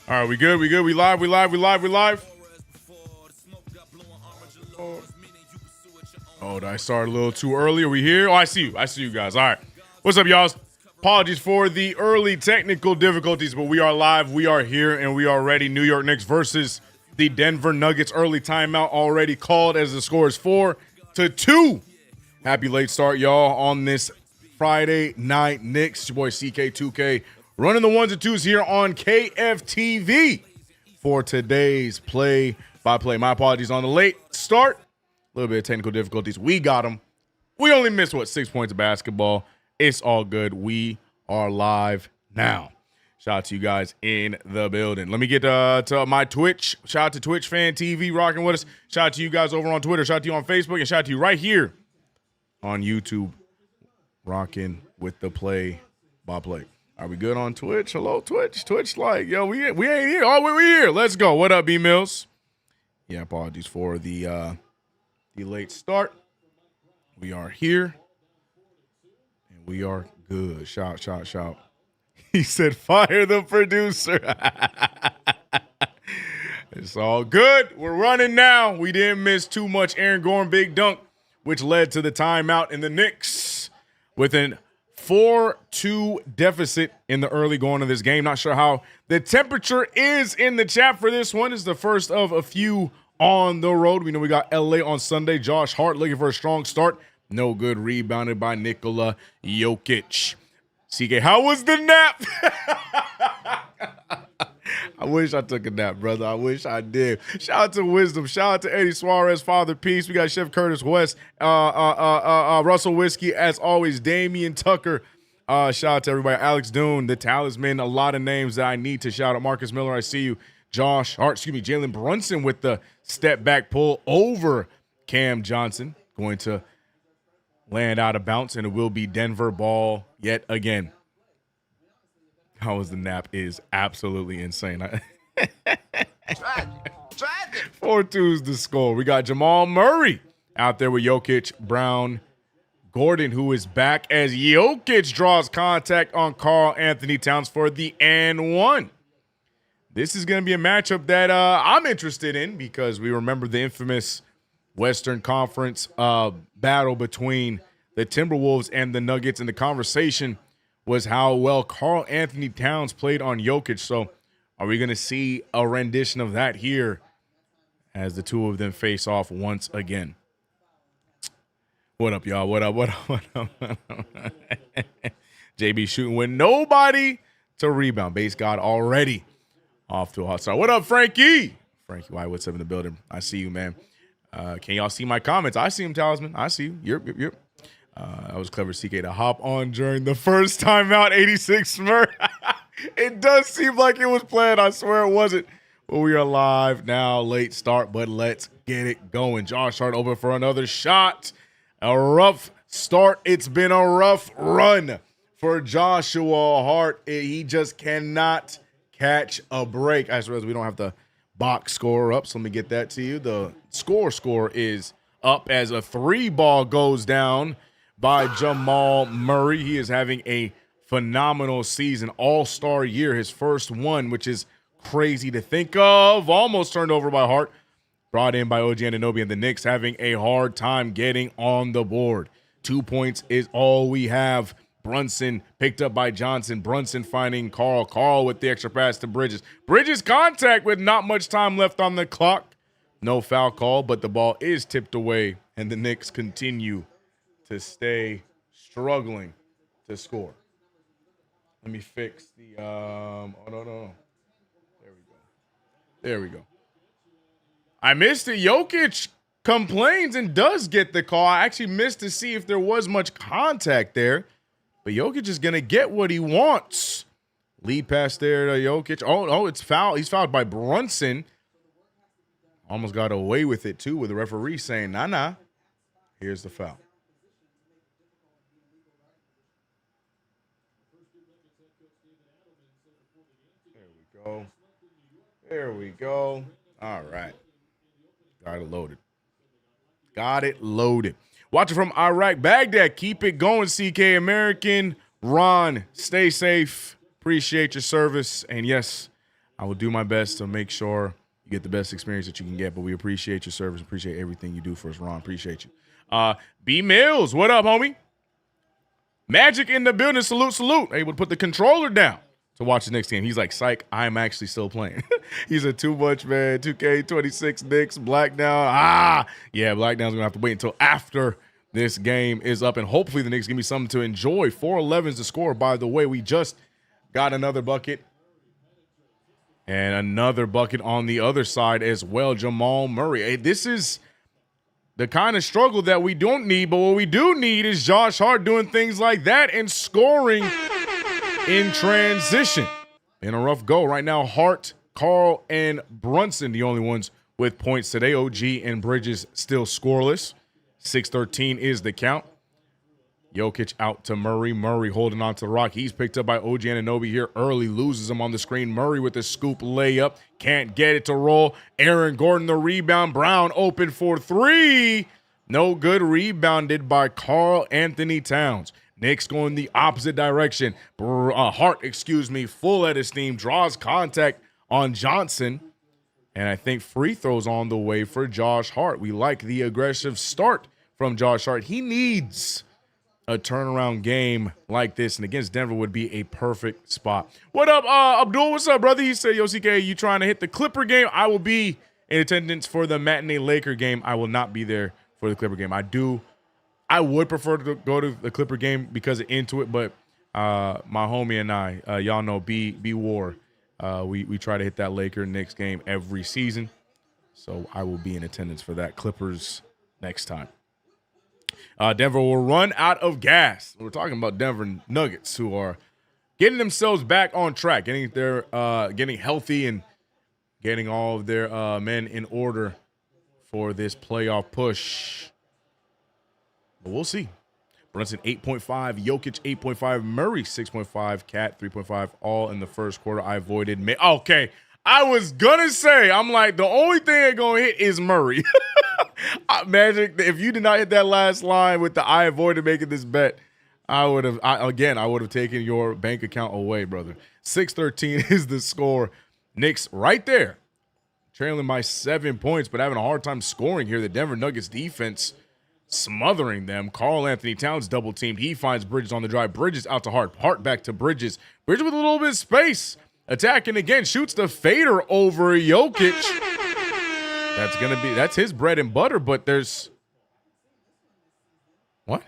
All right, we good, we good, we live. Oh, did I start a little too early? Are we here? Oh, I see you guys. All right. What's up, y'all? Apologies for the early technical difficulties, but we are live, we are here, and we are ready. New York Knicks versus the Denver Nuggets. Early timeout already called as the score is 4-2. Happy late start, y'all, on this Friday night. Knicks, it's your boy CK2K, running the ones and twos here on KFTV for today's play-by-play. My apologies on the late start. A little bit of technical difficulties. We got them. We only missed, 6 points of basketball. It's all good. We are live now. Shout out to you guys in the building. Let me get to my Twitch. Shout out to KnicksFanTV rocking with us. Shout out to you guys over on Twitter. Shout out to you on Facebook. And shout out to you right here on YouTube rocking with the play-by-play. Are we good on Twitch? Hello, Twitch. Twitch like, yo, we ain't here. Oh, we here. Let's go. What up, B-Mills? Yeah, apologies for the late start. We are here, and we are good. Shout. He said, fire the producer. It's all good. We're running now. We didn't miss too much. Aaron Gordon, big dunk, which led to the timeout in the Knicks with an 4-2 deficit in the early going of this game. Not sure how the temperature is in the chat for this one. It's the first of a few on the road. We know we got LA on Sunday. Josh Hart looking for a strong start. No good. Rebounded by Nikola Jokic. CK, how was the nap? I wish I took a nap, brother. I wish I did. Shout out to Wisdom. Shout out to Eddie Suarez, Father Peace. We got Chef Curtis West, Russell Whiskey, as always, Damian Tucker. Shout out to everybody. Alex Doon, the Talisman. A lot of names that I need to shout out. Marcus Miller, I see you. Jalen Brunson with the step back pull over Cam Johnson. Going to land out of bounce, and it will be Denver ball yet again. How was the nap is absolutely insane. Tragic. 4-2 is the score. We got Jamal Murray out there with Jokic, Brown, Gordon, who is back as Jokic draws contact on Karl Anthony Towns for the and one. This is going to be a matchup that I'm interested in because we remember the infamous Western Conference battle between the Timberwolves and the Nuggets, and the conversation was how well Karl Anthony Towns played on Jokic. So are we going to see a rendition of that here as the two of them face off once again? What up, y'all? What up? JB shooting with nobody to rebound. Base God already off to a hot start. What up, Frankie? Frankie White, what's up in the building? I see you, man. Can y'all see my comments? I see him, Talisman. I see you. Yep. That was clever, CK, to hop on during the first timeout, 86 Smurf. It does seem like it was planned. I swear it wasn't. But we are live now, late start, but let's get it going. Josh Hart open for another shot. A rough start. It's been a rough run for Joshua Hart. He just cannot catch a break. I suppose we don't have the box score up, so let me get that to you. The score is up as a 3-ball goes down by Jamal Murray. He is having a phenomenal season, all-star year, his first one, which is crazy to think of. Almost turned over by Hart, brought in by OG Anunoby, and the Knicks having a hard time getting on the board. 2 points is all we have. Brunson picked up by Johnson. Brunson finding Karl. Karl with the extra pass to Bridges. Bridges contact with not much time left on the clock. No foul call, but the ball is tipped away, and the Knicks continue to stay struggling to score. Let me fix the no. There we go. I missed it. Jokic complains and does get the call. I actually missed to see if there was much contact there. But Jokic is going to get what he wants. Lead pass there to Jokic. Oh, it's foul. He's fouled by Brunson. Almost got away with it, too, with the referee saying, nah. Here's the foul. There we go. All right. Got it loaded. Watching from Iraq, Baghdad. Keep it going, CK American. Ron, stay safe. Appreciate your service. And yes, I will do my best to make sure you get the best experience that you can get, but we appreciate your service, appreciate everything you do for us, Ron. Appreciate you. B Mills, what up, homie? Magic in the building, salute. Able to put the controller down to watch the Knicks game. He's like, psych, I'm actually still playing. He's a too much, man. 2K26 Knicks, Black down. Yeah, Black down's going to have to wait until after this game is up, and hopefully the Knicks give me something to enjoy. 4-11 is the score. By the way, we just got another bucket. And another bucket on the other side as well, Jamal Murray. Hey, this is the kind of struggle that we don't need, but what we do need is Josh Hart doing things like that and scoring in transition. In a rough go right now, Hart, Carl, and Brunson, the only ones with points today. OG and Bridges still scoreless. 6-13 is the count. Jokic out to Murray. Murray holding on to the rock. He's picked up by OG Anunoby here early. Loses him on the screen. Murray with a scoop layup. Can't get it to roll. Aaron Gordon the rebound. Brown open for three. No good. Rebounded by Karl Anthony Towns. Knicks going the opposite direction. Hart, full head of steam. Draws contact on Johnson. And I think free throws on the way for Josh Hart. We like the aggressive start from Josh Hart. He needs a turnaround game like this, and against Denver would be a perfect spot. What up, Abdul? What's up, brother? He said, yo, CK, you trying to hit the Clipper game? I will be in attendance for the matinee Laker game. I will not be there for the Clipper game. I would prefer to go to the Clipper game because of Intuit, but my homie and I, y'all know B War, we try to hit that Laker Knicks game every season, so I will be in attendance for that Clippers next time. Denver will run out of gas. We're talking about Denver Nuggets, who are getting themselves back on track, getting healthy and getting all of their men in order for this playoff push. But we'll see. Brunson 8.5, Jokic 8.5, Murray 6.5, Cat 3.5, all in the first quarter. I avoided. Okay, I was gonna say, I'm like, the only thing that's gonna hit is Murray. Magic, if you did not hit that last line with the I avoided making this bet, I would have taken your bank account away, brother. 6-13 is the score. Knicks right there, trailing by 7 points, but having a hard time scoring here. The Denver Nuggets defense smothering them. Karl Anthony Towns double teamed. He finds Bridges on the drive. Bridges out to Hart. Hart back to Bridges. Bridges with a little bit of space. Attacking again. Shoots the fader over Jokic. That's his bread and butter, but there's what?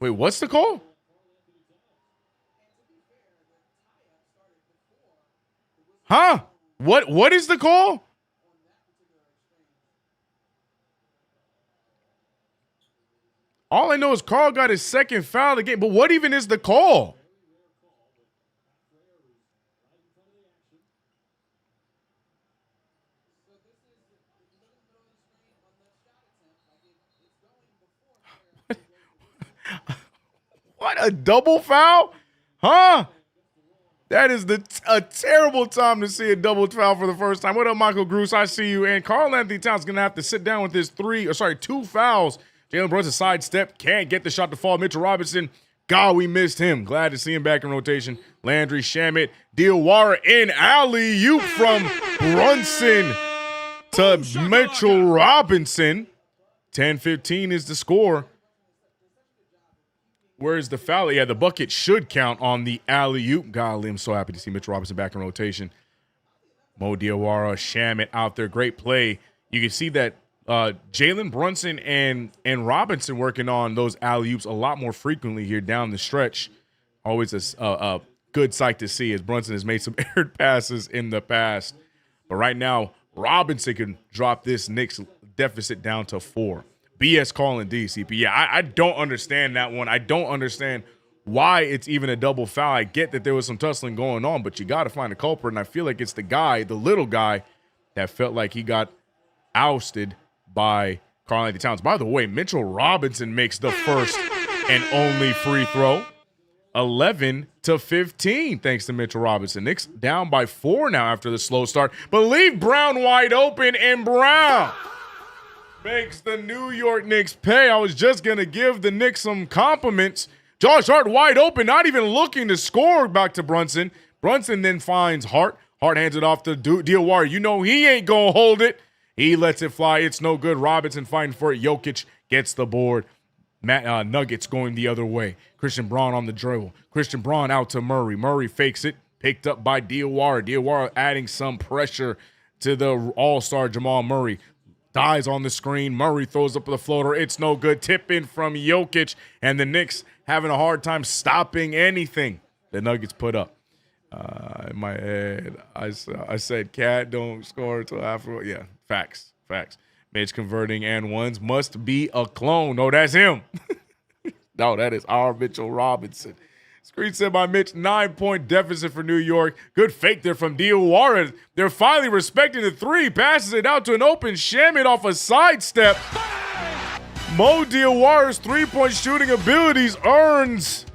Wait, what's the call? Huh? What is the call? All I know is Karl got his second foul of the game, but what even is the call? What, a double foul? Huh? That is a terrible time to see a double foul for the first time. What up, Michael Gruce? I see you. And Karl Anthony Towns is going to have to sit down with his 2 fouls. Jalen Brunson sidestep, can't get the shot to fall. Mitchell Robinson, God, we missed him. Glad to see him back in rotation. Landry Shamet, Diawara in alley-oop from Brunson to Mitchell Robinson. 10-15 is the score. Where's the foul? Yeah, the bucket should count on the alley-oop. Golly, I'm so happy to see Mitchell Robinson back in rotation. Mo Diawara, Shamet out there. Great play. You can see that Jalen Brunson and Robinson working on those alley-oops a lot more frequently here down the stretch. Always a good sight to see as Brunson has made some errant passes in the past. But right now, Robinson can drop this Knicks deficit down to 4. BS calling DCP. Yeah, I don't understand that one. I don't understand why it's even a double foul. I get that there was some tussling going on, but you got to find a culprit, and I feel like it's the little guy, that felt like he got ousted by Karl Anthony Towns. By the way, Mitchell Robinson makes the first and only free throw. 11-15, thanks to Mitchell Robinson. Knicks down by 4 now after the slow start, but leave Brown wide open, and Brown makes the New York Knicks pay. I was just going to give the Knicks some compliments Josh Hart wide open, not even looking to score back to Brunson. Brunson then finds Hart. Hart hands it off to Diawara. You know he ain't going to hold it. He lets it fly. It's no good. Robinson fighting for it. Jokic gets the board. Nuggets going the other way. Christian Braun on the dribble. Christian Braun out to Murray. Murray fakes it. Picked up by Diawara. Diawara adding some pressure to the all-star Jamal Murray. Dies on the screen. Murray throws up the floater. It's no good. Tip in from Jokic. And the Knicks having a hard time stopping anything the Nuggets put up. In my head, I said, Cat don't score until after. Yeah, facts. Mitch converting and ones must be a clone. No, that's him. No, that is our Mitchell Robinson. Screen set by Mitch, 9-point deficit for New York. Good fake there from Diawara. They're finally respecting the three. Passes it out to an open Shamet off a sidestep. Mo Diawara's three-point shooting abilities earns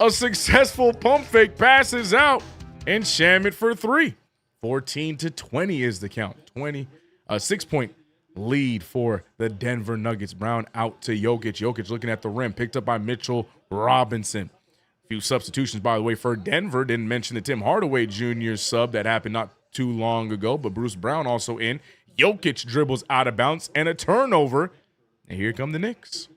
a successful pump fake, passes out, and Shamet for three. 14-20 is the count. 6-point lead for the Denver Nuggets. Brown out to Jokic. Jokic looking at the rim, picked up by Mitchell Robinson. Few substitutions, by the way, for Denver. Didn't mention the Tim Hardaway Jr. sub that happened not too long ago, but Bruce Brown also in. Jokic dribbles out of bounds and a turnover. And here come the Knicks.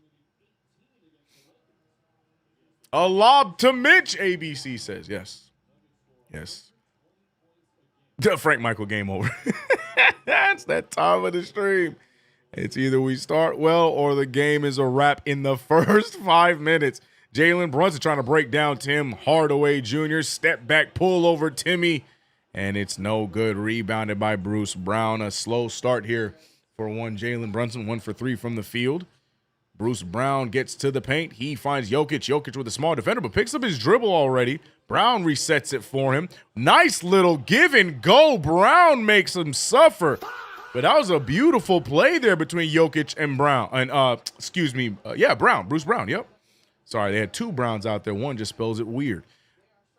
A lob to Mitch, ABC says. Yes. Frank Michael, game over. That's that time of the stream. It's either we start well or the game is a wrap in the first 5 minutes. Jalen Brunson trying to break down Tim Hardaway Jr. Step back, pull over Timmy, and it's no good. Rebounded by Bruce Brown. A slow start here for one Jalen Brunson, 1 for 3 from the field. Bruce Brown gets to the paint. He finds Jokic. Jokic with a small defender, but picks up his dribble already. Brown resets it for him. Nice little give and go. Brown makes him suffer. But that was a beautiful play there between Jokic and Brown. And Brown. Bruce Brown, yep. Sorry, they had two Browns out there. One just spells it weird.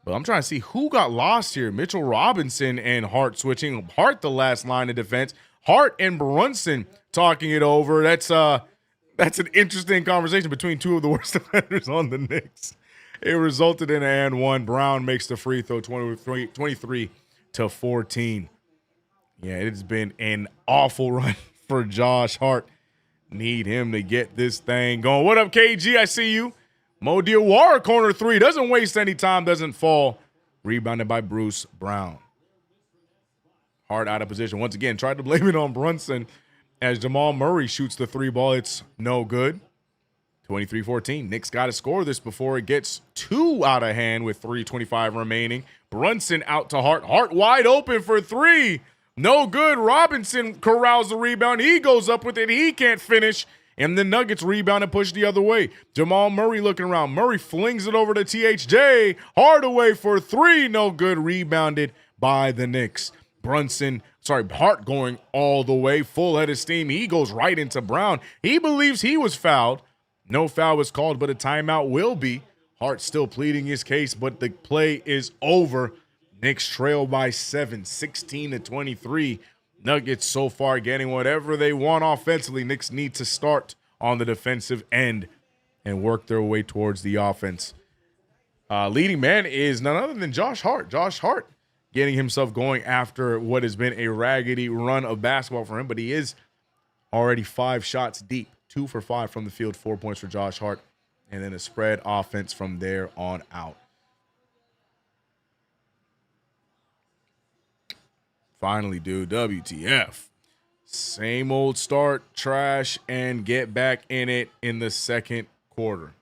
But I'm trying to see who got lost here. Mitchell Robinson and Hart switching. Hart the last line of defense. Hart and Brunson talking it over. That's an interesting conversation between two of the worst defenders on the Knicks. It resulted in an and one. Brown makes the free throw, 23-14. Yeah, it's been an awful run for Josh Hart. Need him to get this thing going. What up, KG? I see you. Mo Diawara, corner three. Doesn't waste any time, doesn't fall. Rebounded by Bruce Brown. Hart out of position. Once again, tried to blame it on Brunson as Jamal Murray shoots the three ball. It's no good. 23-14. Knicks got to score this before it gets too out of hand with 3:25 remaining. Brunson out to Hart. Hart wide open for three. No good. Robinson corrals the rebound. He goes up with it. He can't finish. And the Nuggets rebound and push the other way. Jamal Murray looking around. Murray flings it over to THJ. Hardaway for three. No good. Rebounded by the Knicks. Hart going all the way. Full head of steam. He goes right into Brown. He believes he was fouled. No foul was called, but a timeout will be. Hart still pleading his case, but the play is over. Knicks trail by 7, 16-23. Nuggets so far getting whatever they want offensively. Knicks need to start on the defensive end and work their way towards the offense. Leading man is none other than Josh Hart. Josh Hart getting himself going after what has been a raggedy run of basketball for him, but he is already 5 shots deep. 2 for 5 from the field, 4 points for Josh Hart, and then a spread offense from there on out. Finally, dude, WTF. Same old start, trash, and get back in it in the second quarter.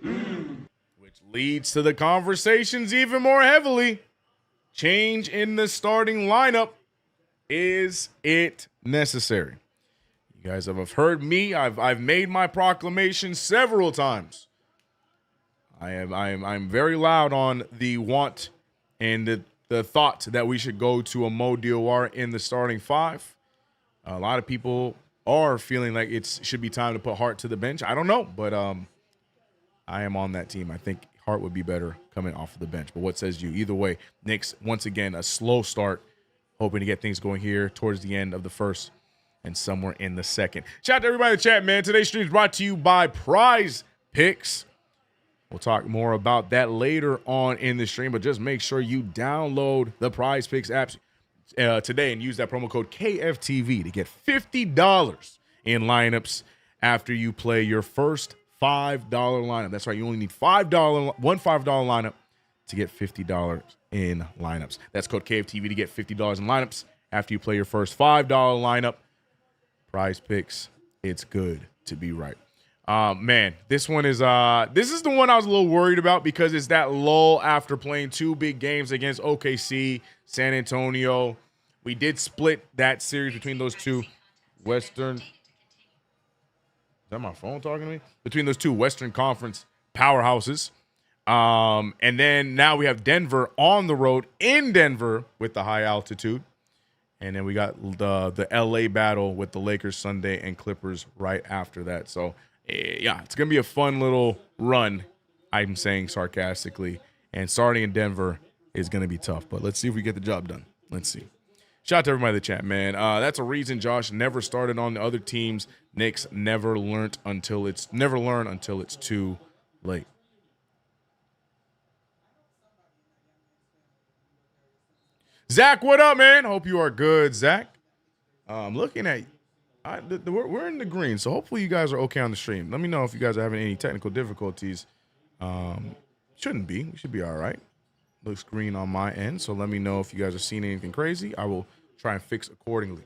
Which leads to the conversations even more heavily. Change in the starting lineup. Is it necessary? You guys have heard me. I've made my proclamation several times. I'm very loud on the want and the thought that we should go to a Mo Diawara in the starting 5. A lot of people are feeling like it should be time to put Hart to the bench. I don't know, but I am on that team. I think Hart would be better coming off of the bench. But what says you? Either way, Knicks, once again, a slow start, hoping to get things going here towards the end of the first and somewhere in the second. Shout out to everybody in the chat, man. Today's stream is brought to you by Prize Picks. We'll talk more about that later on in the stream, but just make sure you download the Prize Picks app today and use that promo code KFTV to get $50 in lineups after you play your first $5 lineup. That's right. You only need one $5 lineup to get $50 in lineups. That's code KFTV to get $50 in lineups after you play your first $5 lineup. Prize Picks, it's good to be right. Man, this one is this is the one I was a little worried about because it's that lull after playing two big games against OKC, San Antonio. We did split that series between those two Western. Is that my phone talking to me? Between those two Western Conference powerhouses. And then now we have Denver on the road in Denver with the high altitude. And then we got the LA battle with the Lakers Sunday and Clippers right after that. So, yeah, it's going to be a fun little run, I'm saying sarcastically. And starting in Denver is going to be tough. But let's see if we get the job done. Let's see. Shout out to everybody in the chat, man. That's a reason Josh never started on the other teams. Knicks never learn until it's too late. Zach, what up, man? Hope you are good, Zach. I'm looking at we're in the green, so hopefully you guys are okay on the stream. Let me know if you guys are having any technical difficulties. Shouldn't be. We should be all right. Looks green on my end, so let me know if you guys are seeing anything crazy. I will try and fix accordingly.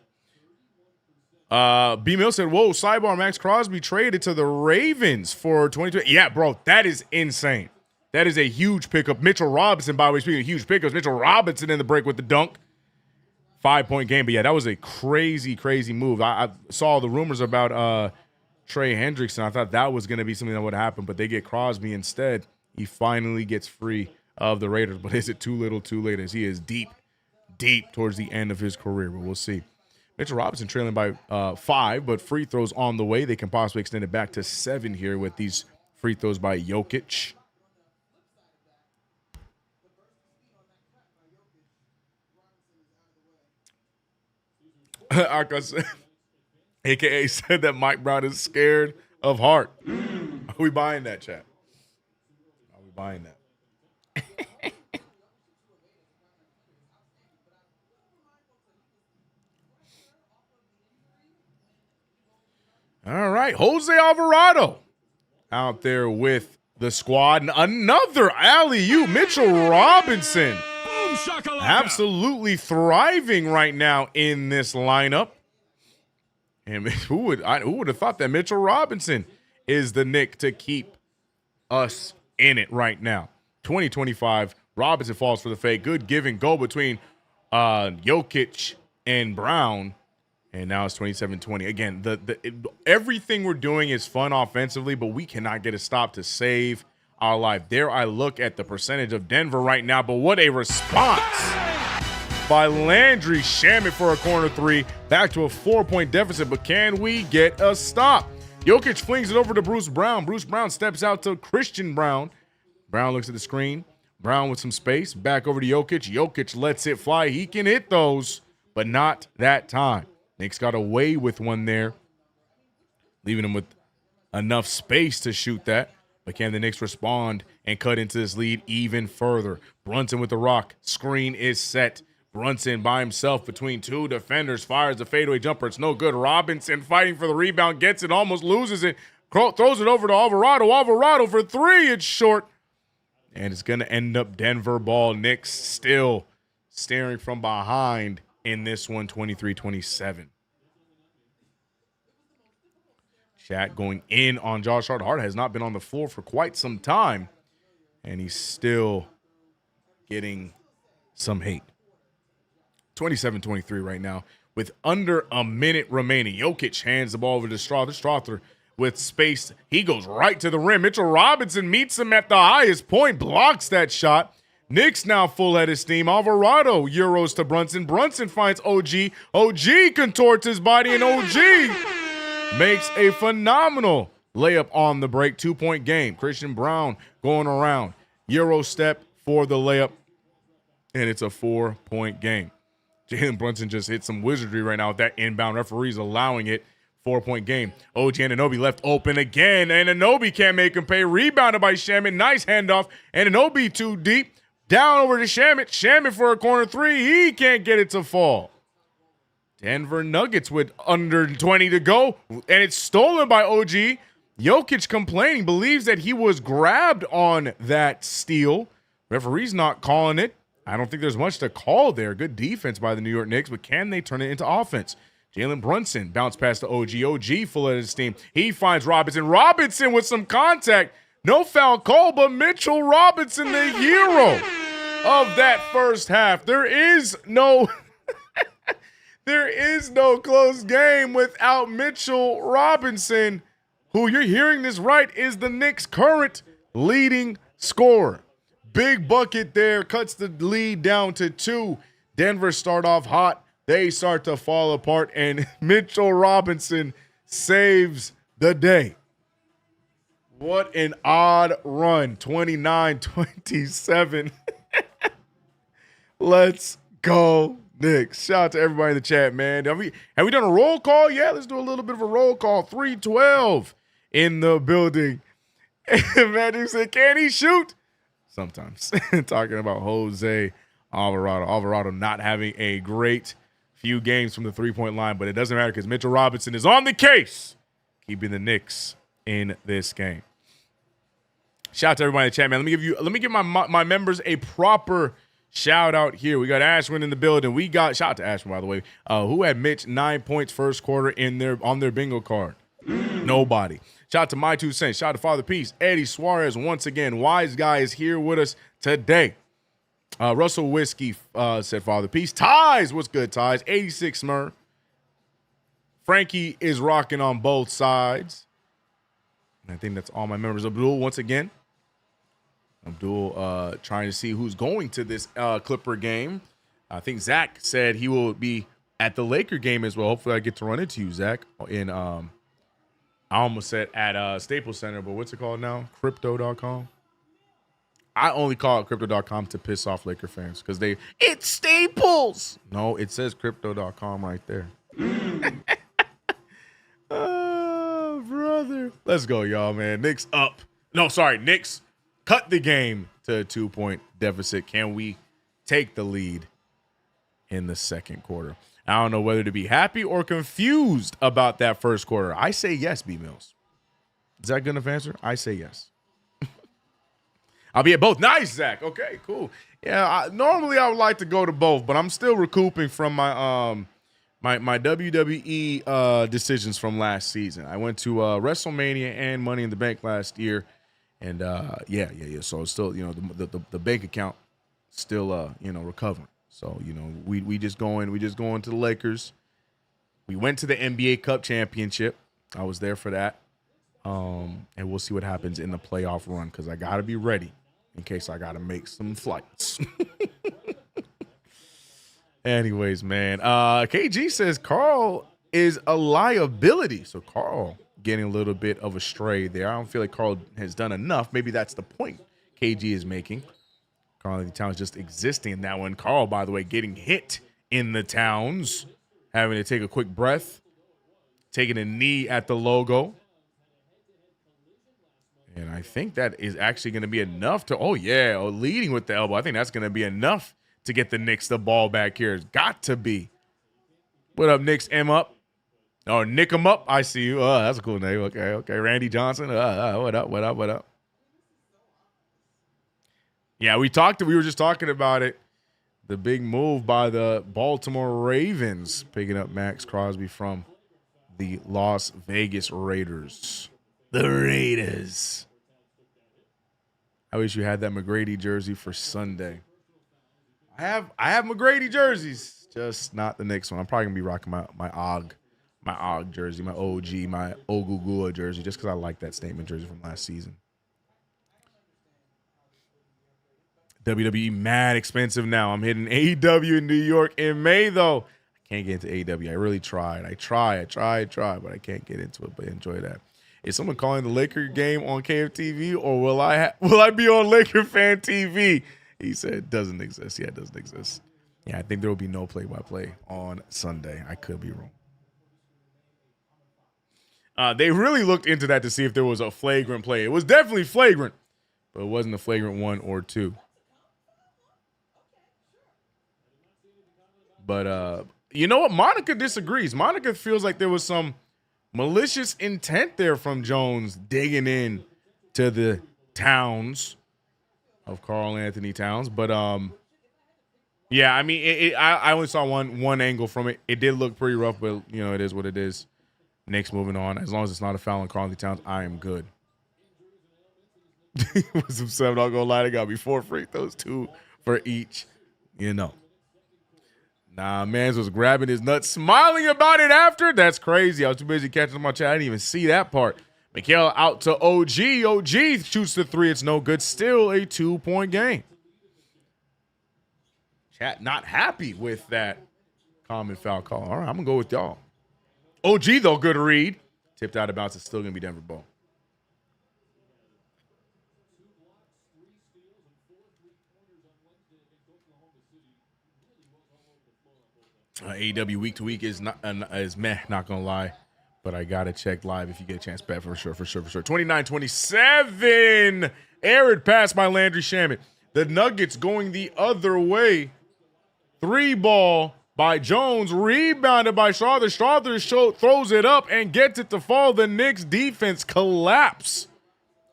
B Mill said, "Whoa, sidebar, Max Crosby traded to the Ravens for 2020." Yeah, bro, that is insane. That is a huge pickup. Mitchell Robinson, by the way, speaking of huge pickups, Mitchell Robinson in the break with the dunk. 5-point game. But, yeah, that was a crazy, crazy move. I saw the rumors about Trey Hendrickson. I thought that was going to be something that would happen, but they get Crosby instead. He finally gets free of the Raiders. But is it too little, too late, as he is deep, deep towards the end of his career? But we'll see. Mitchell Robinson trailing by 5, but free throws on the way. They can possibly extend it back to 7 here with these free throws by Jokic. AKA said that Mike Brown is scared of Hart. Are we buying that, chat? Are we buying that? All right, Jose Alvarado out there with the squad. And another alley-oop, Mitchell Robinson. Absolutely thriving right now in this lineup. And who would have thought that Mitchell Robinson is the Knick to keep us in it right now? 2025, Robinson falls for the fake. Good give and go between Jokic and Brown. And now it's 27-20. Again, everything we're doing is fun offensively, but we cannot get a stop to save our life. There I look at the percentage of Denver right now, but what a response by Landry Shamet for a corner three. Back to a 4-point deficit, but can we get a stop? Jokic flings it over to Bruce Brown. Bruce Brown steps out to Christian Brown. Brown looks at the screen. Brown with some space. Back over to Jokic. Jokic lets it fly. He can hit those, but not that time. Knicks got away with one there, leaving him with enough space to shoot that. But can the Knicks respond and cut into this lead even further? Brunson with the rock. Screen is set. Brunson by himself between two defenders. Fires the fadeaway jumper. It's no good. Robinson fighting for the rebound. Gets it. Almost loses it. Throws it over to Alvarado. Alvarado for three. It's short. And it's going to end up Denver ball. Knicks still staring from behind in this one, 23-27. Chat going in on Josh Hart. Hart has not been on the floor for quite some time, and he's still getting some hate. 27-23 right now with under a minute remaining. Jokic hands the ball over to Strother. Strother with space. He goes right to the rim. Mitchell Robinson meets him at the highest point, blocks that shot. Knicks now full head of steam. Alvarado Euros to Brunson. Brunson finds OG. OG contorts his body, and OG makes a phenomenal layup on the break. 2-point game. Christian Brown going around. Euro step for the layup, and it's a 4-point game. Jalen Brunson just hit some wizardry right now with that inbound. Referees allowing it. 4-point game. OG Anunoby left open again. Anunoby can't make him pay. Rebounded by Shamet. Nice handoff. Anunoby too deep. Down over to Shamet. Shamet for a corner three. He can't get it to fall. Denver Nuggets with under 20 to go. And it's stolen by OG. Jokic complaining. Believes that he was grabbed on that steal. Referee's not calling it. I don't think there's much to call there. Good defense by the New York Knicks, but can they turn it into offense? Jalen Brunson bounced past the OG. OG full of his steam. He finds Robinson. Robinson with some contact. No foul call, but Mitchell Robinson, the hero of that first half. There is no close game without Mitchell Robinson, who, you're hearing this right, is the Knicks' current leading scorer. Big bucket there, cuts the lead down to 2. Denver start off hot. They start to fall apart, and Mitchell Robinson saves the day. What an odd run, 29-27. Let's go, Knicks. Shout out to everybody in the chat, man. Have we done a roll call? Yeah, let's do a little bit of a roll call. 312 in the building. Magic said, can he shoot? Sometimes. Talking about Jose Alvarado. Alvarado not having a great few games from the three-point line, but it doesn't matter because Mitchell Robinson is on the case, keeping the Knicks in this game. Shout out to everybody in the chat, man. Let me give my members a proper shout out here. We got Ashwin in the building. We got, shout out to Ashwin, by the way, who had Mitch 9 points first quarter on their bingo card. Nobody. Shout out to My 2 Cents. Shout out to Father Peace. Eddie Suarez once again. Wise Guy is here with us today. Russell Whiskey said Father Peace. Ties, what's good, Ties? 86 Smur. Frankie is rocking on both sides. And I think that's all my members. Abdul, once again. Abdul trying to see who's going to this Clipper game. I think Zach said he will be at the Laker game as well. Hopefully I get to run into you, Zach, in I almost said at Staples Center, but what's it called now? Crypto.com. I only call it Crypto.com to piss off Laker fans because it's Staples. No, it says Crypto.com right there. Oh, brother. Let's go, y'all, man. Knicks up. No, sorry. Knicks cut the game to a 2-point deficit. Can we take the lead in the second quarter? I don't know whether to be happy or confused about that first quarter. I say yes, B Mills. Is that good enough answer? I say yes. I'll be at both. Nice, Zach. Okay, cool. Yeah, normally I would like to go to both, but I'm still recouping from my my WWE decisions from last season. I went to WrestleMania and Money in the Bank last year, and yeah. So it's still, the bank account still recovering. So, we just going to the Lakers. We went to the NBA Cup Championship. I was there for that. And we'll see what happens in the playoff run because I got to be ready in case I got to make some flights. Anyways, man, KG says Carl is a liability. So Carl getting a little bit of a stray there. I don't feel like Carl has done enough. Maybe that's the point KG is making. Carl Towns just existing in that one. Carl, by the way, getting hit in the Towns, having to take a quick breath, taking a knee at the logo. And I think that is actually going to be enough to, leading with the elbow. I think that's going to be enough to get the Knicks the ball back here. It's got to be. What up, Knicks? M up. Oh, Nick 'em up. I see you. Oh, that's a cool name. Okay. Randy Johnson. What up? Yeah, we were just talking about it. The big move by the Baltimore Ravens, picking up Max Crosby from the Las Vegas Raiders. The Raiders. I wish you had that McGrady jersey for Sunday. I have McGrady jerseys, just not the Knicks one. I'm probably gonna be rocking my OG jersey, my OG, my Ogugua jersey, just because I like that statement jersey from last season. WWE mad expensive now. I'm hitting AEW in New York in May, though. I can't get into AEW. I really tried. I try, but I can't get into it. But enjoy that. Is someone calling the Laker game on KFTV, or will I be on Laker Fan TV? He said it doesn't exist. Yeah, it doesn't exist. Yeah, I think there will be no play-by-play on Sunday. I could be wrong. They really looked into that to see if there was a flagrant play. It was definitely flagrant, but it wasn't a flagrant 1 or 2. But you know what? Monica disagrees. Monica feels like there was some malicious intent there from Jones digging in to the towns of Karl Anthony Towns. But yeah, I mean, I only saw one angle from it. It did look pretty rough, but you know, it is what it is. Knicks moving on. As long as it's not a foul on Karl Anthony Towns, I am good. With some 7, not gonna lie, they got me 4 free throws, 2 for each. You know. Nah, mans was grabbing his nuts, smiling about it after. That's crazy. I was too busy catching my chat. I didn't even see that part. Mikal out to OG. OG shoots the 3. It's no good. Still a 2-point game. Chat not happy with that common foul call. All right, I'm going to go with y'all. OG, though, good read. Tipped out of bounds. It's still going to be Denver ball. AEW week to week is meh, not gonna lie, but I gotta check live if you get a chance. Bet for sure. 29-27, arid pass by Landry Shamet. The Nuggets going the other way. 3 ball by Jones, rebounded by Strother. Strother throws it up and gets it to fall. The Knicks defense collapse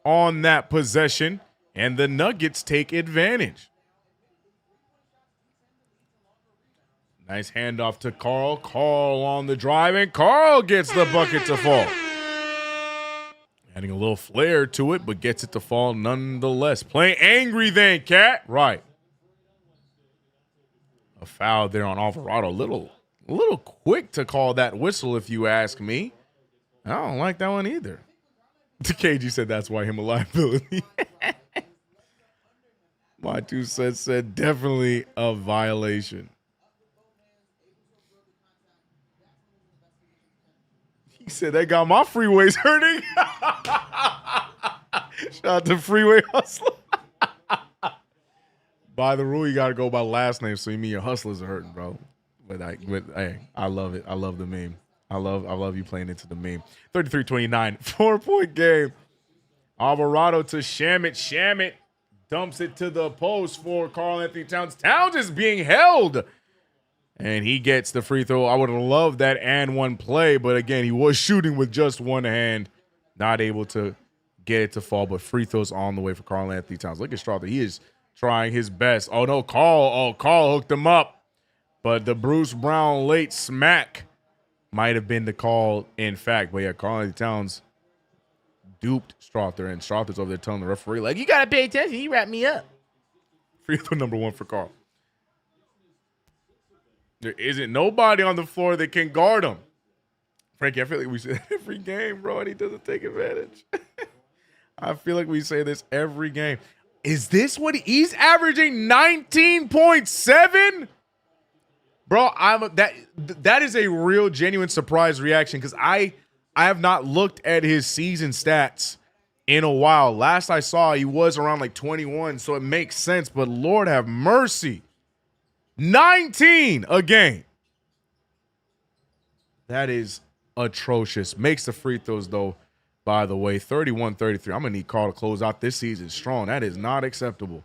on that possession, and the Nuggets take advantage. Nice handoff to Karl. Karl on the drive, and Karl gets the bucket to fall. Adding a little flair to it, but gets it to fall nonetheless. Playing angry then, Cat. Right. A foul there on Alvarado. A little quick to call that whistle, if you ask me. I don't like that one either. KG said that's why him a liability. My 2 cents said definitely a violation. He said they got my freeways hurting. Shout out to Freeway Hustler. By the rule, you got to go by last name, so you mean your hustlers are hurting, bro. But hey, I love it. I love the meme. I love you playing into the meme. 33-29, 4-point game. Alvarado to Shamet. Shamet dumps it to the post for Karl Anthony Towns. Towns is being held. And he gets the free throw. I would have loved that and one play, but again, he was shooting with just one hand, not able to get it to fall. But free throws on the way for Karl Anthony Towns. Look at Strother. He is trying his best. Oh, no, Karl. Oh, Karl hooked him up. But the Bruce Brown late smack might have been the call, in fact. But yeah, Karl Anthony Towns duped Strother, and Strother's over there telling the referee, like, you got to pay attention. He wrapped me up. Free throw number 1 for Karl. There isn't nobody on the floor that can guard him. Frankie, I feel like we say that every game, bro, and he doesn't take advantage. I feel like we say this every game. Is this what he's averaging? 19.7? Bro, that is a real genuine surprise reaction because I have not looked at his season stats in a while. Last I saw, he was around like 21, so it makes sense, but Lord have mercy. 19 a game. That is atrocious. Makes the free throws, though, by the way. 31-33. I'm going to need Karl to close out this season strong. That is not acceptable.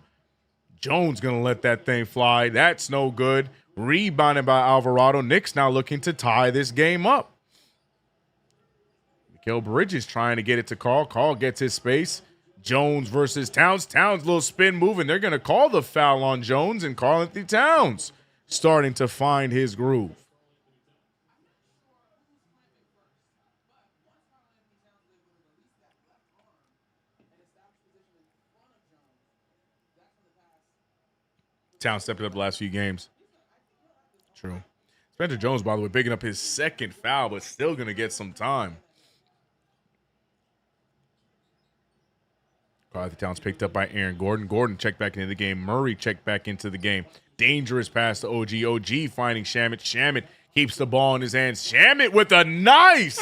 Jones going to let that thing fly. That's no good. Rebounded by Alvarado. Knicks now looking to tie this game up. Mikal Bridges trying to get it to Karl. Karl gets his space. Jones versus Towns. Towns, little spin move, and they're going to call the foul on Jones, and Karl Anthony Towns starting to find his groove. Towns stepped up the last few games. True. Spencer Jones, by the way, picking up his 2nd foul, but still going to get some time. Karl Anthony Towns picked up by Aaron Gordon. Gordon checked back into the game. Murray checked back into the game. Dangerous pass to OG. OG finding Shamet. Shamet keeps the ball in his hands. Shamet with a nice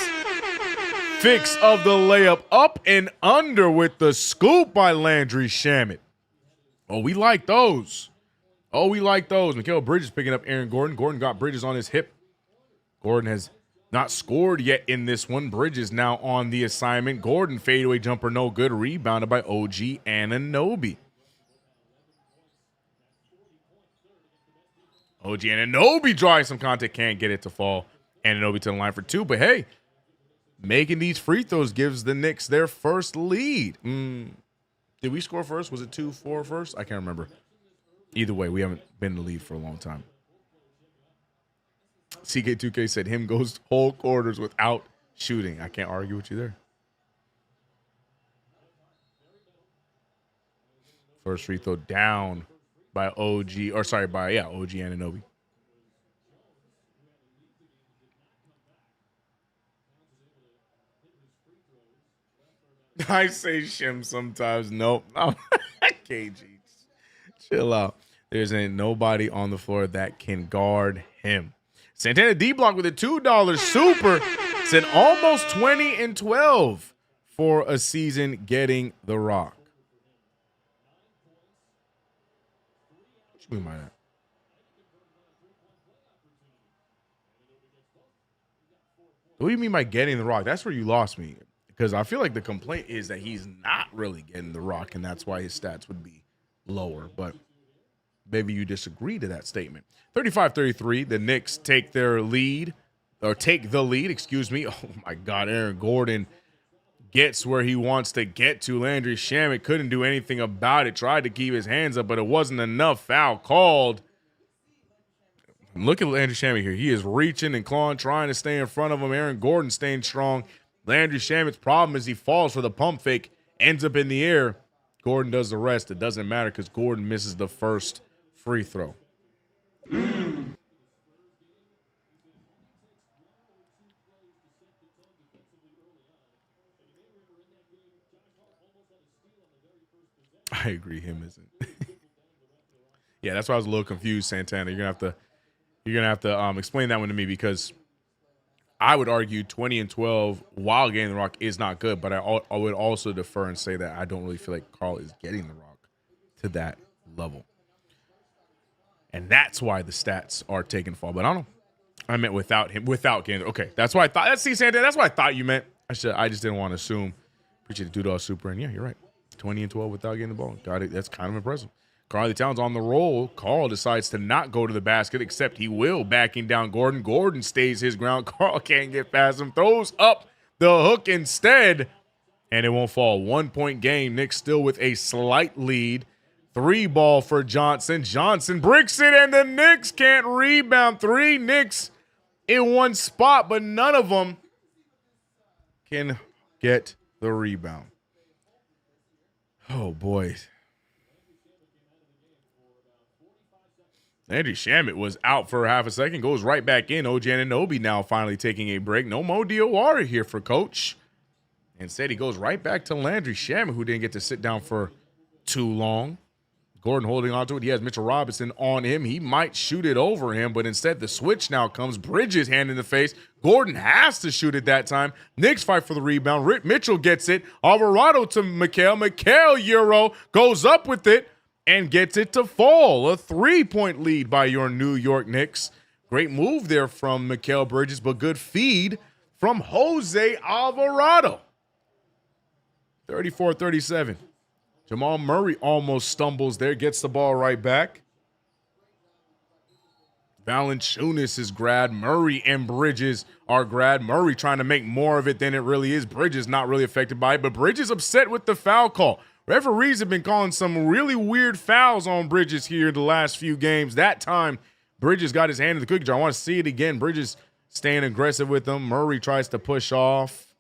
fix of the layup. Up and under with the scoop by Landry Shamet. Oh, we like those. Mikal Bridges picking up Aaron Gordon. Gordon got Bridges on his hip. Gordon has Not scored yet in this one. Bridges now on the assignment. Gordon, fadeaway jumper, no good. Rebounded by OG Anunoby. OG Anunoby drawing some contact, can't get it to fall. Anunoby to the line for two, but hey, making these free throws gives the Knicks their first lead. Did we score first? Was it 2-4 first? I can't remember. Either way, we haven't been in the lead for a long time. CK2K said him goes whole quarters without shooting. I can't argue with you there. First free throw down by OG Anunoby. I say shim sometimes. Nope. KG. Chill out. There's ain't nobody on the floor that can guard him. Santana D-Block with a $2 super. Said almost 20 and 12 for a season getting the rock. What you mean by that? What do you mean by getting the rock? That's where you lost me. Because I feel like the complaint is that he's not really getting the rock, and that's why his stats would be lower. But maybe you disagree to that statement. 35-33, the Knicks take the lead. Oh my God, Aaron Gordon gets where he wants to get to. Landry Shamet couldn't do anything about it. Tried to keep his hands up, but it wasn't enough. Foul called. Look at Landry Shamet here. He is reaching and clawing, trying to stay in front of him. Aaron Gordon staying strong. Landry Shamet's problem is he falls for the pump fake, ends up in the air. Gordon does the rest. It doesn't matter because Gordon misses the first free throw. I agree, him isn't. Yeah, that's why I was a little confused, Santana. You're gonna have to explain that one to me, because I would argue 20 and 12 while getting the rock is not good, but I would also defer and say that I don't really feel like Karl is getting the rock to that level. And that's why the stats are taking fall. But I don't know. I meant without him, without getting. Okay, that's why I thought. Let's see, Santana. That's what I thought you meant. I just didn't want to assume. Appreciate the $2 super. And yeah, you're right. 20 and 12 without getting the ball. Got it. That's kind of impressive. Karl Towns on the roll. Karl decides to not go to the basket, except he will, backing down Gordon. Gordon stays his ground. Karl can't get past him. Throws up the hook instead, and it won't fall. 1 point game. Knicks still with a slight lead. 3 ball for Johnson. Johnson bricks it, and the Knicks can't rebound. 3 Knicks in one spot, but none of them can get the rebound. Oh, boy. Landry Shamet was out for half a second, goes right back in. OG Anunoby now finally taking a break. No Mo Diawara here for Coach. Instead, he goes right back to Landry Shamet, who didn't get to sit down for too long. Gordon holding on to it. He has Mitchell Robinson on him. He might shoot it over him, but instead the switch now comes. Bridges hand in the face. Gordon has to shoot it that time. Knicks fight for the rebound. Rick Mitchell gets it. Alvarado to Mikal. Mikal Euro goes up with it and gets it to fall. A 3-point lead by your New York Knicks. Great move there from Mikal Bridges, but good feed from Jose Alvarado. 34-37. Jamal Murray almost stumbles there, gets the ball right back. Valanciunas is grabbed. Murray and Bridges are grabbed. Murray trying to make more of it than it really is. Bridges not really affected by it, but Bridges upset with the foul call. Referees have been calling some really weird fouls on Bridges here the last few games. That time, Bridges got his hand in the cookie jar. I want to see it again. Bridges staying aggressive with him. Murray tries to push off.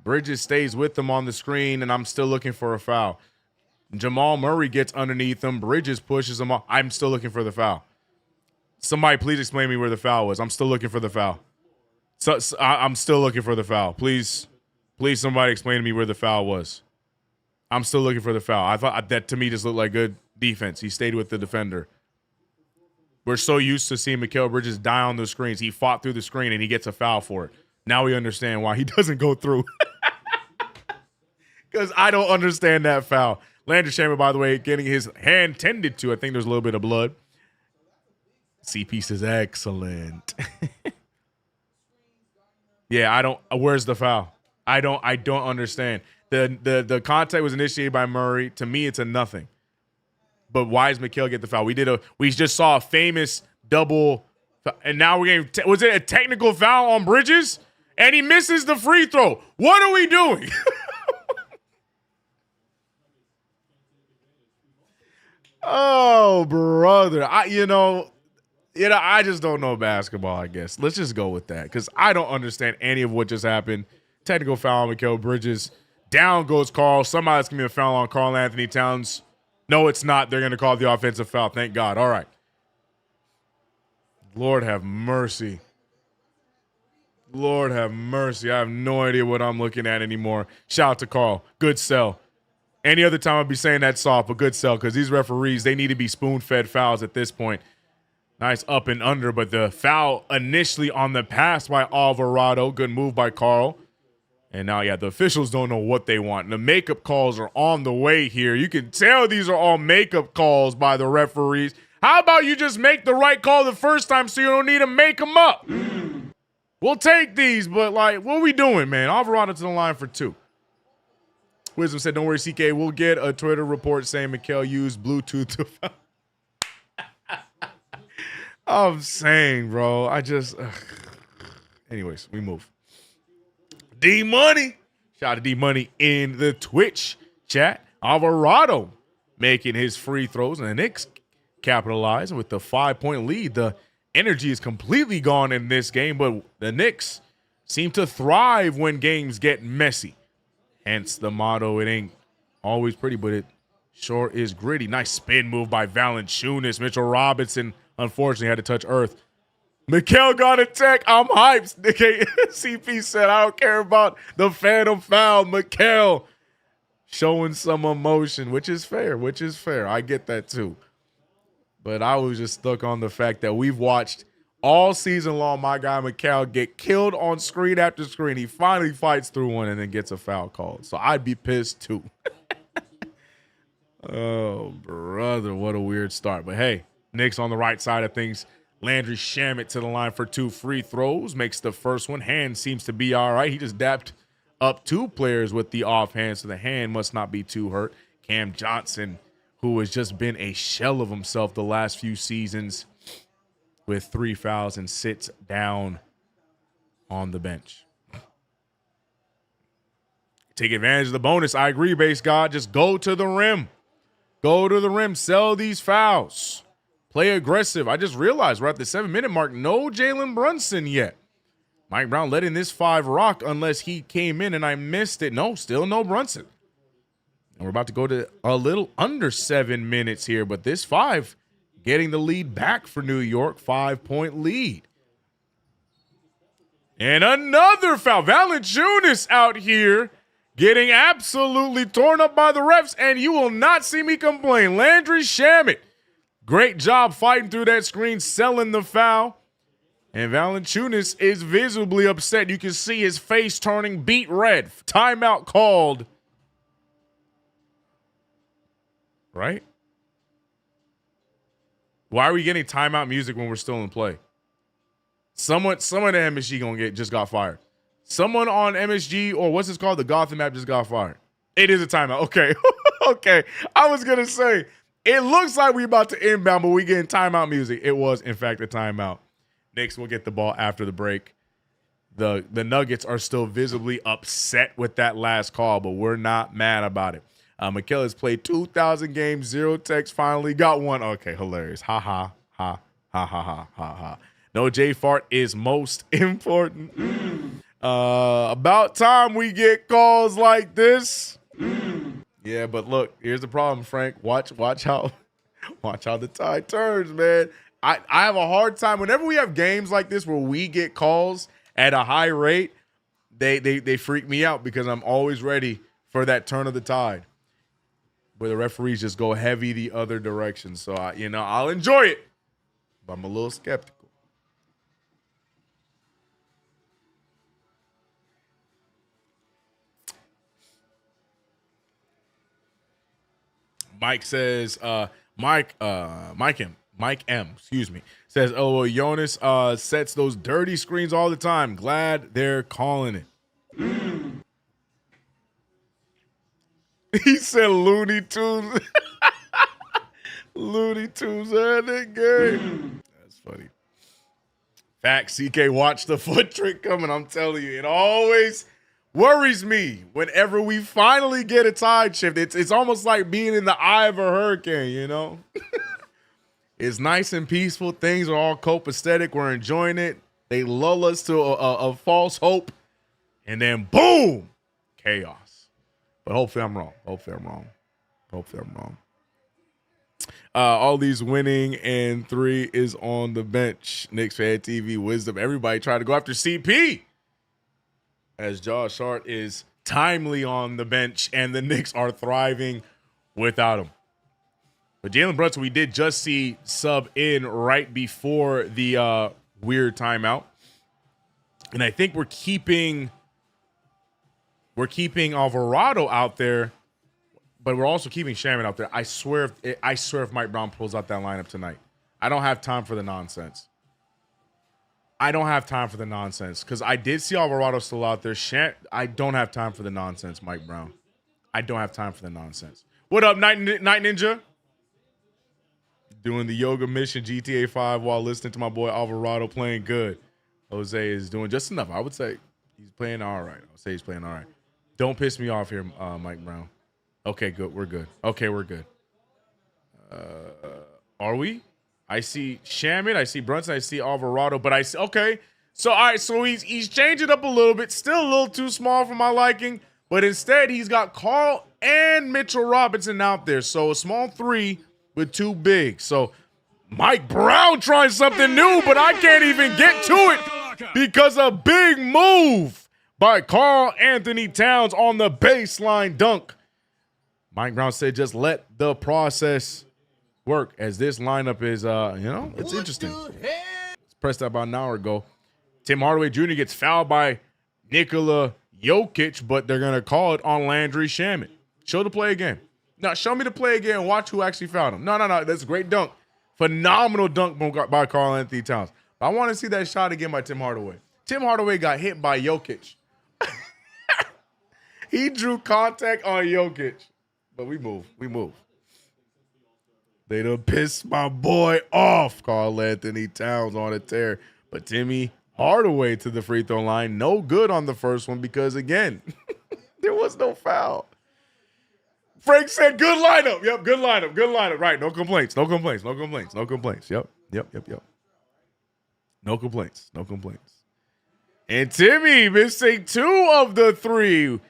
Bridges stays with him on the screen, and I'm still looking for a foul. Jamal Murray gets underneath him. Bridges pushes him off. I'm still looking for the foul. Somebody please explain me where the foul was. I'm still looking for the foul. I'm still looking for the foul. Please somebody explain to me where the foul was. I'm still looking for the foul. I thought that to me just looked like good defense. He stayed with the defender. We're so used to seeing Mikal Bridges die on those screens. He fought through the screen and he gets a foul for it. Now we understand why he doesn't go through. Because I don't understand that foul. Landry Shamet, by the way, getting his hand tended to. I think there's a little bit of blood. CP says, excellent. Yeah, I don't. Where's the foul? I don't understand. The contact was initiated by Murray. To me, it's a nothing. But why does Mikal get the foul? We just saw a famous double, and now we're getting. Was it a technical foul on Bridges? And he misses the free throw. What are we doing? Oh, brother. I just don't know basketball, I guess. Let's just go with that because I don't understand any of what just happened. Technical foul on Mikal Bridges. Down goes Carl. Somebody's going to be a foul on Karl Anthony Towns. No, it's not. They're going to call the offensive foul. Thank God. All right. Lord have mercy. Lord have mercy. I have no idea what I'm looking at anymore. Shout out to Carl. Good sell. Any other time I'd be saying that soft, but good sell because these referees, they need to be spoon-fed fouls at this point. Nice up and under, but the foul initially on the pass by Alvarado. Good move by Carl. And now, the officials don't know what they want. And the makeup calls are on the way here. You can tell these are all makeup calls by the referees. How about you just make the right call the first time so you don't need to make them up? We'll take these, but, what are we doing, man? Alvarado to the line for 2. Wisdom said, don't worry, CK. We'll get a Twitter report saying Mikal used Bluetooth to foul. I'm saying, bro. Anyways, we move. D-Money. Shout out to D-Money in the Twitch chat. Alvarado making his free throws, and the Knicks capitalize with the 5-point lead. The energy is completely gone in this game, but the Knicks seem to thrive when games get messy. Hence the motto, it ain't always pretty, but it sure is gritty. Nice spin move by Valanciunas. Mitchell Robinson, unfortunately, had to touch earth. Mikal got a tech. I'm hyped. CP said, I don't care about the phantom foul. Mikal showing some emotion, which is fair. I get that too. But I was just stuck on the fact that we've watched all season long my guy Mikal get killed on screen after screen. He finally fights through one and then gets a foul called. So I'd be pissed too. Oh, brother, what a weird start. But hey, Knicks on the right side of things. Landry Shamet to the line for 2 free throws. Makes the first one. Hand seems to be all right. He just dapped up 2 players with the offhand, so the hand must not be too hurt. Cam Johnson, who has just been a shell of himself the last few seasons, with 3 fouls and sits down on the bench. Take advantage of the bonus. I agree, Base God. Just go to the rim. Go to the rim. Sell these fouls. Play aggressive. I just realized we're at the 7-minute mark. No Jalen Brunson yet. Mike Brown letting this 5 rock unless he came in and I missed it. No, still no Brunson. And we're about to go to a little under 7 minutes here, but this 5 getting the lead back for New York. 5-point lead. And another foul. Valanciunas out here getting absolutely torn up by the refs, and you will not see me complain. Landry Shamet, great job fighting through that screen, selling the foul. And Valanciunas is visibly upset. You can see his face turning beet red. Timeout called. Right? Why are we getting timeout music when we're still in play? Someone at MSG just got fired. Someone on MSG, or what's this called? The Gotham app just got fired. It is a timeout. Okay. Okay. I was going to say, it looks like we're about to inbound, but we getting timeout music. It was, in fact, a timeout. Knicks will get the ball after the break. The Nuggets are still visibly upset with that last call, but we're not mad about it. Mikal has played 2,000 games, 0 techs, finally got one. Okay, hilarious. Ha, ha, ha, ha, ha, ha, ha, ha. No J fart is most important. About time we get calls like this. Yeah, but look, here's the problem, Frank. Watch how the tide turns, man. I have a hard time whenever we have games like this where we get calls at a high rate. They freak me out because I'm always ready for that turn of the tide, where the referees just go heavy the other direction. So I'll enjoy it, but I'm a little skeptical. Mike says, Mike Mike M, excuse me, says, "Oh, Jonas sets those dirty screens all the time. Glad they're calling it." He said Looney Tunes. Looney Tunes in the game. That's funny. Fact, CK, watch the foot trick coming. I'm telling you, it always worries me whenever we finally get a tide shift. It's almost like being in the eye of a hurricane, you know? It's nice and peaceful. Things are all copacetic. We're enjoying it. They lull us to a false hope. And then, boom, chaos. But hopefully I'm wrong. Hopefully I'm wrong. All these winning, and 3 is on the bench. KnicksFanTV, Wisdom, everybody trying to go after CP. As Josh Hart is timely on the bench, and the Knicks are thriving without him. But Jalen Brunson, we did just see sub in right before the weird timeout. And I think we're keeping Alvarado out there, but we're also keeping Shaman out there. I swear if Mike Brown pulls out that lineup tonight, I don't have time for the nonsense. Because I did see Alvarado still out there. I don't have time for the nonsense, Mike Brown. I don't have time for the nonsense. What up, Night Ninja? Doing the yoga mission GTA 5 while listening to my boy Alvarado playing good. Jose is doing just enough. I would say he's playing all right. Don't piss me off here, Mike Brown. Okay, good. We're good. Are we? I see Shaman, I see Brunson, I see Alvarado, but I see, okay. So, all right, so he's changing up a little bit. Still a little too small for my liking, but instead he's got Carl and Mitchell Robinson out there. So a small 3 with 2 big. So Mike Brown trying something new, but I can't even get to it because a big move by Karl Anthony Towns on the baseline dunk. Mike Brown said, just let the process work, as this lineup is, it's interesting. It's pressed out about an hour ago. Tim Hardaway Jr. gets fouled by Nikola Jokic, but they're going to call it on Landry Shamet. Show the play again. Now, show me the play again. Watch who actually fouled him. No. That's a great dunk. Phenomenal dunk by Karl Anthony Towns. But I want to see that shot again by Tim Hardaway. Tim Hardaway got hit by Jokic. He drew contact on Jokic. But we move. They done pissed my boy off. Karl Anthony Towns on a tear. But Timmy Hardaway to the free throw line. No good on the first one because, again, there was no foul. Frank said, good lineup. Yep, good lineup. Right, no complaints. Yep. No complaints. And Timmy missing 2 of the 3.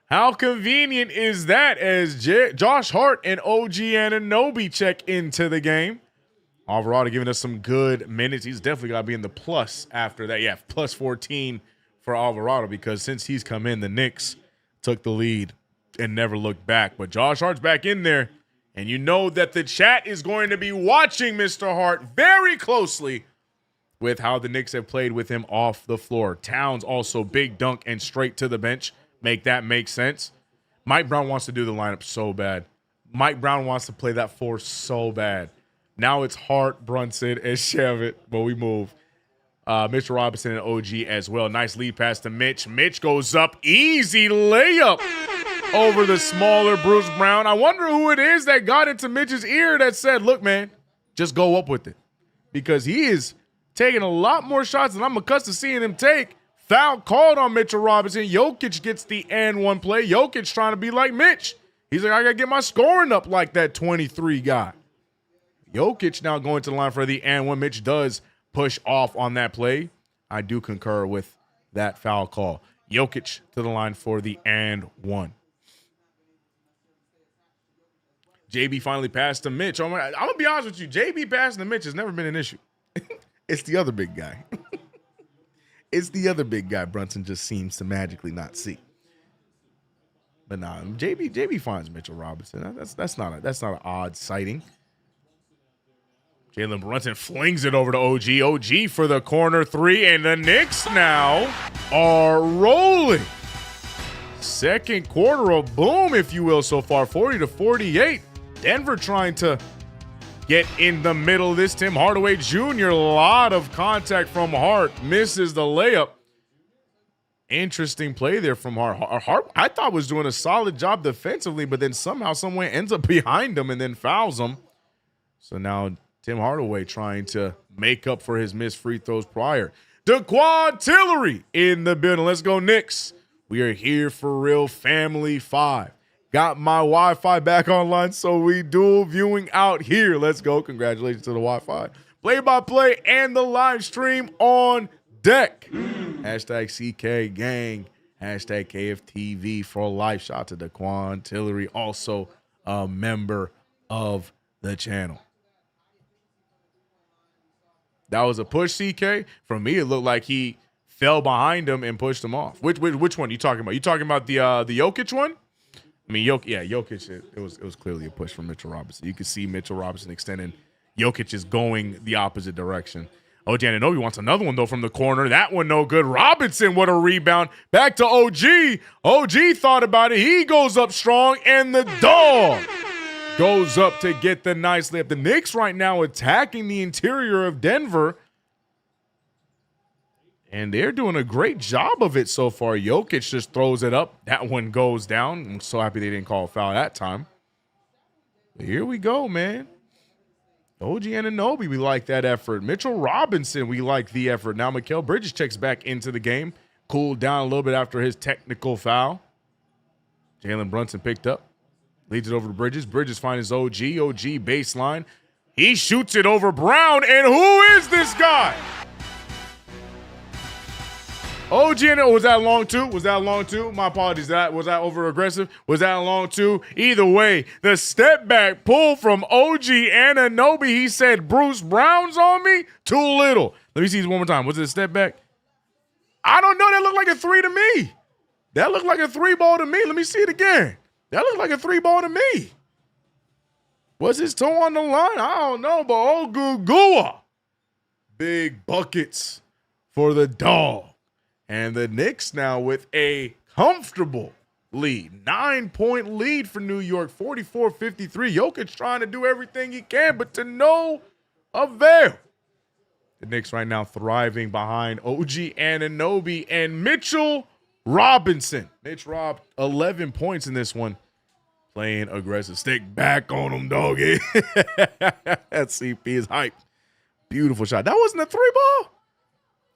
How convenient is that, as Josh Hart and OG Anunoby check into the game? Alvarado giving us some good minutes. He's definitely got to be in the plus after that. Yeah, plus 14 for Alvarado, because since he's come in, the Knicks took the lead and never looked back. But Josh Hart's back in there, and you know that the chat is going to be watching Mr. Hart very closely with how the Knicks have played with him off the floor. Towns also big dunk and straight to the bench. Make that make sense. Mike Brown wants to do the lineup so bad. Mike Brown wants to play that 4 so bad. Now it's Hart, Brunson, and Shavit, but we move. Mitchell Robinson and OG as well. Nice lead pass to Mitch. Mitch goes up. Easy layup over the smaller Bruce Brown. I wonder who it is that got into Mitch's ear that said, look, man, just go up with it. Because he is taking a lot more shots than I'm accustomed to seeing him take. Foul called on Mitchell Robinson. Jokic gets the and 1 play. Jokic trying to be like Mitch. He's like, I got to get my scoring up like that 23 guy. Jokic now going to the line for the and 1. Mitch does push off on that play. I do concur with that foul call. Jokic to the line for the and 1. JB finally passed to Mitch. I'm going to be honest with you. JB passing to Mitch has never been an issue. It's the other big guy. It's the other big guy Brunson just seems to magically not see. But nah, JB finds Mitchell Robinson. That's not an odd sighting. Jalen Brunson flings it over to OG. OG for the corner 3, and the Knicks now are rolling. Second quarter, a boom, if you will, so far, 40-48. Denver trying to get in the middle of this. Tim Hardaway Jr., a lot of contact from Hart, misses the layup. Interesting play there from Hart. Hart, I thought, was doing a solid job defensively, but then somehow, someway ends up behind him and then fouls him. So now Tim Hardaway trying to make up for his missed free throws prior. Daquan Tillery in the building. Let's go, Knicks. We are here for real, family 5. Got my Wi-Fi back online, so we dual viewing out here. Let's go. Congratulations to the Wi-Fi. Play-by-play and the live stream on deck. Hashtag CK gang. Hashtag KFTV for life. Shout out to Daquan Tillery, also a member of the channel. That was a push, CK. For me, it looked like he fell behind him and pushed him off. Which one are you talking about? You talking about the Jokic one? I mean, Jokic. It was clearly a push from Mitchell Robinson. You could see Mitchell Robinson extending. Jokic is going the opposite direction. OG Anunoby wants another one, though, from the corner. That one no good. Robinson, what a rebound. Back to OG. OG thought about it. He goes up strong, and the dog goes up to get the nice layup. The Knicks right now attacking the interior of Denver, and they're doing a great job of it so far. Jokic just throws it up. That one goes down. I'm so happy they didn't call a foul that time. But here we go, man. OG Anunoby, we like that effort. Mitchell Robinson, we like the effort. Now Mikal Bridges checks back into the game. Cooled down a little bit after his technical foul. Jalen Brunson picked up. Leads it over to Bridges. Bridges finds OG. OG baseline. He shoots it over Brown. And who is this guy? OG, was that long too? Was that long too? My apologies. Was that over aggressive? Was that long too? Either way, the step back pull from OG Anunoby. He said, Bruce Brown's on me. Too little. Let me see this one more time. Was it a step back? I don't know. That looked like a 3 to me. That looked like a 3 ball to me. Let me see it again. That looked like a 3 ball to me. Was his toe on the line? I don't know, but Ogugua. Big buckets for the dog. And the Knicks now with a comfortable lead. 9-point lead for New York, 44-53. Jokic trying to do everything he can, but to no avail. The Knicks right now thriving behind OG Anunoby and Mitchell Robinson. Mitch Rob, 11 points in this one. Playing aggressive. Stick back on him, doggy. That CP is hype. Beautiful shot. That wasn't a 3 ball.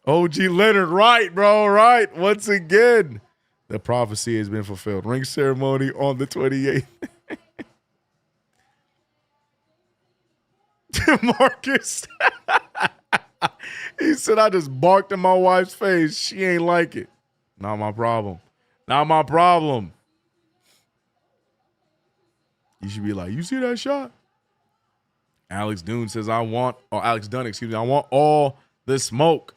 OG Leonard, right, bro, right. Once again, the prophecy has been fulfilled. Ring ceremony on the 28th. Marcus. He said, I just barked in my wife's face. She ain't like it. Not my problem. Not my problem. You should be like, you see that shot? Alex Dunn says, I want all the smoke.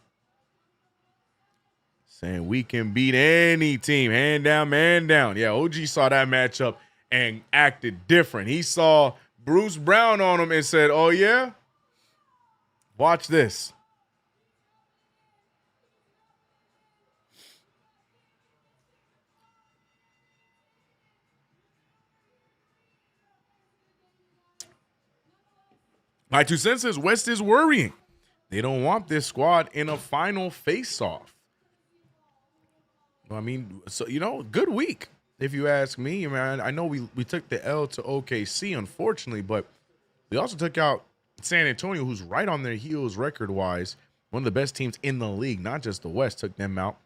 Saying we can beat any team, hand down, man down. Yeah, OG saw that matchup and acted different. He saw Bruce Brown on him and said, oh, yeah? Watch this. My 2 cents says West is worrying. They don't want this squad in a final face-off. I mean, so, good week, if you ask me. I mean, I know we took the L to OKC, unfortunately, but we also took out San Antonio, who's right on their heels record-wise. One of the best teams in the league, not just the West, took them out.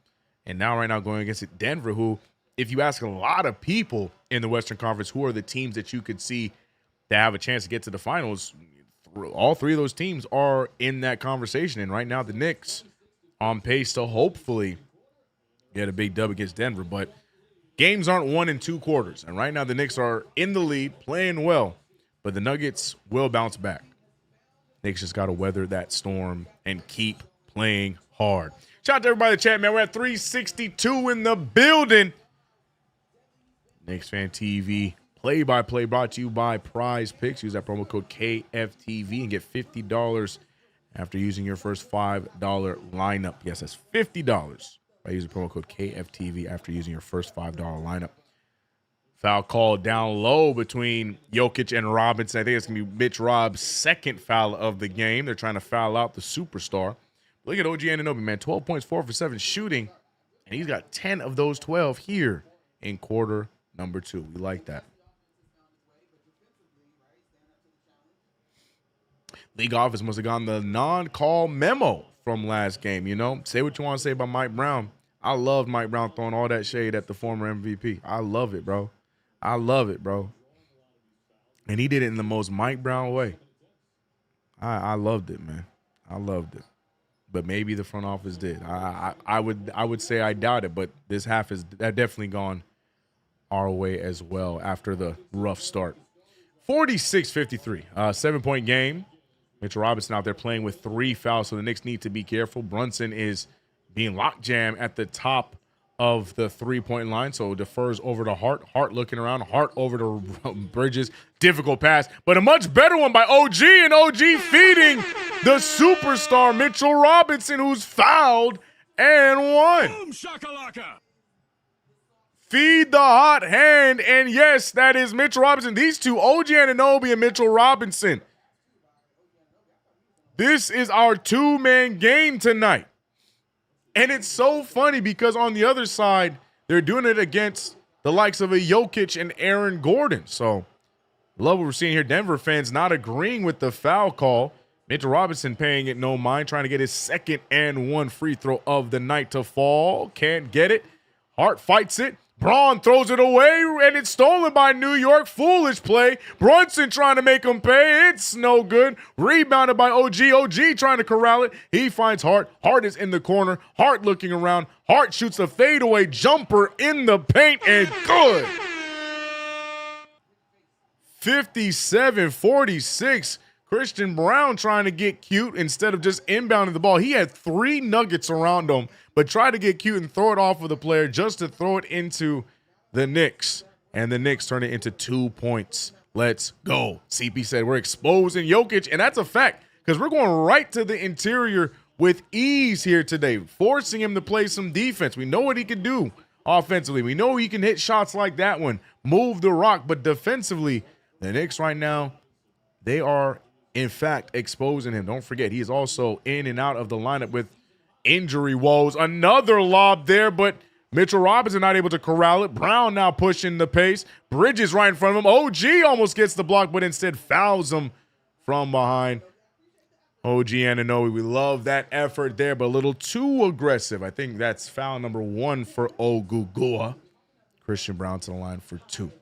And now right now going against Denver, who, if you ask a lot of people in the Western Conference, who are the teams that you could see that have a chance to get to the finals, all 3 of those teams are in that conversation. And right now the Knicks on pace to hopefully get a big dub against Denver, but games aren't won in 2 quarters. And right now the Knicks are in the lead, playing well, but the Nuggets will bounce back. Knicks just got to weather that storm and keep playing hard. Shout out to everybody in the chat, man. We're at 362 in the building. KnicksFanTV play-by-play brought to you by Prize Picks. Use that promo code KFTV and get $50 after using your first $5 lineup. Yes, that's $50. By using promo code KFTV after using your first $5 lineup. Foul call down low between Jokic and Robinson. I think it's going to be Mitch Rob's second foul of the game. They're trying to foul out the superstar. Look at OG Anunoby, man. 12 points, 4 for 7 shooting. And he's got 10 of those 12 here in quarter number 2. We like that. League office must have gotten the non-call memo from last game, you know. Say what you want to say about Mike Brown. I love Mike Brown throwing all that shade at the former MVP. I love it, bro. I love it, bro. And he did it in the most Mike Brown way. I loved it, man. I loved it. But maybe the front office did. I would say I doubt it, but this half has definitely gone our way as well after the rough start. 46-53, 7-point game. Mitchell Robinson out there playing with 3 fouls, so the Knicks need to be careful. Brunson is being lockjam at the top of the 3-point line, so defers over to Hart. Hart looking around. Hart over to Bridges. Difficult pass, but a much better one by OG, and OG feeding the superstar Mitchell Robinson, who's fouled and won. Boom shakalaka. Feed the hot hand, and yes, that is Mitchell Robinson. These two, OG Anunoby and Mitchell Robinson. This is our 2-man game tonight. And it's so funny because on the other side, they're doing it against the likes of a Jokic and Aaron Gordon. So, love what we're seeing here. Denver fans not agreeing with the foul call. Mitchell Robinson paying it no mind, trying to get his second and 1 free throw of the night to fall. Can't get it. Hart fights it. Braun throws it away, and it's stolen by New York. Foolish play. Brunson trying to make him pay. It's no good. Rebounded by OG. OG trying to corral it. He finds Hart. Hart is in the corner. Hart looking around. Hart shoots a fadeaway jumper in the paint, and good. 57-46. Christian Brown trying to get cute instead of just inbounding the ball. He had 3 nuggets around him, but tried to get cute and throw it off of the player just to throw it into the Knicks. And the Knicks turn it into 2 points. Let's go. CP said we're exposing Jokic, and that's a fact because we're going right to the interior with ease here today, forcing him to play some defense. We know what he can do offensively. We know he can hit shots like that one, move the rock, but defensively, the Knicks right now, they are in fact exposing him. Don't forget, he is also in and out of the lineup with injury woes. Another lob there, but Mitchell Robinson not able to corral it. Brown now pushing the pace. Bridges right in front of him. OG almost gets the block, but instead fouls him from behind. OG Anunoby, we love that effort there, but a little too aggressive. I think that's foul number 1 for Ogugua. Christian Brown to the line for 2.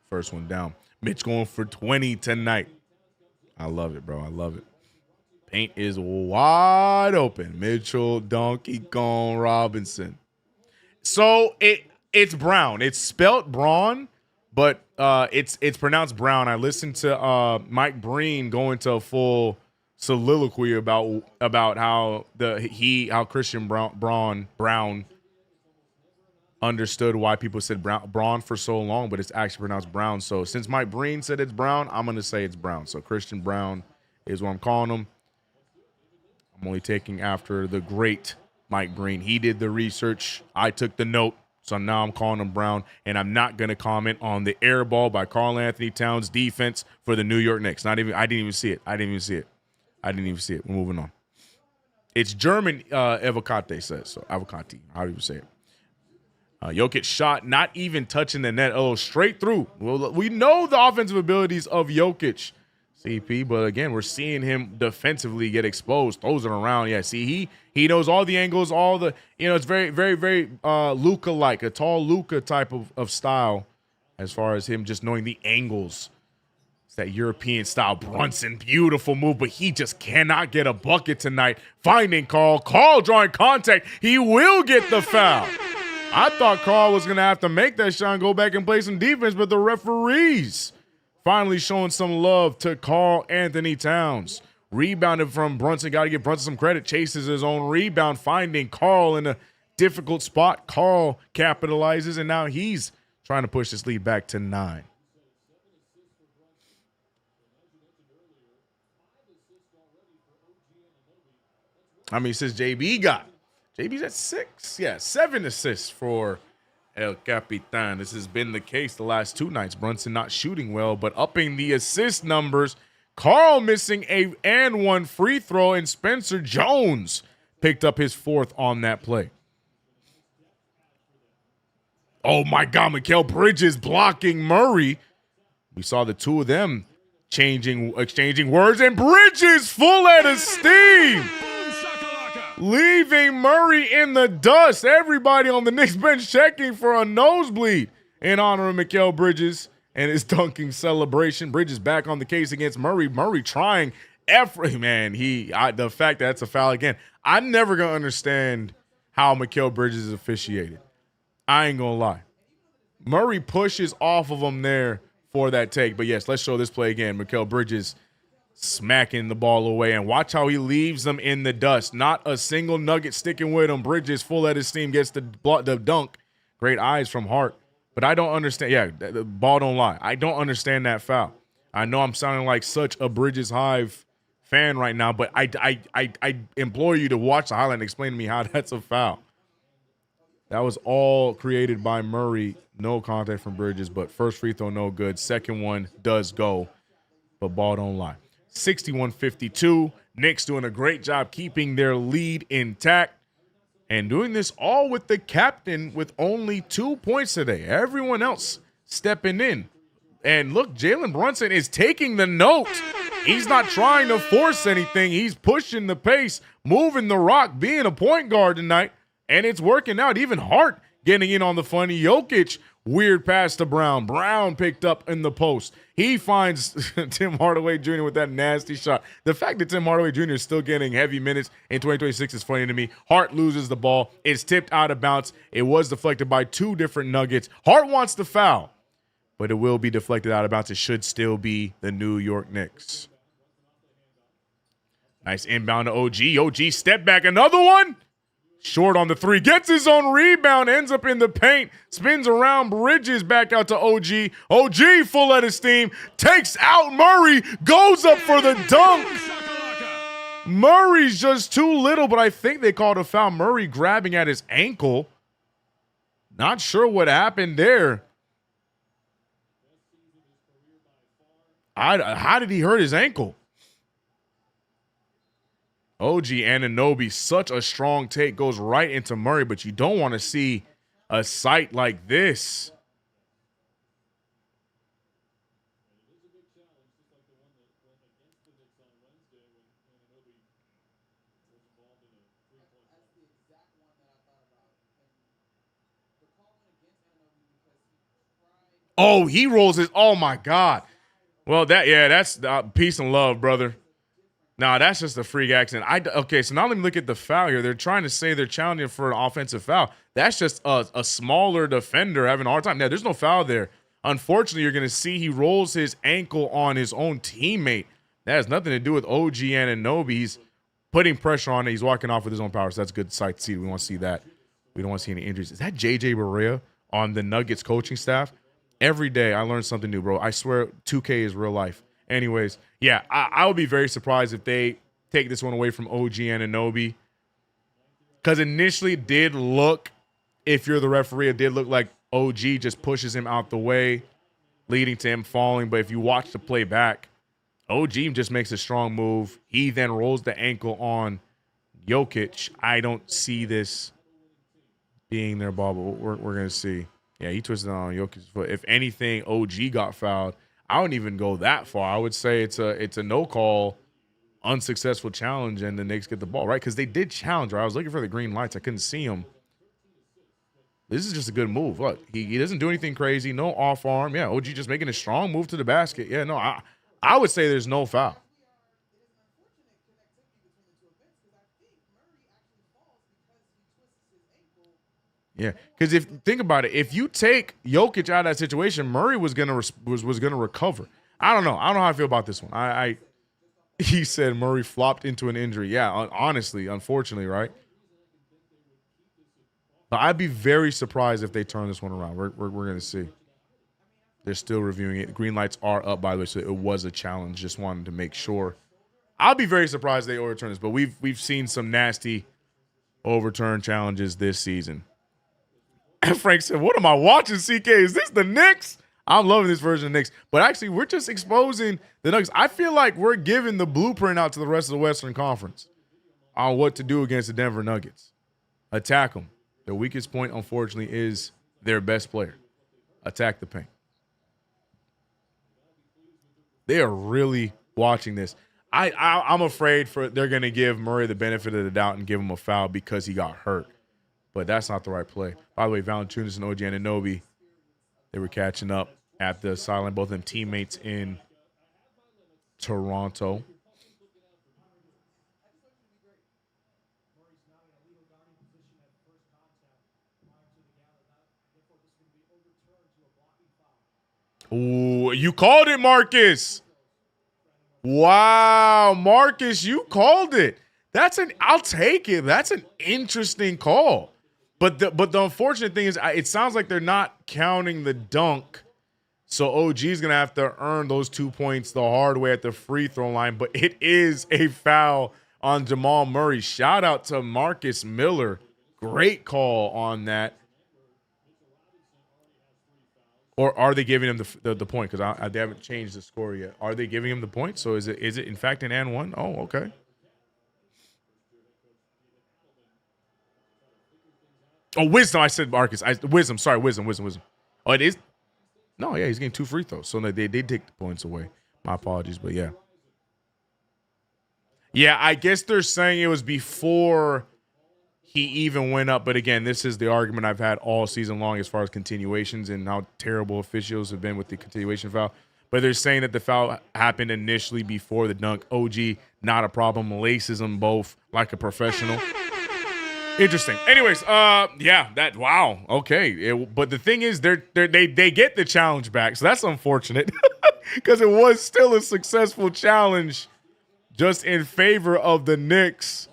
First one down. Mitch going for 20 tonight. I love it, bro. I love it. Paint is wide open. Mitchell Donkey Kong Robinson. So it's Brown. It's spelt Braun, but it's pronounced Brown. I listened to Mike Breen go into a full soliloquy about how Christian Brown understood why people said Braun for so long, but it's actually pronounced Brown. So since Mike Breen said it's Brown, I'm going to say it's Brown. So Christian Brown is what I'm calling him. I'm only taking after the great Mike Breen. He did the research. I took the note. So now I'm calling him Brown, and I'm not going to comment on the air ball by Karl Anthony Towns defense for the New York Knicks. I didn't even see it. We're moving on. It's German, Evocate says. So Evocate, how do you say it? Jokic shot, not even touching the net. Oh, straight through. Well, we know the offensive abilities of Jokic, CP, but again, we're seeing him defensively get exposed, throws it around. Yeah, see, he knows all the angles, all the, it's very, very, very Luka-like, a tall Luka type of style as far as him just knowing the angles. It's that European style. Brunson, beautiful move, but he just cannot get a bucket tonight. Finding Karl. Karl drawing contact. He will get the foul. I thought Karl was going to have to make that shot and go back and play some defense, but the referees finally showing some love to Karl Anthony Towns. Rebounded from Brunson. Got to give Brunson some credit. Chases his own rebound, finding Karl in a difficult spot. Karl capitalizes, and now he's trying to push this lead back to 9. How many assists JB got? JB's at 6. Yeah, 7 assists for El Capitan. This has been the case the last 2 nights. Brunson not shooting well, but upping the assist numbers. Carl missing a and 1 free throw, and Spencer Jones picked up his 4th on that play. Oh my God, Mikal Bridges blocking Murray. We saw the two of them exchanging words, and Bridges full out of steam, leaving Murray in the dust. Everybody on the Knicks bench checking for a nosebleed in honor of Mikal Bridges and his dunking celebration. Bridges back on the case against Murray. Murray trying every man. The fact that that's a foul again. I'm never gonna understand how Mikal Bridges is officiated. I ain't gonna lie. Murray pushes off of him there for that take. But yes, let's show this play again. Mikal Bridges smacking the ball away, and watch how he leaves them in the dust. Not a single nugget sticking with him. Bridges full at his steam, gets the dunk. Great eyes from Hart. But I don't understand. Yeah, the ball don't lie. I don't understand that foul. I know I'm sounding like such a Bridges Hive fan right now, but I implore you to watch the highlight and explain to me how that's a foul. That was all created by Murray. No contact from Bridges, but first free throw no good. Second one does go, but ball don't lie. 61-52. Knicks doing a great job keeping their lead intact and doing this all with the captain with only 2 points today. Everyone else stepping in. And look, Jalen Brunson is taking the note. He's not trying to force anything. He's pushing the pace, moving the rock, being a point guard tonight. And it's working out. Even Hart getting in on the funny. Jokic, weird pass to Brown. Brown picked up in the post. He finds Tim Hardaway Jr. with that nasty shot. The fact that Tim Hardaway Jr. is still getting heavy minutes in 2026 is funny to me. Hart loses the ball. It's tipped out of bounds. It was deflected by 2 different Nuggets. Hart wants the foul, but it will be deflected out of bounds. It should still be the New York Knicks. Nice inbound to OG. OG step back. Another one. Short on the 3, gets his own rebound, ends up in the paint, spins around, Bridges back out to OG. OG full out of steam, takes out Murray, goes up for the dunk. Murray's just too little, but I think they called a foul. Murray grabbing at his ankle. Not sure what happened there. How did he hurt his ankle? OG Anunoby, such a strong take, goes right into Murray, but you don't want to see a sight like this. Oh, he rolls his, oh my God. Well, that's peace and love, brother. No, that's just a freak accident. Okay, so now let me look at the foul here. They're trying to say they're challenging for an offensive foul. That's just a smaller defender having a hard time. Now, there's no foul there. Unfortunately, you're going to see he rolls his ankle on his own teammate. That has nothing to do with OG Anunoby. He's putting pressure on it. He's walking off with his own power, so that's a good sight to see. We want to see that. We don't want to see any injuries. Is that J.J. Barea on the Nuggets coaching staff? Every day I learn something new, bro. I swear 2K is real life. Anyways, yeah, I would be very surprised if they take this one away from OG Anunoby. Because initially it did look, if you're the referee, it did look like OG just pushes him out the way, leading to him falling. But if you watch the play back, OG just makes a strong move. He then rolls the ankle on Jokic. I don't see this being their ball, but we're going to see. Yeah, he twisted on Jokic's foot. If anything, OG got fouled. I wouldn't even go that far. I would say it's a no-call, unsuccessful challenge, and the Knicks get the ball, right? Because they did challenge, right? I was looking for the green lights. I couldn't see him. This is just a good move. Look, he doesn't do anything crazy. No off arm. Yeah, OG just making a strong move to the basket. Yeah, no, I would say there's no foul. Yeah, because think about it, if you take Jokic out of that situation, Murray was gonna recover. I don't know how I feel about this one. He said Murray flopped into an injury. Yeah, honestly, unfortunately, right? But I'd be very surprised if they turn this one around. We're gonna see. They're still reviewing it. Green lights are up, by the way, so it was a challenge. Just wanted to make sure. I'll be very surprised they overturn this, but we've seen some nasty overturn challenges this season. And Frank said, what am I watching, CK? Is this the Knicks? I'm loving this version of the Knicks. But actually, we're just exposing the Nuggets. I feel like we're giving the blueprint out to the rest of the Western Conference on what to do against the Denver Nuggets. Attack them. Their weakest point, unfortunately, is their best player. Attack the paint. They are really watching this. I'm afraid they're going to give Murray the benefit of the doubt and give him a foul because he got hurt. But that's not the right play. By the way, Valanciunas and OG Anunoby, they were catching up at the sideline, both of them teammates in Toronto. Ooh, you called it, Marcus. Wow, Marcus, you called it. I'll take it. That's an interesting call. But the unfortunate thing is it sounds like they're not counting the dunk. So OG is going to have to earn those 2 points the hard way at the free throw line. But it is a foul on Jamal Murray. Shout out to Marcus Miller. Great call on that. Or are they giving him the point? Because they haven't changed the score yet. Are they giving him the point? So is it in fact an and one? Oh, okay. Oh, Wisdom. I said Marcus. Wisdom. Sorry, Wisdom. Oh, it is? No, yeah, he's getting 2 free throws. So they take the points away. My apologies, but yeah. Yeah, I guess they're saying it was before he even went up. But again, this is the argument I've had all season long as far as continuations and how terrible officials have been with the continuation foul. But they're saying that the foul happened initially before the dunk. OG, not a problem. Laces them both like a professional. Interesting. Anyways, wow. Okay. But the thing is, they get the challenge back, so that's unfortunate because it was still a successful challenge, just in favor of the Knicks.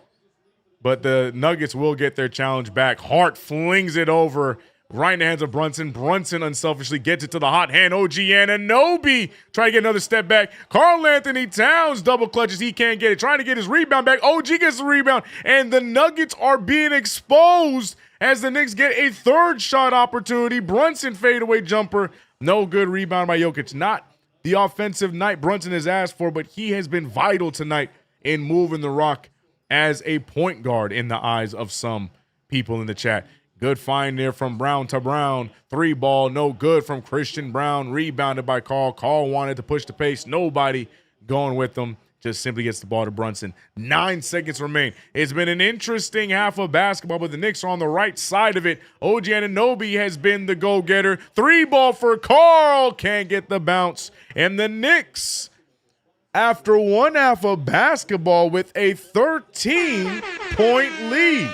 But the Nuggets will get their challenge back. Hart flings it over right in the hands of Brunson. Brunson unselfishly gets it to the hot hand. OG Anunoby trying to get another step back. Karl Anthony Towns double clutches. He can't get it. Trying to get his rebound back. OG gets the rebound. And the Nuggets are being exposed as the Knicks get a third shot opportunity. Brunson fadeaway jumper. No good rebound by Jokic. Not the offensive night Brunson has asked for, but he has been vital tonight in moving the rock as a point guard in the eyes of some people in the chat. Good find there from Brown to Brown. 3 ball, no good from Christian Brown. Rebounded by Karl. Karl wanted to push the pace. Nobody going with him. Just simply gets the ball to Brunson. 9 seconds remain. It's been an interesting half of basketball, but the Knicks are on the right side of it. OG Anunoby has been the go-getter. 3 ball for Karl. Can't get the bounce. And the Knicks, after one half of basketball with a 13-point lead.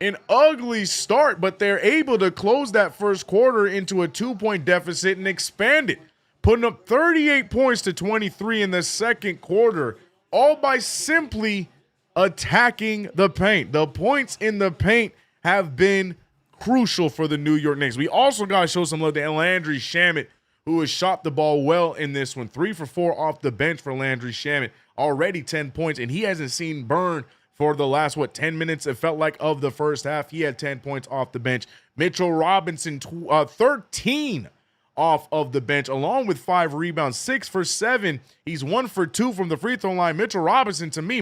An ugly start, but they're able to close that first quarter into a 2-point deficit and expand it, putting up 38 points to 23 in the second quarter, all by simply attacking the paint. The points in the paint have been crucial for the New York Knicks. We also got to show some love to Landry Shamet, who has shot the ball well in this one. 3 for 4 off the bench for Landry Shamet, already 10 points, and he hasn't seen burn for the last, 10 minutes, it felt like, of the first half. He had 10 points off the bench. Mitchell Robinson, 13 off of the bench, along with 5 rebounds, 6 for 7. He's 1 for 2 from the free throw line. Mitchell Robinson, to me,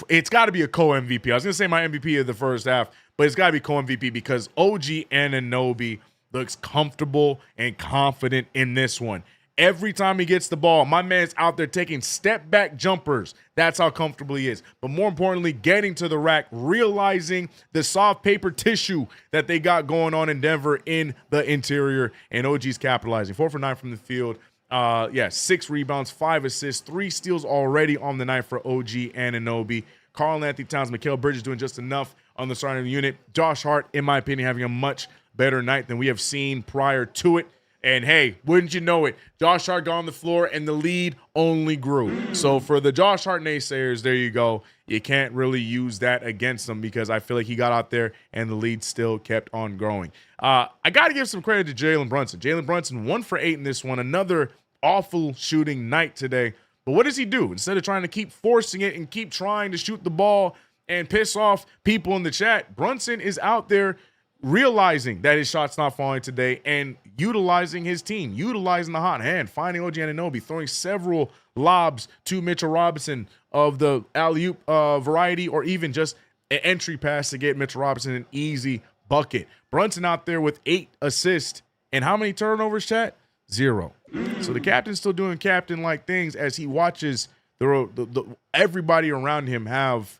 it's got to be a co-MVP. I was going to say my MVP of the first half, but it's got to be co-MVP because OG Anunoby looks comfortable and confident in this one. Every time he gets the ball, my man's out there taking step-back jumpers. That's how comfortable he is. But more importantly, getting to the rack, realizing the soft paper tissue that they got going on in Denver in the interior, and OG's capitalizing. 4 for 9 from the field. 6 rebounds, 5 assists, 3 steals already on the night for OG Anunoby. Karl Anthony Towns, Mikal Bridges doing just enough on the starting unit. Josh Hart, in my opinion, having a much better night than we have seen prior to it. And hey, wouldn't you know it, Josh Hart got on the floor and the lead only grew. So for the Josh Hart naysayers, there you go. You can't really use that against him because I feel like he got out there and the lead still kept on growing. I got to give some credit to Jalen Brunson. Jalen Brunson, 1 for 8 in this one. Another awful shooting night today. But what does he do? Instead of trying to keep forcing it and keep trying to shoot the ball and piss off people in the chat, Brunson is out there realizing that his shot's not falling today and utilizing his team, utilizing the hot hand, finding OG Anunoby, throwing several lobs to Mitchell Robinson of the alley-oop variety, or even just an entry pass to get Mitchell Robinson an easy bucket. Brunson out there with 8 assists and how many turnovers, chat? 0. So the captain's still doing captain-like things as he watches everybody around him have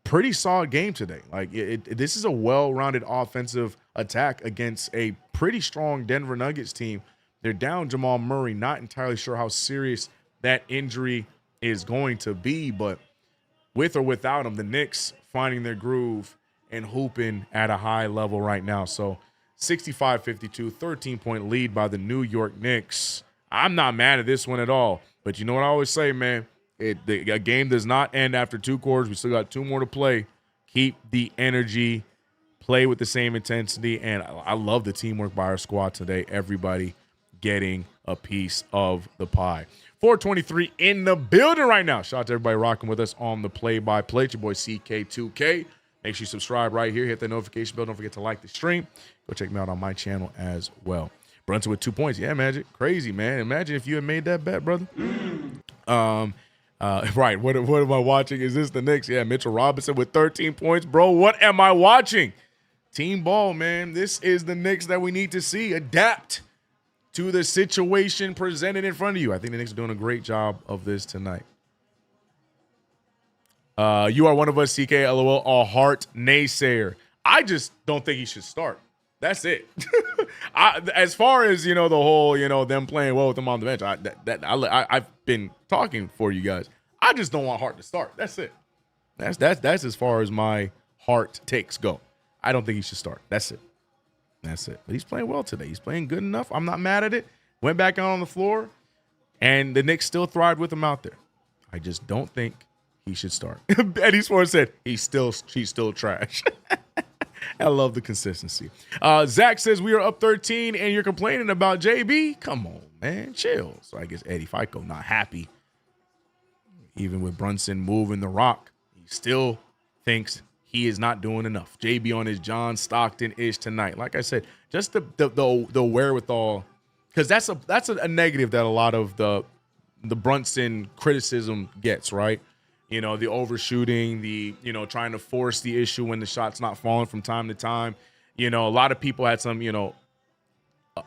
pretty solid game today. Like this is a well-rounded offensive attack against a pretty strong Denver Nuggets team. They're down Jamal Murray. Not entirely sure how serious that injury is going to be, but with or without him, the Knicks finding their groove and hooping at a high level right now. So 65-52, 13-point lead by the New York Knicks. I'm not mad at this one at all, but you know what I always say, man? A game does not end after 2 quarters. We still got 2 more to play. Keep the energy, play with the same intensity, and I love the teamwork by our squad today. Everybody getting a piece of the pie. 423 in the building right now. Shout out to everybody rocking with us on the play-by-play. It's your boy CK2K. Make sure you subscribe right here. Hit the notification bell. Don't forget to like the stream. Go check me out on my channel as well. Brunson with 2 points. Yeah, Magic. Crazy, man. Imagine if you had made that bet, brother. Right. What am I watching? Is this the Knicks? Yeah, Mitchell Robinson with 13 points. Bro, what am I watching? Team ball, man. This is the Knicks that we need to see. Adapt to the situation presented in front of you. I think the Knicks are doing a great job of this tonight. You are one of us, CK, LOL, a heart naysayer. I just don't think he should start. That's it. As far as, the whole, them playing well with him on the bench, I've been talking for you guys. I just don't want Hart to start. That's it. That's as far as my heart takes go. I don't think he should start. That's it. But he's playing well today. He's playing good enough. I'm not mad at it. Went back out on the floor, and the Knicks still thrived with him out there. I just don't think he should start. Eddie Sports said he's still trash. I love the consistency. Zach says we are up 13 and you're complaining about JB. Come on, man. Chill. So I guess Eddie FICO not happy. Even with Brunson moving the rock, he still thinks he is not doing enough. JB on his John Stockton-ish tonight. Like I said, just the wherewithal, because that's a negative that a lot of the Brunson criticism gets, right? The overshooting, the, trying to force the issue when the shot's not falling from time to time. A lot of people had some,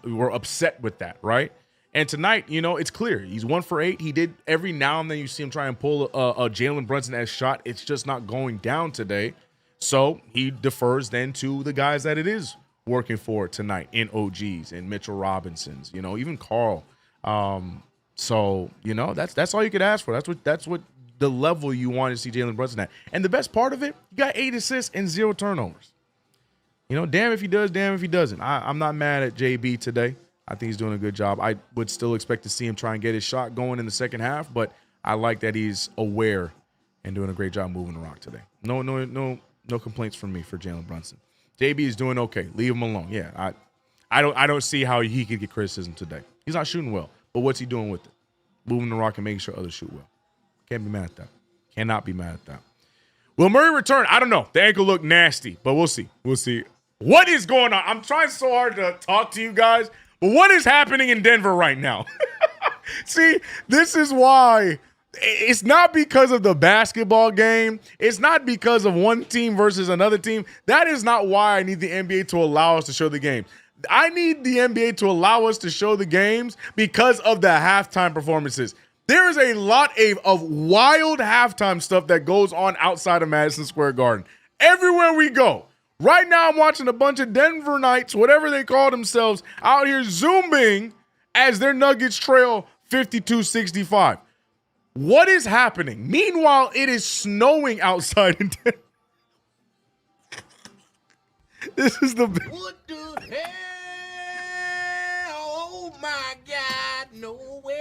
were upset with that, right? And tonight, it's clear. He's 1 for 8. He did every now and then you see him try and pull a Jalen Brunson-esque shot. It's just not going down today. So he defers then to the guys that it is working for tonight in OGs and Mitchell Robinsons, even Carl. So, that's all you could ask for. That's what the level you want to see Jalen Brunson at. And the best part of it, you got 8 assists and 0 turnovers. Damn if he does, damn if he doesn't. I'm not mad at JB today. I think he's doing a good job. I would still expect to see him try and get his shot going in the second half, but I like that he's aware and doing a great job moving the rock today. No complaints from me for Jalen Brunson. JB is doing okay. Leave him alone. Yeah, I don't see how he could get criticism today. He's not shooting well, but what's he doing with it? Moving the rock and making sure others shoot well. Can't be mad at that. Cannot be mad at that. Will Murray return? I don't know. The ankle looked nasty, but we'll see. We'll see. What is going on? I'm trying so hard to talk to you guys, but what is happening in Denver right now? See, this is why. It's not because of the basketball game. It's not because of one team versus another team. That is not why I need the NBA to allow us to show the game. I need the NBA to allow us to show the games because of the halftime performances. There is a lot of wild halftime stuff that goes on outside of Madison Square Garden. Everywhere we go. Right now, I'm watching a bunch of Denver Knights, whatever they call themselves, out here zooming as their Nuggets trail 52-65. What is happening? Meanwhile, it is snowing outside in Denver. This is the... What the hell? Oh, my God. No way.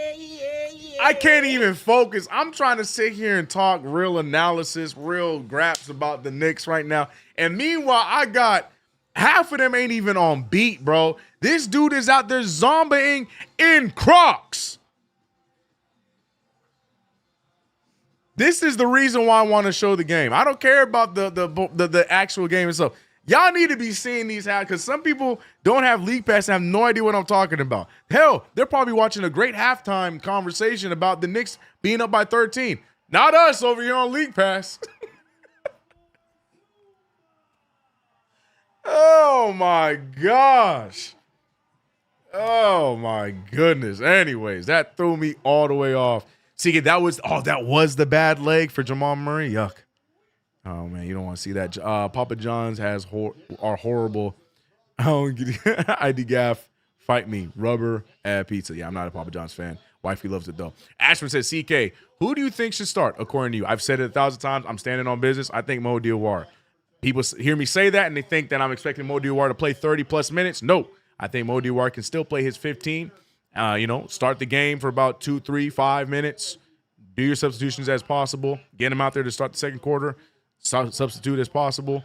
I can't even focus. I'm trying to sit here and talk real analysis, real graps about the Knicks right now. And meanwhile, I got half of them ain't even on beat, bro. This dude is out there zombieing in Crocs. This is the reason why I want to show the game. I don't care about the actual game itself. Y'all need to be seeing these because some people don't have League Pass and have no idea what I'm talking about. Hell, they're probably watching a great halftime conversation about the Knicks being up by 13. Not us over here on League Pass. Oh, my gosh. Oh, my goodness. Anyways, that threw me all the way off. See, that was the bad leg for Jamal Murray. Yuck. Oh, man, you don't want to see that. Papa John's are horrible. ID Gaff, fight me. Rubber, pizza. Yeah, I'm not a Papa John's fan. Wifey loves it, though. Ashman says, CK, who do you think should start, according to you? I've said it 1,000 times. I'm standing on business. I think Mo Diawara. People hear me say that, and they think that I'm expecting Mo Diawara to play 30-plus minutes. No, I think Mo Diawara can still play his 15. Start the game for about 2, 3, 5 minutes. Do your substitutions as possible. Get him out there to start the second quarter. Substitute as possible.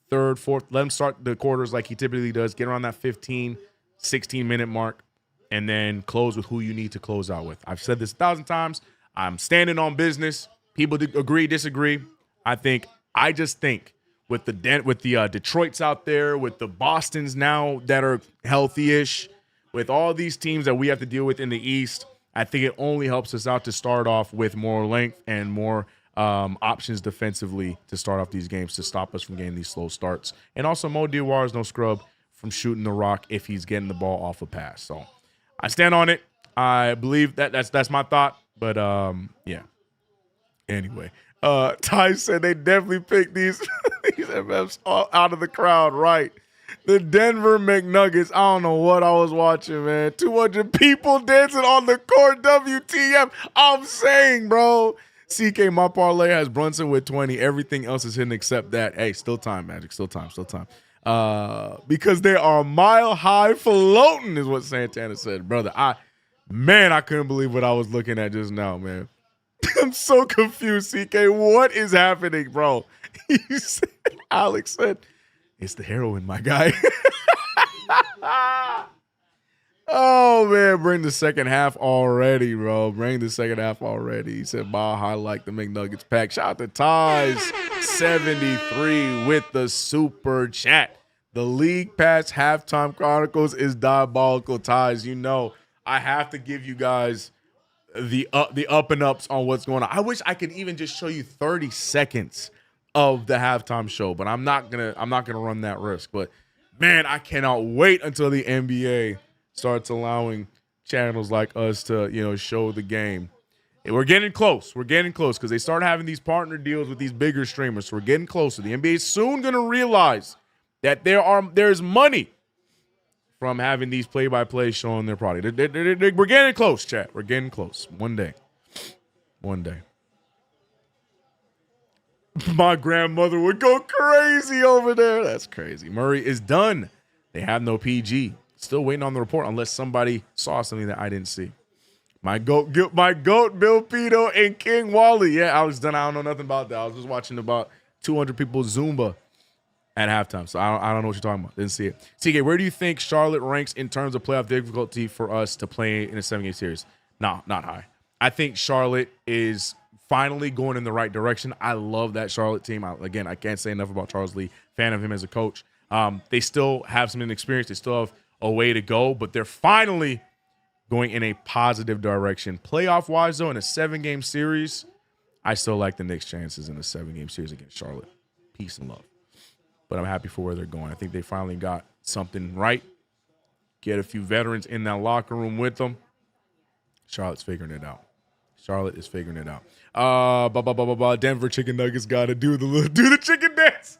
Third, fourth, let him start the quarters like he typically does. Get around that 15, 16-minute mark, and then close with who you need to close out with. I've said this 1,000 times. I'm standing on business. People agree, disagree. I just think with the Detroits out there, with the Bostons now that are healthy-ish, with all these teams that we have to deal with in the East, I think it only helps us out to start off with more length and more options defensively to start off these games to stop us from getting these slow starts. And also, Mo Diawara is no scrub from shooting the rock if he's getting the ball off a pass. So I stand on it. I believe that's my thought. But yeah. Anyway, Ty said they definitely picked these MFs all out of the crowd, right? The Denver McNuggets. I don't know what I was watching, man. 200 people dancing on the court. WTF. I'm saying, bro. CK, my parlay has Brunson with 20. Everything else is hidden except that. Hey, still time, Magic. Still time. Because they are mile high floating is what Santana said. Brother, I couldn't believe what I was looking at just now, man. I'm so confused, CK. What is happening, bro? Alex said, it's the heroin, my guy. Oh, man, bring the second half already, bro. Bring the second half already. He said, "Bah, I like the McNuggets pack." Shout out to Ties 73 with the super chat. The League Pass Halftime Chronicles is diabolical, Ties. You know, I have to give you guys the up and ups on what's going on. I wish I could even just show you 30 seconds of the halftime show, but I'm not gonna run that risk. But man, I cannot wait until the NBA starts allowing channels like us to, show the game. And we're getting close. Because they start having these partner deals with these bigger streamers. So we're getting closer. The NBA is soon going to realize that there's money from having these play-by-play showing their product. We're getting close, chat. We're getting close. One day. My grandmother would go crazy over there. That's crazy. Murray is done. They have no PG. Still waiting on the report unless somebody saw something that I didn't see. My goat, Bill Pito, and King Wally. Yeah, Alex Dunn. I don't know nothing about that. I was just watching about 200 people Zumba at halftime. So I don't know what you're talking about. Didn't see it. CK, where do you think Charlotte ranks in terms of playoff difficulty for us to play in a 7-game series? No, not high. I think Charlotte is finally going in the right direction. I love that Charlotte team. Again, I can't say enough about Charles Lee. Fan of him as a coach. They still have some inexperience. They still have a way to go, but they're finally going in a positive direction. Playoff-wise, though, in a 7-game series, I still like the Knicks' chances in a 7-game series against Charlotte. Peace and love. But I'm happy for where they're going. I think they finally got something right. Get a few veterans in that locker room with them. Charlotte's figuring it out. Charlotte is figuring it out. Denver Chicken Nuggets got to do the chicken dance.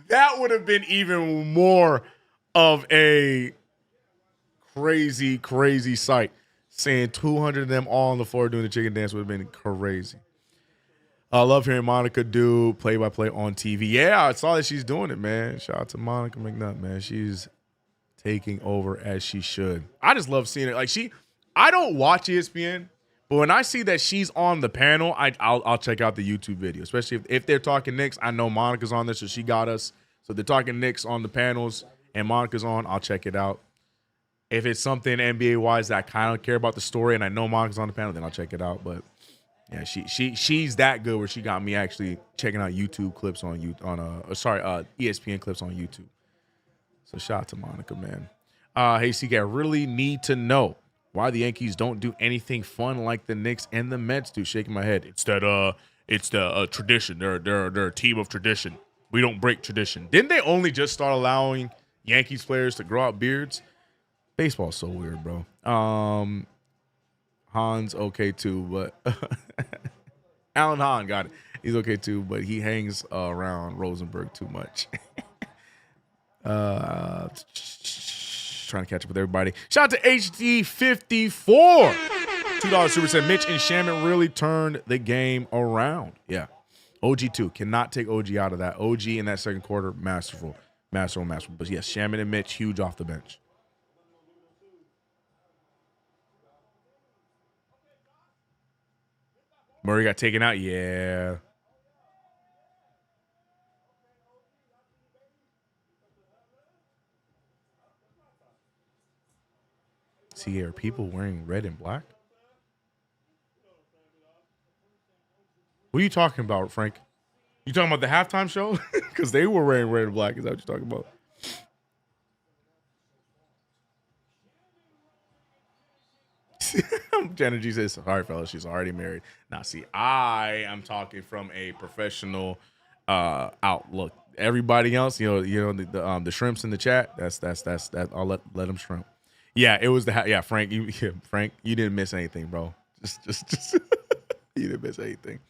That would have been even more of a crazy, crazy sight. Seeing 200 of them all on the floor doing the chicken dance would have been crazy. I love hearing Monica do play-by-play on TV. Yeah, I saw that she's doing it, man. Shout out to Monica McNutt, man. She's taking over as she should. I just love seeing it. I don't watch ESPN, but when I see that she's on the panel, I'll check out the YouTube video, especially if they're talking Knicks. I know Monica's on there, so she got us. So they're talking Knicks on the panels, and Monica's on. I'll check it out. If it's something NBA-wise that I kind of care about the story and I know Monica's on the panel, then I'll check it out. But Yeah, she's that good where she got me actually checking out YouTube clips on ESPN clips on YouTube. So shout out to Monica, man. Hey, CK, I really need to know why the Yankees don't do anything fun like the Knicks and the Mets do. Shaking my head. It's the tradition. They're a team of tradition. We don't break tradition. Didn't they only just start allowing Yankees players to grow out beards? Baseball's so weird, bro. Han's okay too, but Alan Hahn got it. He's okay too, but he hangs around Rosenberg too much. Trying to catch up with everybody. Shout out to HD54. $2 super set. Mitch and Shaman really turned the game around. Yeah. OG too. Cannot take OG out of that. OG in that second quarter, masterful. But yes, Shaman and Mitch, huge off the bench. Murray got taken out. Yeah. See, are people wearing red and black? What are you talking about, Frank? You talking about the halftime show? Because they were wearing red and black. Is that what you're talking about? Jenna G says, sorry, fellas, she's already married. Now, see, I am talking from a professional outlook. Everybody else, the shrimps in the chat. That's I'll let them shrimp. Yeah, it was Frank. Frank, you didn't miss anything, bro. Just you didn't miss anything.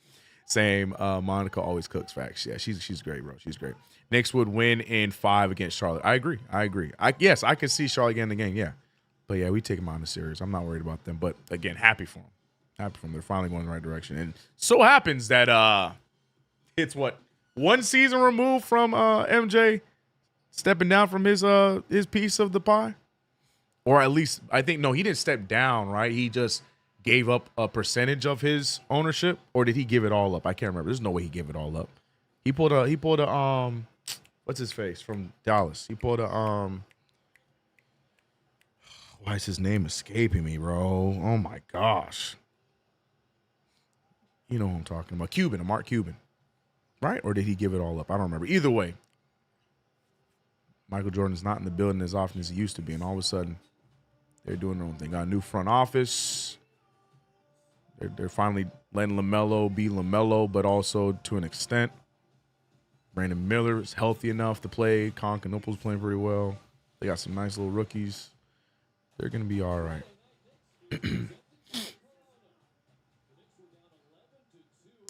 Same. Monica always cooks facts. Yeah, she's great, bro. She's great. Knicks would win in 5 against Charlotte. I agree. Yes, I could see Charlotte getting the game. Yeah. But yeah, we take them on the series. I'm not worried about them. But again, happy for them. They're finally going in the right direction. And so happens that it's one season removed from MJ stepping down from his piece of the pie, or at least I think he didn't step down. Right? He just gave up a percentage of his ownership, or did he give it all up? I can't remember. There's no way he gave it all up. He pulled a what's his face from Dallas? He pulled a why is his name escaping me, bro? Oh, my gosh. You know who I'm talking about. Mark Cuban. Right? Or did he give it all up? I don't remember. Either way, Michael Jordan's not in the building as often as he used to be, and all of a sudden, they're doing their own thing. Got a new front office. They're finally letting LaMelo be LaMelo, but also to an extent. Brandon Miller is healthy enough to play. Con Canople's playing pretty well. They got some nice little rookies. They're going to be all right.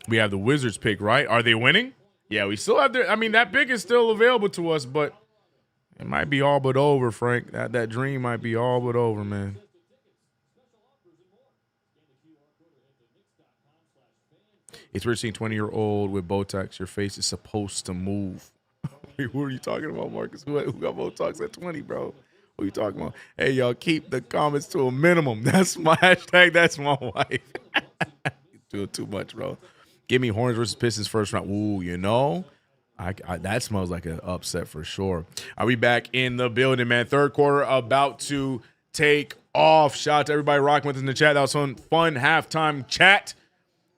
We have the Wizards pick, right? Are they winning? Yeah, we still have that pick is still available to us, but it might be all but over, Frank. That dream might be all but over, man. It's weird seeing 20-year-old with Botox. Your face is supposed to move. Wait, what are you talking about, Marcus? Who got Botox at 20, bro? What are you talking about? Hey, y'all, keep the comments to a minimum. That's my hashtag. That's my wife. You're doing too much, bro. Give me Hornets versus Pistons first round. Ooh, that smells like an upset for sure. Are we back in the building, man? Third quarter about to take off. Shout out to everybody rocking with us in the chat. That was some fun halftime chat.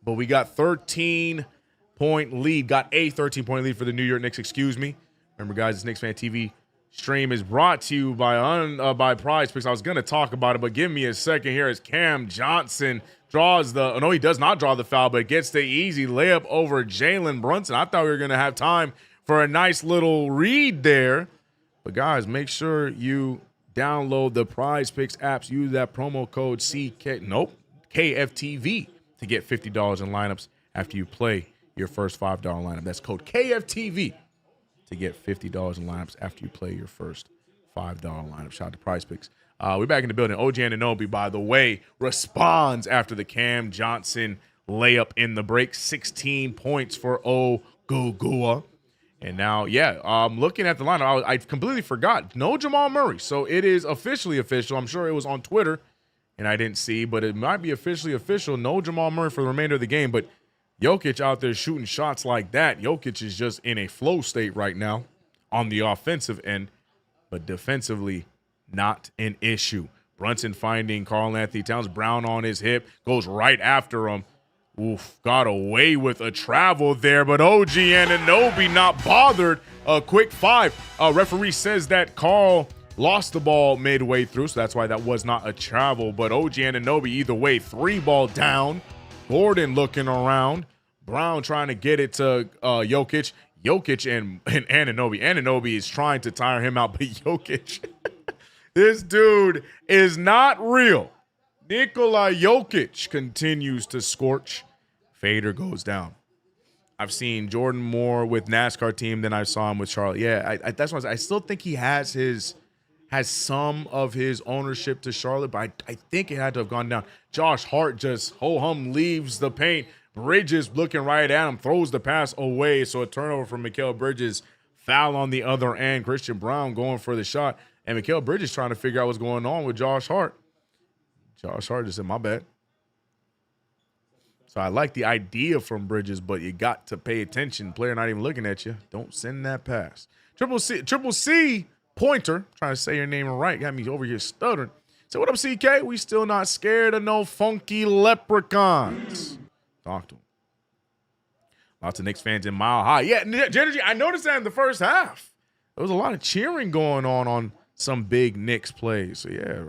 But we got 13-point lead. Got a 13-point lead for the New York Knicks. Excuse me. Remember, guys, it's KnicksFanTV. Stream is brought to you by Prize Picks. I was going to talk about it, but give me a second here as Cam Johnson he does not draw the foul, but gets the easy layup over Jalen Brunson. I thought we were going to have time for a nice little read there. But, guys, make sure you download the Prize Picks apps. Use that promo code KFTV to get $50 in lineups after you play your first $5 lineup. That's code KFTV. To get $50 in lineups after you play your first $5 lineup. Shout out to Prize Picks. We're back in the building. OG Anunoby, by the way, responds after the Cam Johnson layup in the break. 16 points for Ogugua. And now, looking at the lineup, I completely forgot. No Jamal Murray. So it is officially official. I'm sure it was on Twitter, and I didn't see, but it might be officially official. No Jamal Murray for the remainder of the game, but Jokic out there shooting shots like that. Jokic is just in a flow state right now on the offensive end, but defensively, not an issue. Brunson finding Karl-Anthony Towns, Brown on his hip, goes right after him. Oof, got away with a travel there, but OG Anunoby not bothered. A quick 5. Referee says that Carl lost the ball midway through, so that's why that was not a travel. But OG Anunoby either way, 3-ball down. Gordon looking around. Brown trying to get it to Jokic. Jokic and Anunoby. Anunoby is trying to tire him out, but Jokic, this dude is not real. Nikola Jokic continues to scorch. Fader goes down. I've seen Jordan more with NASCAR team than I saw him with Charlotte. Yeah, that's what I still think he has some of his ownership to Charlotte, but I think it had to have gone down. Josh Hart just ho-hum leaves the paint. Bridges looking right at him, throws the pass away. So a turnover from Mikal Bridges. Foul on the other end. Christian Brown going for the shot. And Mikal Bridges trying to figure out what's going on with Josh Hart. Josh Hart just said, my bad. So I like the idea from Bridges, but you got to pay attention. Player not even looking at you. Don't send that pass. Triple C Pointer, trying to say your name right. Got me over here stuttering. So what up, CK? We still not scared of no funky leprechauns. Talk to him. Lots of Knicks fans in Mile High. Yeah, Energy, I noticed that in the first half. There was a lot of cheering going on some big Knicks plays. So, yeah,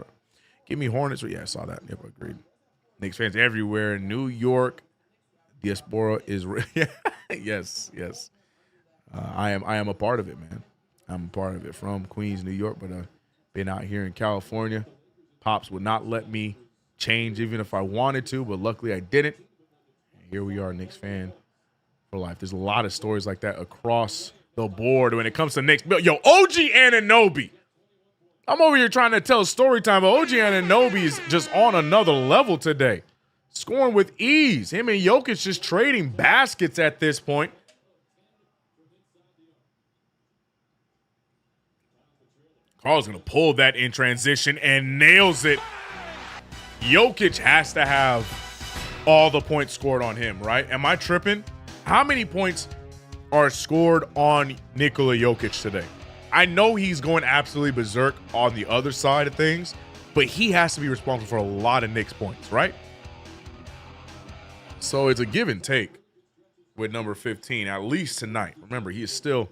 give me Hornets. Yeah, I saw that. Yep, agreed. Knicks fans everywhere. New York diaspora is yes. I am a part of it, man. I'm a part of it from Queens, New York, but been out here in California. Pops would not let me change even if I wanted to, but luckily I didn't. Here we are, Knicks fan for life. There's a lot of stories like that across the board when it comes to Knicks. Yo, OG Anunoby. I'm over here trying to tell story time, but OG Anunoby is just on another level today. Scoring with ease. Him and Jokic just trading baskets at this point. Carl's going to pull that in transition and nails it. Jokic has to have all the points scored on him, right? Am I tripping? How many points are scored on Nikola Jokic today? I know he's going absolutely berserk on the other side of things, but he has to be responsible for a lot of Knicks points, right? So it's a give and take with number 15, at least tonight. Remember, he is still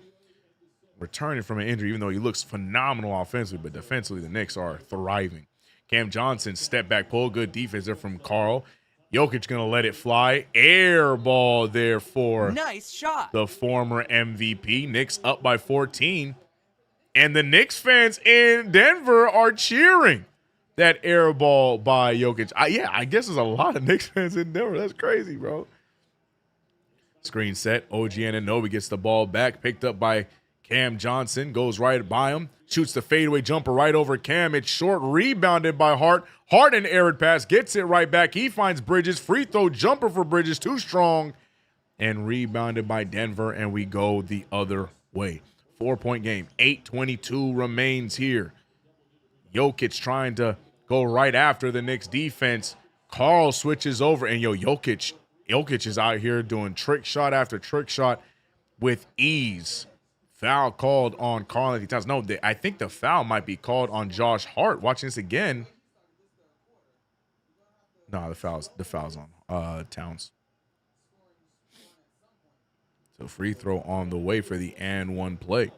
returning from an injury, even though he looks phenomenal offensively, but defensively, the Knicks are thriving. Cam Johnson, step back pull, good defense there from Carl. Jokic going to let it fly. Air ball there for nice shot. The former MVP. Knicks up by 14. And the Knicks fans in Denver are cheering that air ball by Jokic. I guess there's a lot of Knicks fans in Denver. That's crazy, bro. Screen set. OG Anunoby gets the ball back. Picked up by Cam Johnson. Goes right by him. Shoots the fadeaway jumper right over Cam. It's short. Rebounded by Hart. Hart an arid pass. Gets it right back. He finds Bridges. Free throw jumper for Bridges. Too strong. And rebounded by Denver. And we go the other way. 4-point game. 8:22 remains here. Jokic trying to go right after the Knicks defense. Carl switches over. And Jokic is out here doing trick shot after trick shot with ease. Foul called on Karl Anthony Towns. No, I think the foul might be called on Josh Hart. Watching this again. No, the foul's on Towns. So free throw on the way for the and one play.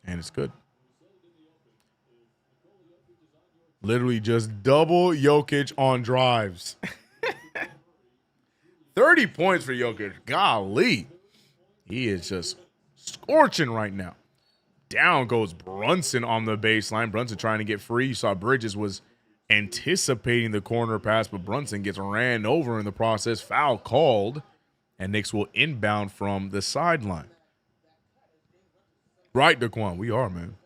And it's good. Literally just double Jokic on drives. 30 points for Jokic. Golly. He is just scorching right now. Down goes Brunson on the baseline. Brunson trying to get free. You saw Bridges was anticipating the corner pass, but Brunson gets ran over in the process. Foul called, and Knicks will inbound from the sideline. Right, Daquan. We are, man.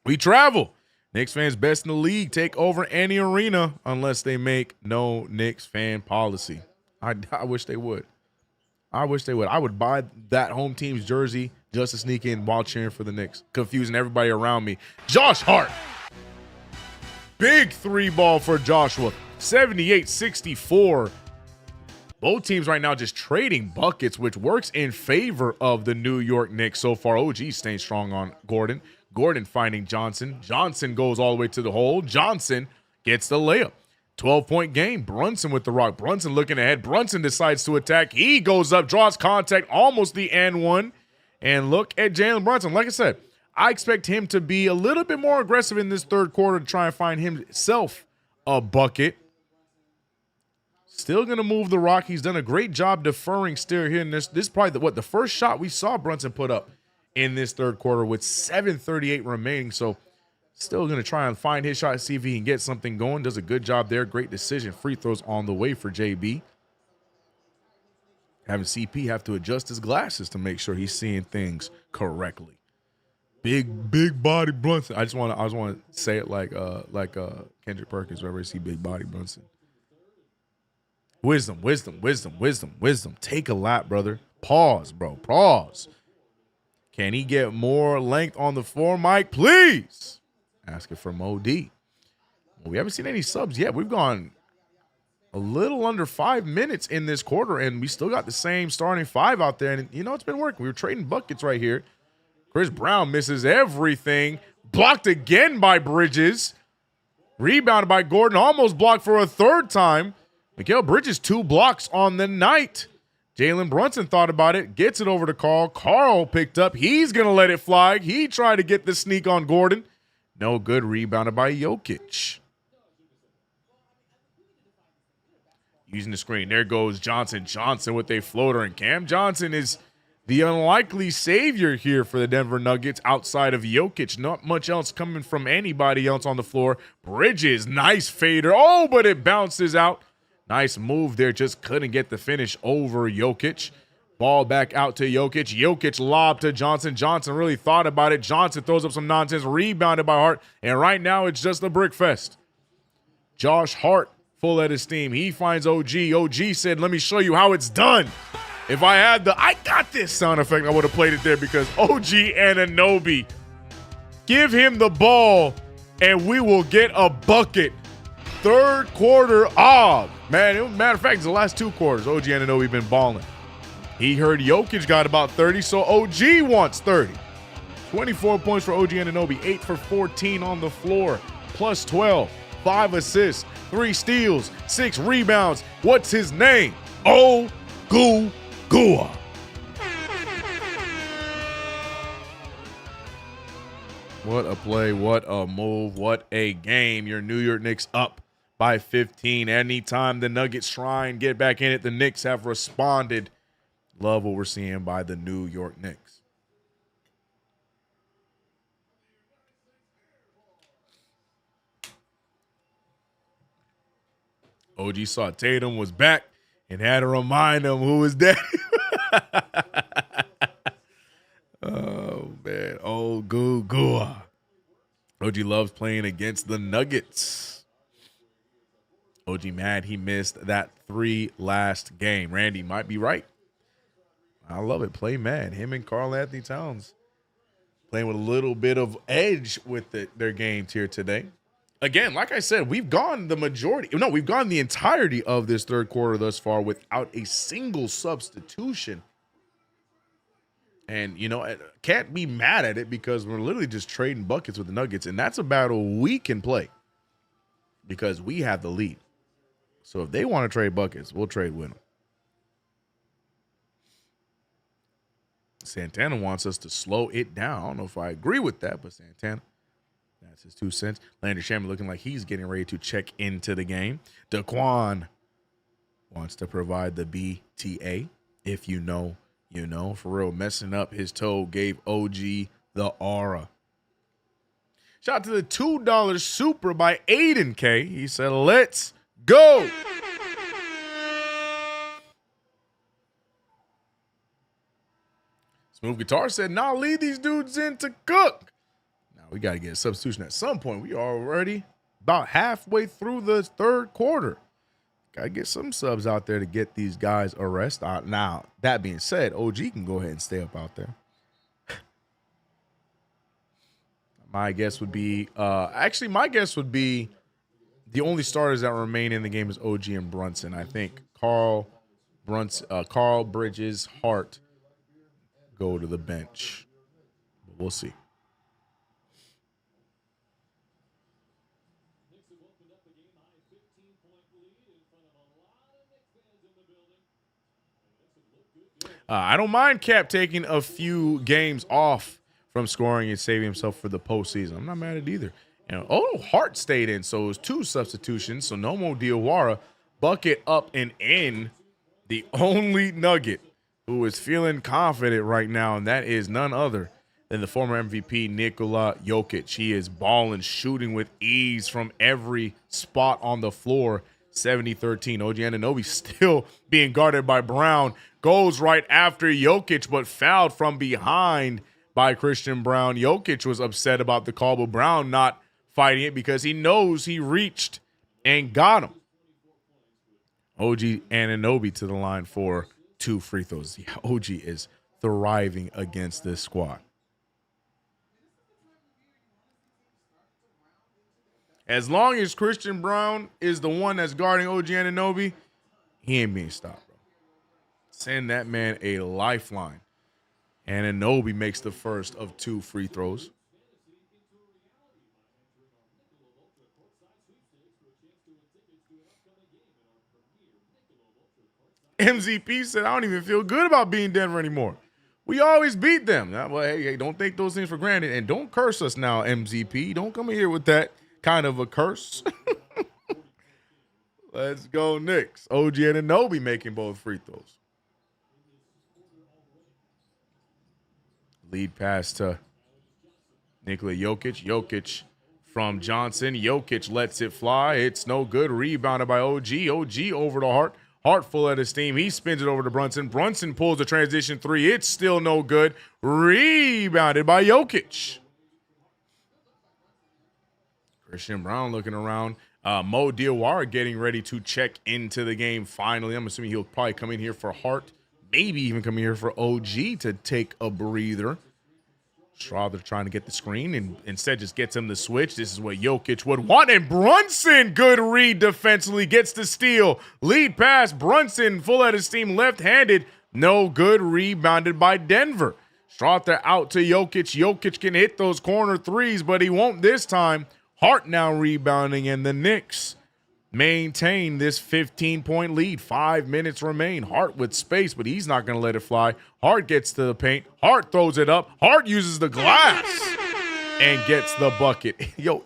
We travel. Knicks fans best in the league take over any arena unless they make no Knicks fan policy. I wish they would. I would buy that home team's jersey just to sneak in while cheering for the Knicks, confusing everybody around me. Josh Hart. Big 3-ball for Joshua. 78-64. Both teams right now just trading buckets, which works in favor of the New York Knicks so far. OG staying strong on Gordon. Gordon finding Johnson. Johnson goes all the way to the hole. Johnson Gets the layup. 12-point game. Brunson with the rock. Brunson looking ahead. Brunson decides to attack. He goes up, draws contact, almost the and one. And look at Jalen Brunson. Like I said, I expect him to be a little bit more aggressive in this third quarter to try and find himself a bucket. Still going to move the rock. He's done a great job deferring still here in this. This is probably the first shot we saw Brunson put up in this third quarter with 7:38 remaining. So still going to try and find his shot, see if he can get something going. Does a good job there. Great decision. Free throws on the way for JB. Having CP have to adjust his glasses to make sure he's seeing things correctly. Big body Brunson. I just want to say it like Kendrick Perkins whenever I see big body Brunson. Wisdom. Take a lap, brother. Pause, bro. Pause. Can he get more length on the floor, Mike? Please. Asking from OD. Well, we haven't seen any subs yet. We've gone a little under 5 minutes in this quarter, and we still got the same starting five out there. And, it's been working. We were trading buckets right here. Chris Brown misses everything. Blocked again by Bridges. Rebounded by Gordon. Almost blocked for a third time. Mikal Bridges, 2 blocks on the night. Jalen Brunson thought about it. Gets it over to Carl. Carl picked up. He's going to let it fly. He tried to get the sneak on Gordon. No good. Rebounded by Jokic. Using the screen. There goes Johnson. Johnson with a floater. And Cam Johnson is the unlikely savior here for the Denver Nuggets outside of Jokic. Not much else coming from anybody else on the floor. Bridges, nice fader. Oh, but it bounces out. Nice move there. Just couldn't get the finish over Jokic. Ball back out to Jokic. Jokic lob to Johnson. Johnson really thought about it. Johnson throws up some nonsense. Rebounded by Hart. And right now it's just a brick fest. Josh Hart, full at his steam. He finds OG. OG said, let me show you how it's done. If I had the I got this sound effect, I would have played it there because OG Anunoby. Give him the ball and we will get a bucket. Third quarter, man, matter of fact, it's the last 2 quarters. OG Anunoby been balling. He heard Jokic got about 30, so OG wants 30. 24 points for OG Anunoby, 8 for 14 on the floor, plus 12, 5 assists, 3 steals, 6 rebounds. What's his name? Gua. What a play, what a move, what a game. Your New York Knicks up by 15. Anytime the Nuggets try and get back in it, the Knicks have responded. Love what we're seeing by the New York Knicks. OG saw Tatum was back and had to remind him who was daddy. Oh, man. Oh, Gua. OG loves playing against the Nuggets. OG mad he missed that 3 last game. Randy might be right. I love it. Play mad. Him and Karl Anthony Towns playing with a little bit of edge with their games here today. Again, like I said, we've gone the entirety of this third quarter thus far without a single substitution. And, can't be mad at it because we're literally just trading buckets with the Nuggets. And that's a battle we can play because we have the lead. So if they want to trade buckets, we'll trade with them. Santana wants us to slow it down. I don't know if I agree with that, but Santana, that's his 2 cents. Landry Shamet looking like he's getting ready to check into the game. Daquan wants to provide the BTA. If you know, you know. For real, messing up his toe gave OG the aura. Shout out to the $2 super by Aiden K. He said, let's go. Smooth Guitar said, nah, leave these dudes in to cook. Now we got to get a substitution at some point. We are already about halfway through the third quarter. Got to get some subs out there to get these guys a rest. Now, that being said, OG can go ahead and stay up out there. My guess would be, the only starters that remain in the game is OG and Brunson. I think Carl, Bridges, Hart go to the bench. But we'll see. I don't mind Cap taking a few games off from scoring and saving himself for the postseason. I'm not mad at either. And Hart stayed in, so it was 2 substitutions. So no more Diawara. Bucket up and in. The only Nugget who is feeling confident right now, and that is none other than the former MVP Nikola Jokic. He is balling, shooting with ease from every spot on the floor. 70-13. OG Anunoby still being guarded by Brown. Goes right after Jokic, but fouled from behind by Christian Brown. Jokic was upset about the call, but Brown not fighting it because he knows he reached and got him. OG Anunoby to the line for 2 free throws. Yeah, OG is thriving against this squad. As long as Christian Brown is the one that's guarding OG Anunoby, he ain't being stopped, bro. Send that man a lifeline. Anunoby makes the first of 2 free throws. MZP said, I don't even feel good about beating Denver anymore. We always beat them. Well, hey, don't take those things for granted. And don't curse us now, MZP. Don't come in here with that kind of a curse. Let's go, Knicks. OG Anunoby making both free throws. Lead pass to Nikola Jokic. Jokic from Johnson. Jokic lets it fly. It's no good. Rebounded by OG. OG over to Hart. Hart full of his steam. He spins it over to Brunson. Brunson pulls the transition 3. It's still no good. Rebounded by Jokic. Christian Brown looking around. Mo Diawara getting ready to check into the game finally. I'm assuming he'll probably come in here for Hart. Maybe even come in here for OG to take a breather. Schroeder trying to get the screen and instead just gets him the switch. This is what Jokic would want. And Brunson, good read defensively, gets the steal. Lead pass, Brunson, full out of steam, left-handed. No good, rebounded by Denver. Schroeder out to Jokic. Jokic can hit those corner threes, but he won't this time. Hart now rebounding, and the Knicks maintain this 15-point lead. 5 minutes remain. Hart with space, but he's not going to let it fly. Hart gets to the paint. Hart throws it up. Hart uses the glass and gets the bucket. Yo,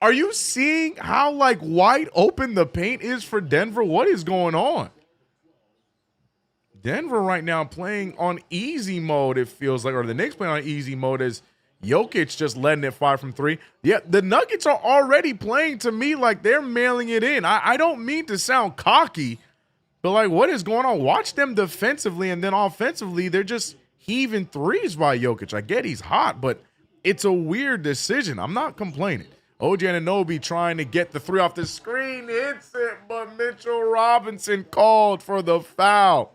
are you seeing how, like, wide open the paint is for Denver? What is going on? Denver right now playing on easy mode, it feels like, or the Knicks playing on easy mode as Jokic just letting it fly from 3. Yeah, the Nuggets are already playing to me like they're mailing it in. I don't mean to sound cocky, but like, what is going on? Watch them defensively, and then offensively, they're just heaving threes by Jokic. I get he's hot, but it's a weird decision. I'm not complaining. OG Anunoby trying to get the 3 off the screen. Hits it, but Mitchell Robinson called for the foul.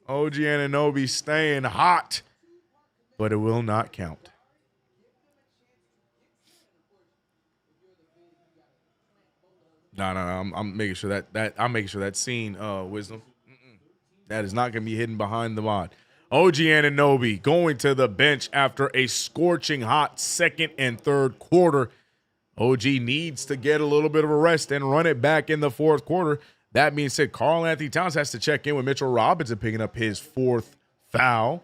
OG Anunoby staying hot, but it will not count. No. I'm making sure that scene, Wisdom. That is not going to be hidden behind the mod. OG Anunoby going to the bench after a scorching hot second and third quarter. OG needs to get a little bit of a rest and run it back in the fourth quarter. That being said, Karl-Anthony Towns has to check in with Mitchell Robinson picking up his 4th foul.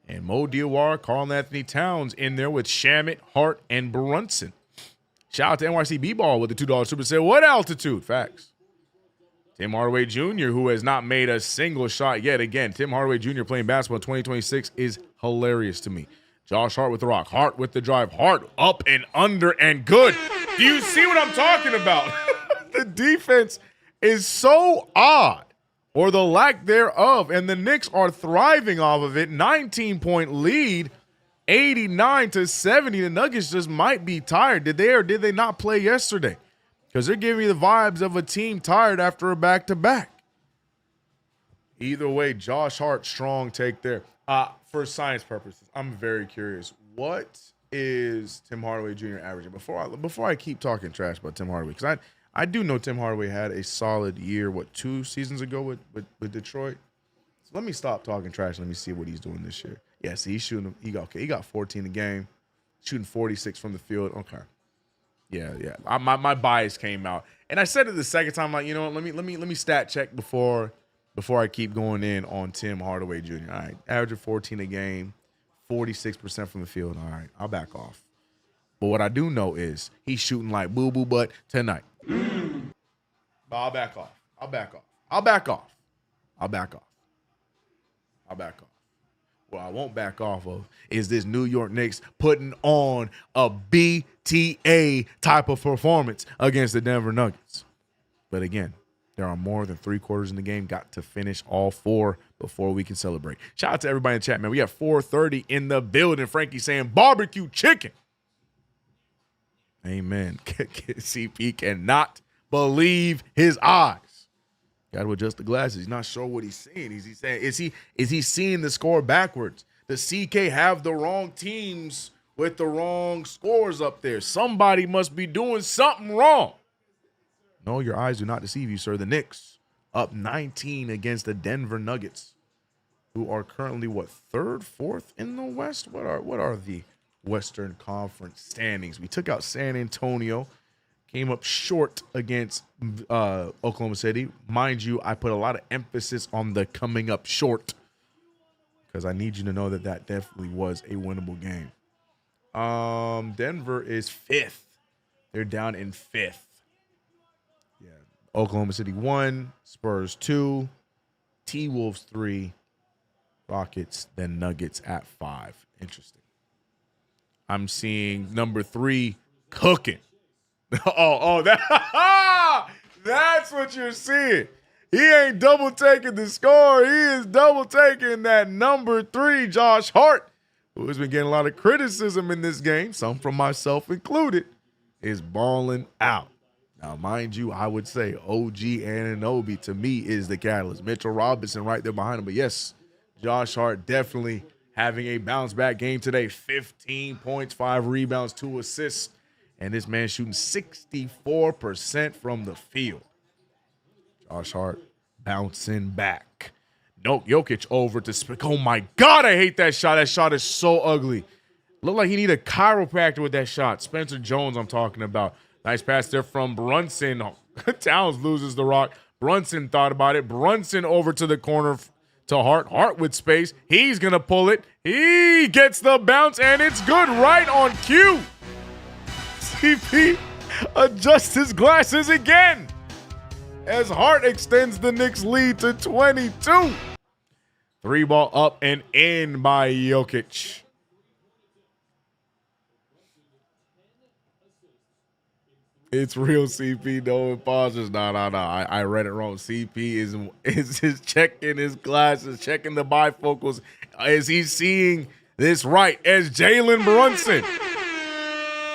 And Mo Diawara, Karl-Anthony Towns in there with Shamet, Hart, and Brunson. Shout out to NYC B-Ball with the $2 super said, what altitude? Facts. Tim Hardaway Jr., who has not made a single shot yet. Again, Tim Hardaway Jr. playing basketball in 2026 is hilarious to me. Josh Hart with the rock. Hart with the drive. Hart up and under and good. Do you see what I'm talking about? The defense is so odd, or the lack thereof, and the Knicks are thriving off of it. 19-point lead, 89-70. The Nuggets just might be tired. Did they or did they not play yesterday? Because they're giving me the vibes of a team tired after a back-to-back. Either way, Josh Hart, strong take there. For science purposes, I'm very curious. What is Tim Hardaway Jr. averaging? Before I keep talking trash about Tim Hardaway, because I do know Tim Hardaway had a solid year, 2 seasons ago with Detroit? So let me stop talking trash. Let me see what he's doing this year. Yeah, see, he's shooting. He got 14 a game, shooting 46 from the field. Okay. Yeah. My bias came out. And I said it the second time, like, you know what, let me stat check before before I keep going in on Tim Hardaway Jr. All right, averaging 14 a game, 46% from the field. All right, I'll back off. But what I do know is he's shooting like boo-boo butt tonight. But I'll back off. I'll back off. I'll back off. I'll back off. I'll back off. What I won't back off of is this New York Knicks putting on a BTA type of performance against the Denver Nuggets. But again, there are more than 3 quarters in the game. Got to finish all 4 before we can celebrate. Shout out to everybody in the chat, man. We got 4:30 in the building. Frankie saying barbecue chicken. Amen. CP cannot believe his eyes. Got to adjust the glasses. He's not sure what he's seeing. Is he saying is he seeing the score backwards? Does CK have the wrong teams with the wrong scores up there? Somebody must be doing something wrong. No, your eyes do not deceive you, sir. The Knicks up 19 against the Denver Nuggets, who are currently what, 3rd, 4th in the West? What are the Western Conference standings? We took out San Antonio. Came up short against Oklahoma City. Mind you, I put a lot of emphasis on the coming up short because I need you to know that that definitely was a winnable game. Denver is 5th. They're down in 5th. Yeah. Oklahoma City 1, Spurs 2, T-Wolves 3, Rockets, then Nuggets at 5. Interesting. I'm seeing number 3 cooking. That's what you're seeing. He ain't double taking the score. He is double taking that number 3, Josh Hart, who has been getting a lot of criticism in this game, some from myself included, is balling out. Now, mind you, I would say OG Anunoby to me is the catalyst. Mitchell Robinson right there behind him. But yes, Josh Hart definitely having a bounce back game today. 15 points, 5 rebounds, 2 assists. And this man shooting 64% from the field. Josh Hart bouncing back. No, Jokic over to Spick. Oh, my God, I hate that shot. That shot is so ugly. Looked like he need a chiropractor with that shot. Spencer Jones I'm talking about. Nice pass there from Brunson. Towns loses the rock. Brunson thought about it. Brunson over to the corner to Hart. Hart with space. He's going to pull it. He gets the bounce, and it's good right on cue. CP adjusts his glasses again as Hart extends the Knicks lead to 22. 3 ball up and in by Jokic. It's real, CP. No imposters. No. I read it wrong. CP is checking his glasses, checking the bifocals. Is he seeing this right? As Jalen Brunson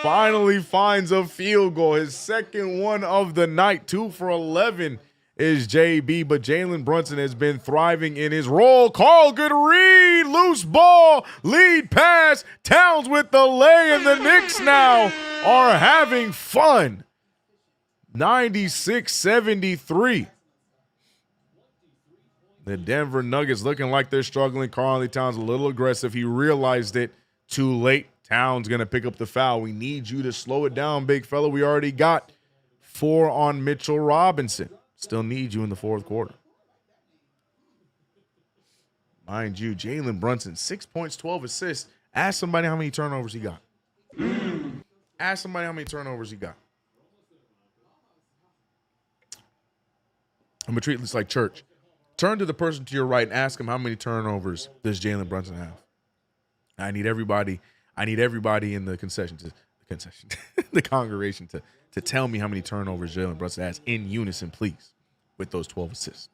finally finds a field goal. His second one of the night. 2 for 11 is JB, but Jalen Brunson has been thriving in his role. Carl, good read. Loose ball. Lead pass. Towns with the lay, and the Knicks now are having fun. 96-73. The Denver Nuggets looking like they're struggling. Karl-Anthony Towns a little aggressive. He realized it too late. Towns going to pick up the foul. We need you to slow it down, big fella. We already got 4 on Mitchell Robinson. Still need you in the 4th quarter. Mind you, Jalen Brunson, 6 points, 12 assists. Ask somebody how many turnovers he got. Ask somebody how many turnovers he got. I'm going to treat this like church. Turn to the person to your right and ask him how many turnovers does Jalen Brunson have. I need everybody in the the congregation to tell me how many turnovers Jalen Brunson has in unison, please, with those 12 assists.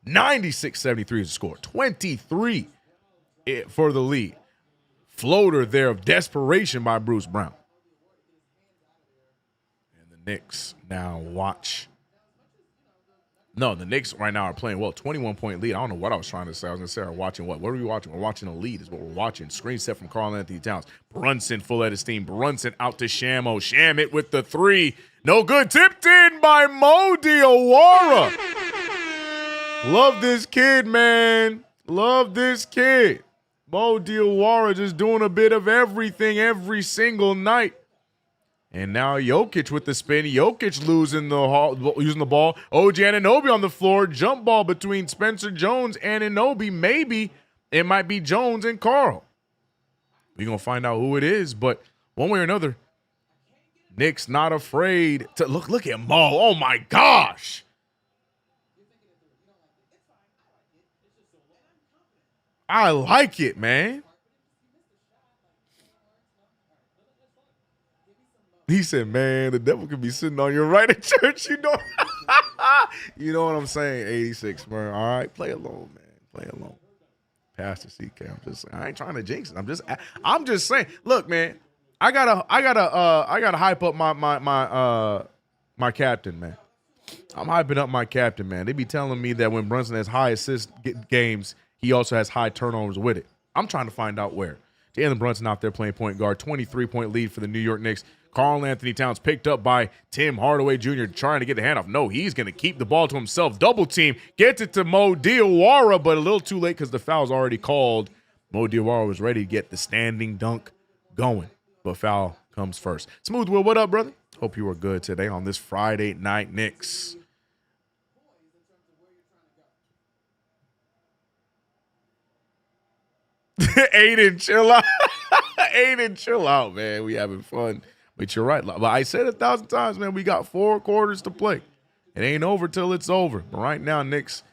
96-73 is the score. 23 for the lead. Floater there of desperation by Bruce Brown. And the Knicks now watch. No, the Knicks right now are playing well. 21-point lead. I don't know what I was trying to say. I was going to say, are watching what? What are we watching? We're watching a lead is what we're watching. Screen set from Karl-Anthony Towns. Brunson full head of steam. Brunson out to Shamo. Sham it with the 3. No good. Tipped in by Mo Diawara. Love this kid, man. Love this kid. Mo Diawara just doing a bit of everything every single night. And now Jokic with the spin. Jokic using the ball. OG Anunoby on the floor. Jump ball between Spencer Jones and Anunoby. Maybe it might be Jones and Carl. We're going to find out who it is. But one way or another, Knicks not afraid to look at Mo. Oh, my gosh. I like it, man. He said, man, the devil could be sitting on your right at church, you know. You know what I'm saying? 86, man. All right, play alone, man. Play alone. Pastor CK. I'm just saying. I ain't trying to jinx it. I'm just saying. Look, man, I gotta hype up my captain, man. I'm hyping up my captain, man. They be telling me that when Brunson has high assist games, he also has high turnovers with it. I'm trying to find out where. Jalen Brunson out there playing point guard, 23-point lead for the New York Knicks. Karl Anthony Towns picked up by Tim Hardaway Jr. trying to get the handoff. No, he's going to keep the ball to himself. Double team. Gets it to Mo Diawara, but a little too late because the foul's already called. Mo Diawara was ready to get the standing dunk going, but foul comes first. Smooth Will, what up, brother? Hope you are good today on this Friday night Knicks. Aiden, chill out. Aiden, chill out, man. We having fun. But you're right. But I said 1,000 times, man, we got 4 quarters to play. It ain't over till it's over. But right now, Knicks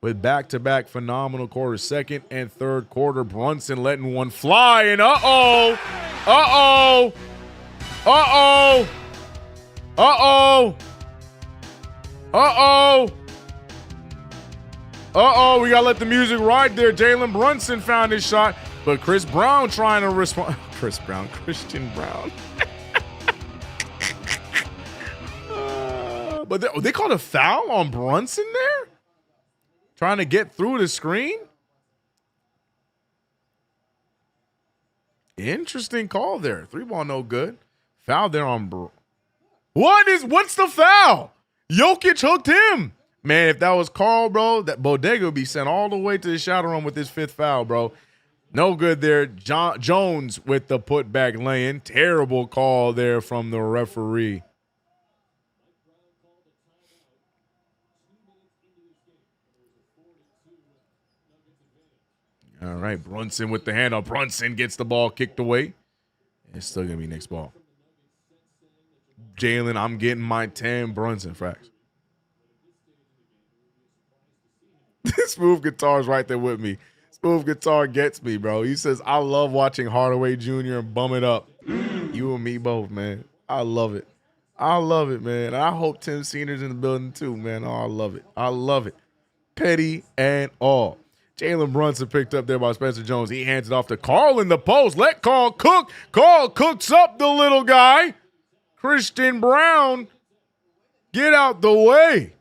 with back-to-back phenomenal quarters, second and third quarter. Brunson letting one fly, and uh-oh, we got to let the music ride there. Jalen Brunson found his shot, but Christian Brown trying to respond. Christian Brown. But they called a foul on Brunson there? Trying to get through the screen? Interesting call there. 3-ball no good. Foul there on What's the foul? Jokic hooked him. Man, if that was Carl, bro, that Bodega would be sent all the way to the shadow room with his 5th foul, bro. No good there. Jones with the putback lay-in. Terrible call there from the referee. All right, Brunson with the handoff. Brunson gets the ball kicked away. It's still going to be Knicks ball. Jalen, I'm getting my 10. Brunson, facts. Smooth Guitar's right there with me. Smooth Guitar gets me, bro. He says, I love watching Hardaway Jr. and bum it up. You and me both, man. I love it. I love it, man. I hope Tim Senior's in the building too, man. Oh, I love it. I love it. Petty and all. Jalen Brunson picked up there by Spencer Jones. He hands it off to Carl in the post. Let Carl cook. Carl cooks up the little guy. Christian Brown, get out the way.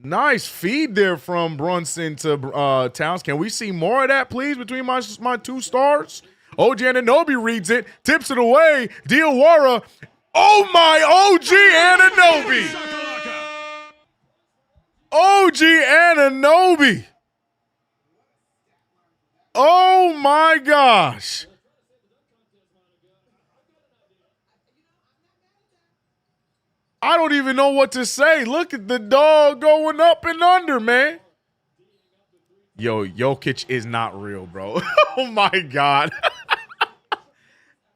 Nice feed there from Brunson to Towns. Can we see more of that, please, between my 2 stars? OG Anunoby reads it, tips it away. Diawara. Oh, my OG Anunoby. OG Anunoby. Oh, my gosh. I don't even know what to say. Look at the dog going up and under, man. Yo, Jokic is not real, bro. Oh, my God.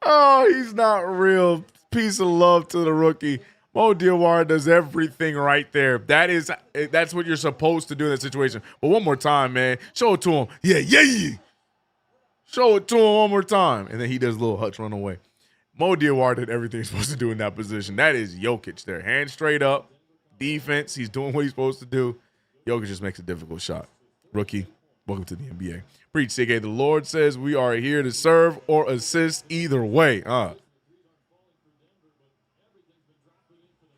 Oh, he's not real. Piece of love to the rookie. Mo Diawara does everything right there. That's what you're supposed to do in that situation. But one more time, man. Show it to him. Yeah. Show it to him one more time. And then he does a little hutch run away. Mo Diawara did everything he's supposed to do in that position. That is Jokic there. Hand straight up. Defense. He's doing what he's supposed to do. Jokic just makes a difficult shot. Rookie, welcome to the NBA. Preach, CK. The Lord says we are here to serve or assist either way.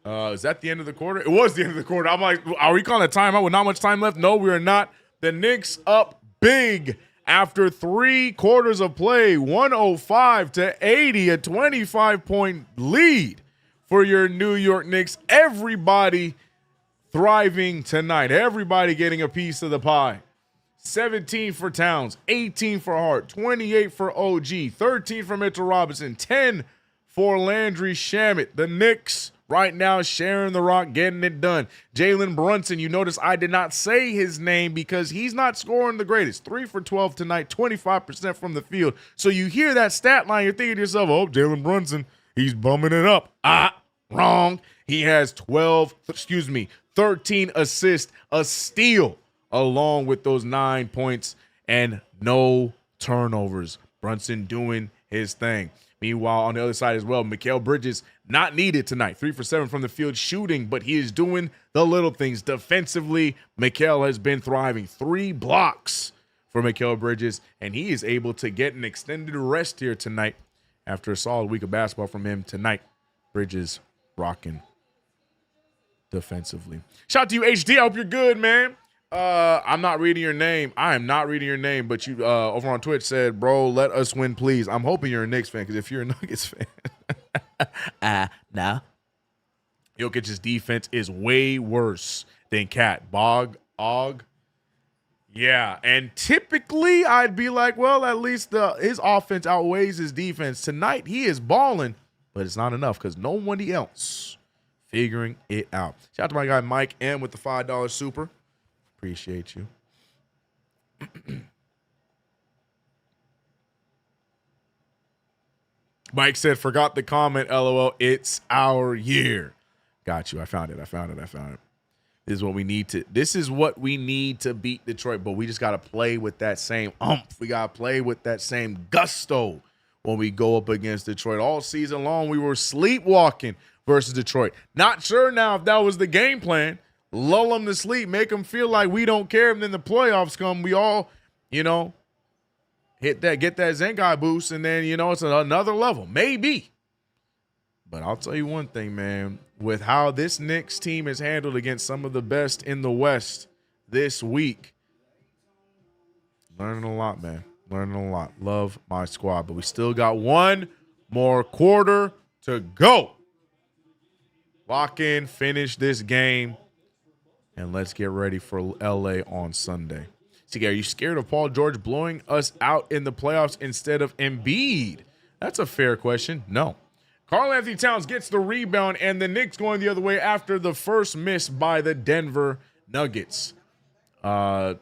Is that the end of the quarter? It was the end of the quarter. I'm like, are we calling a timeout with not much time left? No, we are not. The Knicks up big after 3 quarters of play, 105-80, a 25-point lead for your New York Knicks. Everybody thriving tonight. Everybody getting a piece of the pie. 17 for Towns, 18 for Hart, 28 for OG, 13 for Mitchell Robinson, 10 for Landry Shamet. The Knicks right now sharing the rock, getting it done. Jalen Brunson, you notice I did not say his name because he's not scoring the greatest. 3 for 12 tonight, 25% from the field. So you hear that stat line, you're thinking to yourself, oh, Jalen Brunson, he's bumming it up. Wrong. He has 13 assists, a steal, along with those 9 points and no turnovers. Brunson doing his thing. Meanwhile, on the other side as well, Mikal Bridges not needed tonight. 3 for 7 from the field shooting, but he is doing the little things. Defensively, Mikal has been thriving. 3 blocks for Mikal Bridges, and he is able to get an extended rest here tonight after a solid week of basketball from him tonight. Bridges rocking defensively. Shout out to you, HD. I hope you're good, man. I'm not reading your name. I am not reading your name, but you over on Twitch said, bro, let us win, please. I'm hoping you're a Knicks fan, because if you're a Nuggets fan, nah. Jokic's defense is way worse than Cat. Og. Yeah, and typically I'd be like, well, at least his offense outweighs his defense. Tonight he is balling, but it's not enough because nobody else figuring it out. Shout out to my guy Mike M with the $5 super. Appreciate you. Mike said, forgot the comment, LOL. It's our year. Got you. I found it. This is what we need to beat Detroit, but we just got to play with that same umph. We got to play with that same gusto when we go up against Detroit. All season long, we were sleepwalking versus Detroit. Not sure now if that was the game plan. Lull them to sleep, make them feel like we don't care, and then the playoffs come. We all, get that Zengai boost, and then, it's another level. Maybe. But I'll tell you one thing, man. With how this Knicks team is handled against some of the best in the West this week, learning a lot, man. Learning a lot. Love my squad. But we still got one more quarter to go. Lock in, finish this game, and let's get ready for LA on Sunday. See, are you scared of Paul George blowing us out in the playoffs instead of Embiid? That's a fair question. No. Karl-Anthony Towns gets the rebound, and the Knicks going the other way after the first miss by the Denver Nuggets. I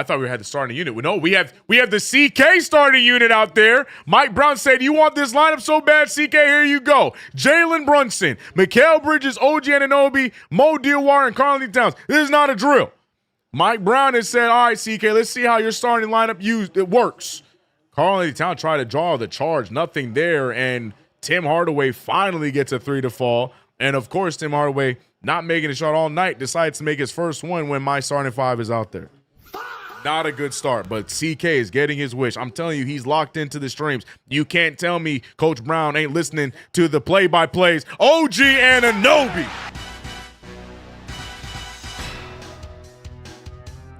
thought we had the starting unit. No, we have the CK starting unit out there. Mike Brown said, you want this lineup so bad, CK, here you go. Jalen Brunson, Mikal Bridges, OG Anunoby, Mo Diawara, and Karl-Anthony Towns. This is not a drill. Mike Brown has said, all right, CK, let's see how your starting lineup it works. Karl-Anthony Towns tried to draw the charge. Nothing there, and Tim Hardaway finally gets a 3 to fall. And, of course, Tim Hardaway, not making a shot all night, decides to make his first one when my starting 5 is out there. Not a good start, but CK is getting his wish. I'm telling you, he's locked into the streams. You can't tell me Coach Brown ain't listening to the play-by-plays. OG Anunoby.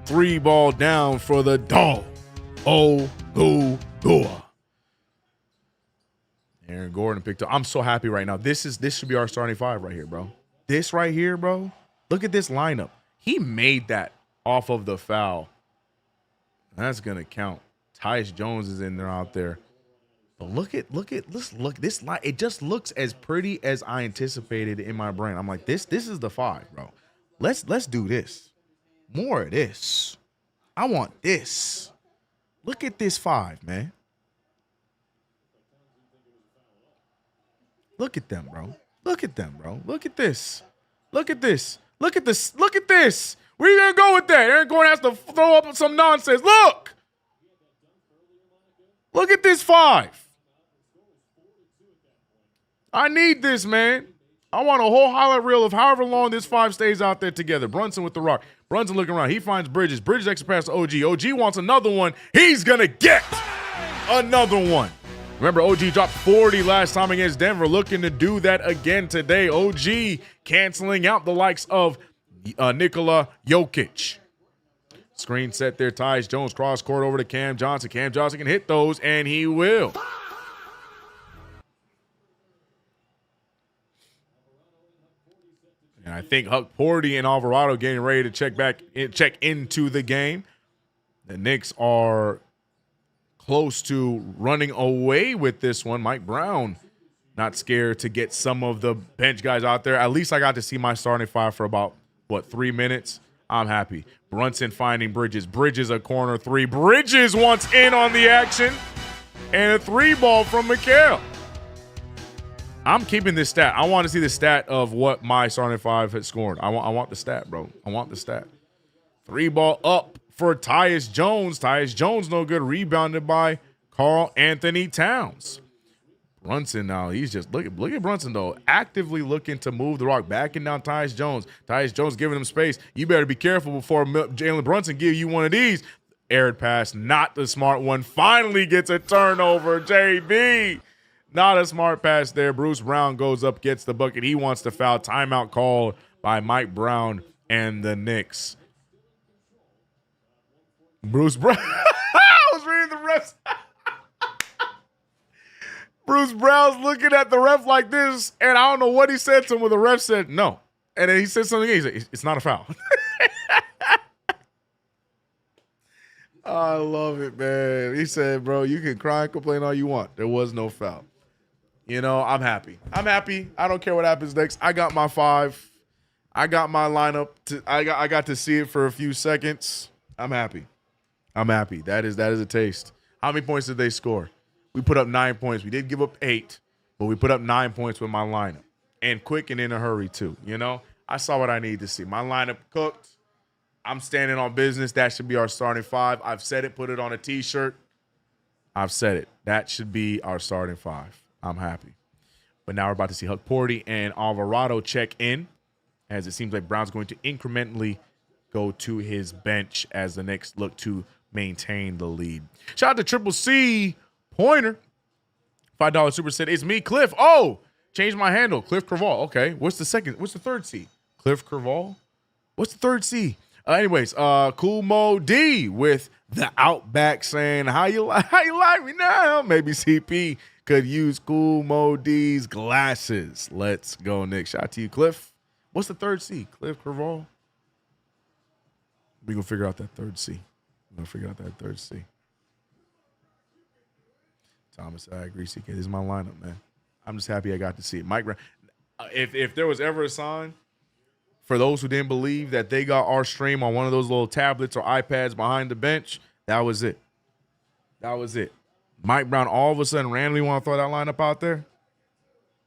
3 ball down for the dog. Gua. Aaron Gordon picked up. I'm so happy right now. This should be our starting 5 right here, bro. This right here, bro. Look at this lineup. He made that off of the foul. That's gonna count. Tyus Jones is in there out there. But look this line. It just looks as pretty as I anticipated in my brain. I'm like, this is the 5, bro. Let's do this. More of this. I want this. Look at this 5, man. Look at them, bro. Look at them, bro. Look at this. Look at this. Look at this. Look at this. Where you gonna go with that? Aaron Gordon has to throw up some nonsense. Look at this 5. I need this, man. I want a whole highlight reel of however long this 5 stays out there together. Brunson with the rock. Brunson looking around. He finds Bridges. Bridges extra pass to OG. OG wants another one. He's gonna get another one. Remember, OG dropped 40 last time against Denver. Looking to do that again today. OG canceling out the likes of Nikola Jokic. Screen set there. Tyus Jones cross court over to Cam Johnson. Cam Johnson can hit those, and he will. And I think Huck Porty and Alvarado getting ready to check into the game. The Knicks are close to running away with this one. Mike Brown not scared to get some of the bench guys out there. At least I got to see my starting five for about, 3 minutes. I'm happy. Brunson finding Bridges. Bridges a corner three. Bridges wants in on the action. And a 3-ball from Mikal. I'm keeping this stat. I want to see the stat of what my starting five had scored. I want the stat, bro. I want the stat. 3-ball up for Tyus Jones. Tyus Jones no good. Rebounded by Karl Anthony Towns. Brunson now, he's just look at Brunson though, actively looking to move the rock, backing down Tyus Jones. Tyus Jones giving him space. You better be careful before Jalen Brunson give you one of these. Aired pass, not the smart one. Finally gets a turnover. JB, not a smart pass there. Bruce Brown goes up, gets the bucket. He wants to foul. Timeout called by Mike Brown and the Knicks. Bruce Brown. I was reading the refs. Bruce Brown's looking at the ref like this, and I don't know what he said to him when the ref said no. And then he said something again. He said, it's not a foul. I love it, man. He said, bro, you can cry and complain all you want. There was no foul. You know, I'm happy. I'm happy. I don't care what happens next. I got my five. I got my lineup. I got to see it for a few seconds. I'm happy. I'm happy. That is a taste. How many points did they score? We put up 9 points. We did give up 8, but we put up 9 points with my lineup. And quick and in a hurry, too. You know, I saw what I needed to see. My lineup cooked. I'm standing on business. That should be our starting five. I've said it. Put it on a T-shirt. I've said it. That should be our starting five. I'm happy. But now we're about to see Huck Porty and Alvarado check in, as it seems like Brown's going to incrementally go to his bench as the Knicks look to maintain the lead. Shout out to Triple C Pointer. $5 super set. It's me, Cliff. Oh, changed my handle. Cliff Craval. Okay. What's the third C? Cliff Craval? What's the third C? Anyways, Cool Mo D with the Outback saying, how you like me now? Maybe CP could use Cool Mo D's glasses. Let's go, Nick. Shout out to you, Cliff. What's the third C? Cliff Craval? We're going to figure out that third C. Thomas, I agree, CK. This is my lineup, man. I'm just happy I got to see it. Mike Brown. If there was ever a sign for those who didn't believe that they got our stream on one of those little tablets or iPads behind the bench, that was it. That was it. Mike Brown all of a sudden randomly want to throw that lineup out there.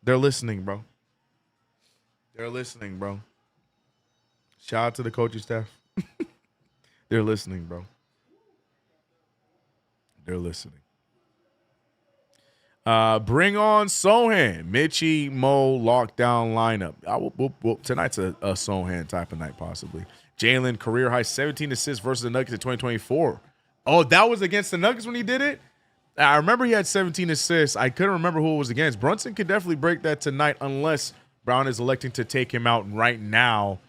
They're listening, bro. They're listening, bro. Shout out to the coaching staff. They're listening, bro. They're listening. Bring on Sohan. Mitchie Mo lockdown lineup. Tonight's a Sohan type of night, possibly. Jalen career high 17 assists versus the Nuggets in 2024. Oh, that was against the Nuggets when he did it? I remember he had 17 assists. I couldn't remember who it was against. Brunson could definitely break that tonight unless Brown is electing to take him out right now.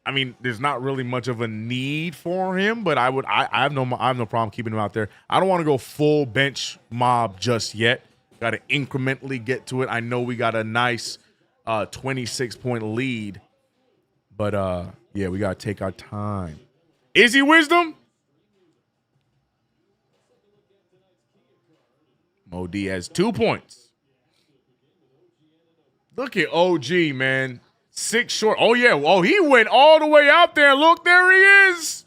I mean, there's not really much of a need for him, but I have no problem keeping him out there. I don't want to go full bench mob just yet. Got to incrementally get to it. I know we got a nice 26-point lead, but yeah, we got to take our time. Izzy Wisdom? Mo D has 2 points. Look at OG, man. 6 short. Oh, yeah. Oh, he went all the way out there. Look, there he is.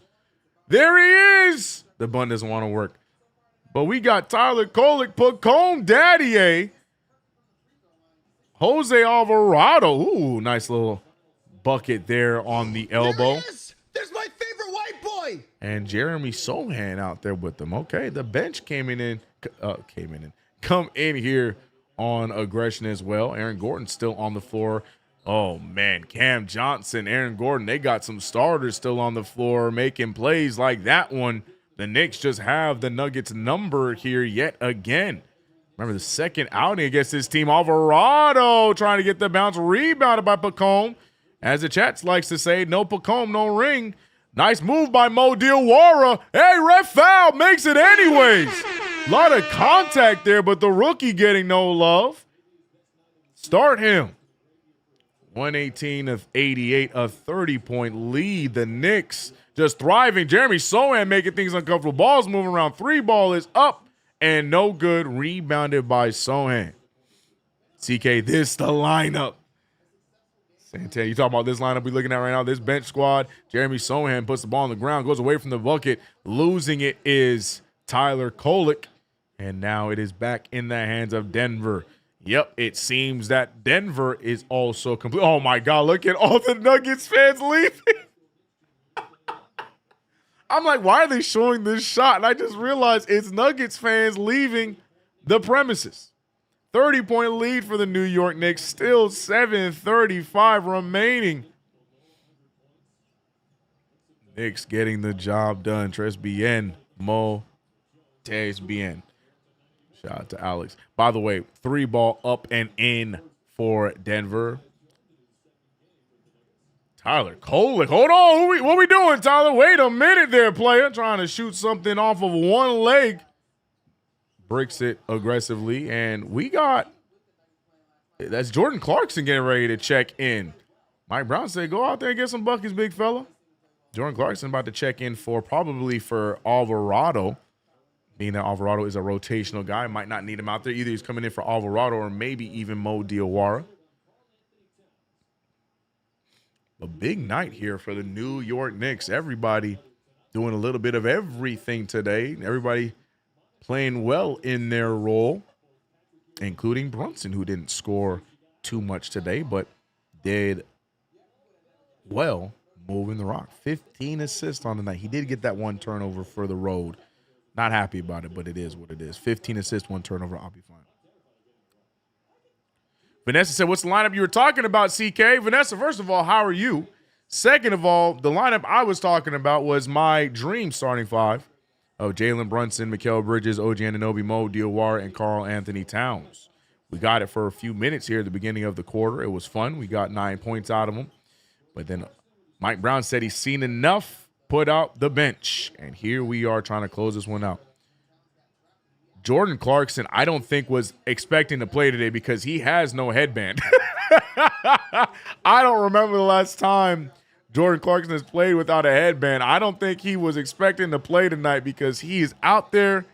There he is. The button doesn't want to work. But we got Tyler Kolek, Pacone Daddy, Jose Alvarado. Ooh, nice little bucket there on the elbow. There's my favorite white boy. And Jeremy Sohan out there with them. Okay, the bench come in here on aggression as well. Aaron Gordon still on the floor. Oh, man, Cam Johnson, Aaron Gordon, they got some starters still on the floor making plays like that one. The Knicks just have the Nuggets number here yet again. Remember the second outing against this team. Alvarado trying to get the bounce, rebounded by Pacone. As the chat likes to say, no Pacone, no ring. Nice move by Mo Diawara. Hey, ref foul, makes it anyways. A lot of contact there, but the rookie getting no love. Start him. 118 of 88, a 30-point lead. The Knicks just thriving. Jeremy Sohan making things uncomfortable. Ball's moving around. 3 ball is up and no good. Rebounded by Sohan. CK, this the lineup. Santana, you talking about this lineup we're looking at right now, this bench squad. Jeremy Sohan puts the ball on the ground, goes away from the bucket. Losing it is Tyler Kolek. And now it is back in the hands of Denver. Yep, it seems that Denver is also complete. Oh, my God, look at all the Nuggets fans leaving. I'm like, why are they showing this shot? And I just realized it's Nuggets fans leaving the premises. 30-point lead for the New York Knicks. Still 7:35 remaining. Knicks getting the job done. Tres bien, Mo, Tes bien. Shout out to Alex. By the way, 3-ball up and in for Denver. Tyler Kolek. Hold on. What we doing, Tyler? Wait a minute there, player. Trying to shoot something off of one leg. Bricks it aggressively. And we got, that's Jordan Clarkson getting ready to check in. Mike Brown said, go out there and get some buckets, big fella. Jordan Clarkson about to check in probably for Alvarado. Being that Alvarado is a rotational guy, might not need him out there. Either he's coming in for Alvarado or maybe even Mo Diawara. A big night here for the New York Knicks. Everybody doing a little bit of everything today. Everybody playing well in their role, including Brunson, who didn't score too much today, but did well moving the rock. 15 assists on the night. He did get that one turnover for the road. Not happy about it, but it is what it is. 15 assists, 1 turnover. I'll be fine. Vanessa said, what's the lineup you were talking about, CK? Vanessa, first of all, how are you? Second of all, the lineup I was talking about was my dream starting 5 of Jalen Brunson, Mikal Bridges, OG Anunoby, Mo Diawara, and Karl Anthony Towns. We got it for a few minutes here at the beginning of the quarter. It was fun. We got 9 points out of them. But then Mike Brown said he's seen enough, put out the bench. And here we are trying to close this one out. Jordan Clarkson, I don't think was expecting to play today because he has no headband. I don't remember the last time Jordan Clarkson has played without a headband. I don't think he was expecting to play tonight because he is out there.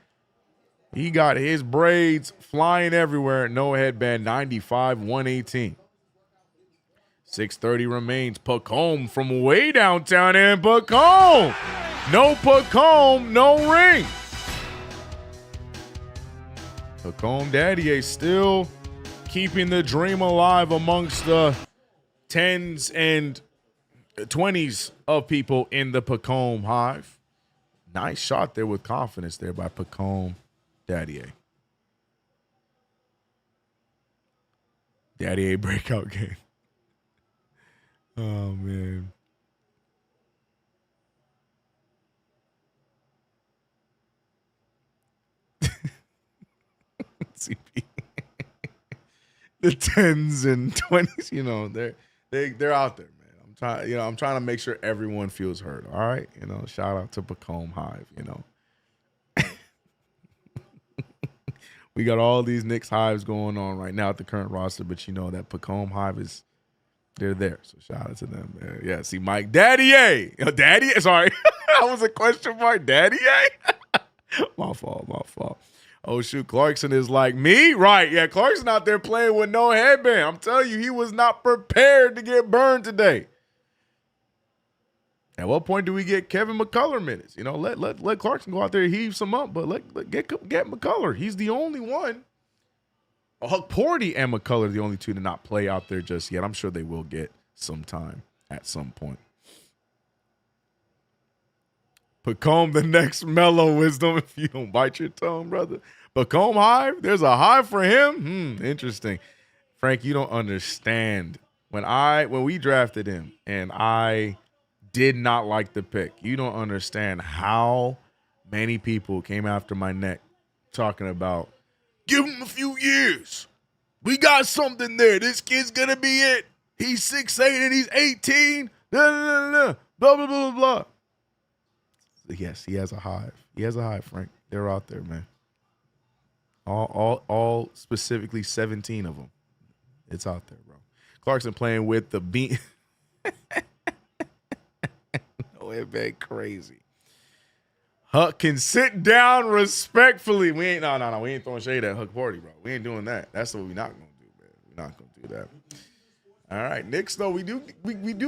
He got his braids flying everywhere. No headband, 95-118. 6:30 remains. Pacome from way downtown, and Pacome. No Pacome, no ring. Pacome Daddy still keeping the dream alive amongst the 10s and 20s of people in the Pacome Hive. Nice shot there with confidence there by Pacome Daddy. Daddy breakout game. Oh, man. CP. The 10s and 20s, you know, they're out there, man. I'm trying to make sure everyone feels heard. All right, you know, shout out to Pacome Hive. You know, we got all these Knicks Hives going on right now at the current roster, but you know that Pacome Hive they're there. So shout out to them. Yeah, see Mike Daddy, Daddy. Sorry, that was a question mark. Daddy, my fault. Oh, shoot, Clarkson is like me? Right, yeah, Clarkson out there playing with no headband. I'm telling you, he was not prepared to get burned today. At what point do we get Kevin McCullough minutes? You know, let Clarkson go out there and heave some up, but get McCullough. He's the only one. Huck Porty and McCullough are the only two to not play out there just yet. I'm sure they will get some time at some point. Pacome, the next mellow wisdom if you don't bite your tongue, brother. Pacome Hive, there's a hive for him? Interesting. Frank, you don't understand. When we drafted him and I did not like the pick, you don't understand how many people came after my neck talking about, give him a few years. We got something there. This kid's going to be it. He's 6'8" and he's 18. Blah, blah, blah, blah, blah. Yes, he has a hive. He has a hive, Frank. They're out there, man. All specifically 17 of them. It's out there, bro. Clarkson playing with the beat. No, it been crazy. Huck can sit down respectfully. We ain't throwing shade at Huck Porty, bro. We ain't doing that. That's what we're not gonna do, man. not gonna do that. All right, Knicks though, we do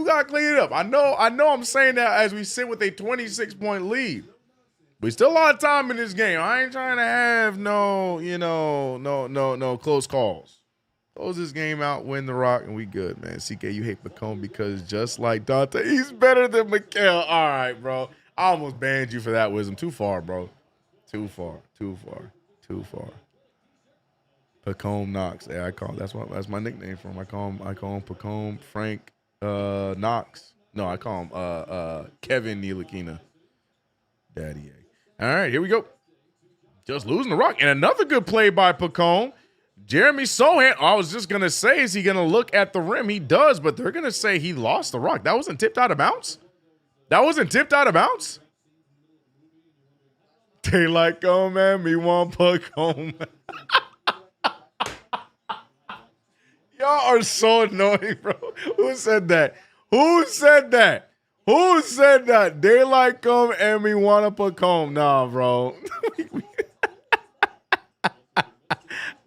gotta clean it up. I know I'm saying that as we sit with a 26-point lead. We still a lot of time in this game. I ain't trying to have no close calls. Close this game out, win the rock, and we good, man. CK, you hate Pacone because just like Dante, he's better than Mikael. All right, bro. I almost banned you for that, Wisdom. Too far, bro. Too far. Pacone Knox. Yeah, that's my nickname for him. I call him Pacone Frank Knox. No, I call him Kevin Ntilikina. Daddy A. All right, here we go. Just losing the rock. And another good play by Pacone. Jeremy Sohan, I was just going to say, is he going to look at the rim? He does, but they're going to say he lost the rock. That wasn't tipped out of bounds? Daylight come at me, one Pacone. Y'all are so annoying, bro. Who said that? Daylight come and me want a Pacone. Nah, bro.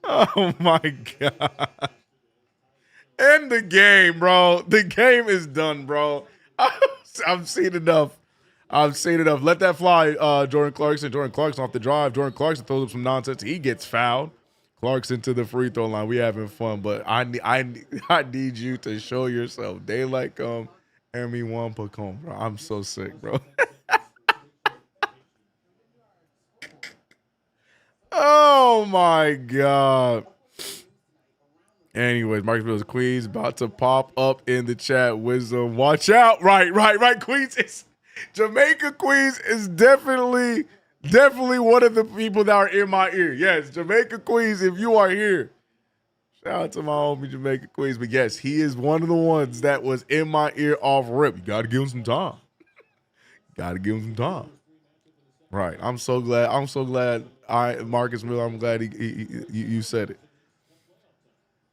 Oh, my God. End the game, bro. The game is done, bro. I've seen enough. Let that fly, Jordan Clarkson. Jordan Clarkson off the drive. Jordan Clarkson throws up some nonsense. He gets fouled. Clarkson to the free throw line. We having fun, but I need you to show yourself. Daylight come and me one Pacone, bro. I'm so sick, bro. Oh, my God. Anyways, Marcus Mills Queens about to pop up in the chat. Wisdom, watch out. Right. Queens is Jamaica Queens is definitely one of the people that are in my ear. Yes, Jamaica Queens, if you are here. Shout out to my homie Jamaica Queens. But yes, he is one of the ones that was in my ear off rip. You got to give him some time. Right. I'm so glad. Marcus Miller, I'm glad you said it.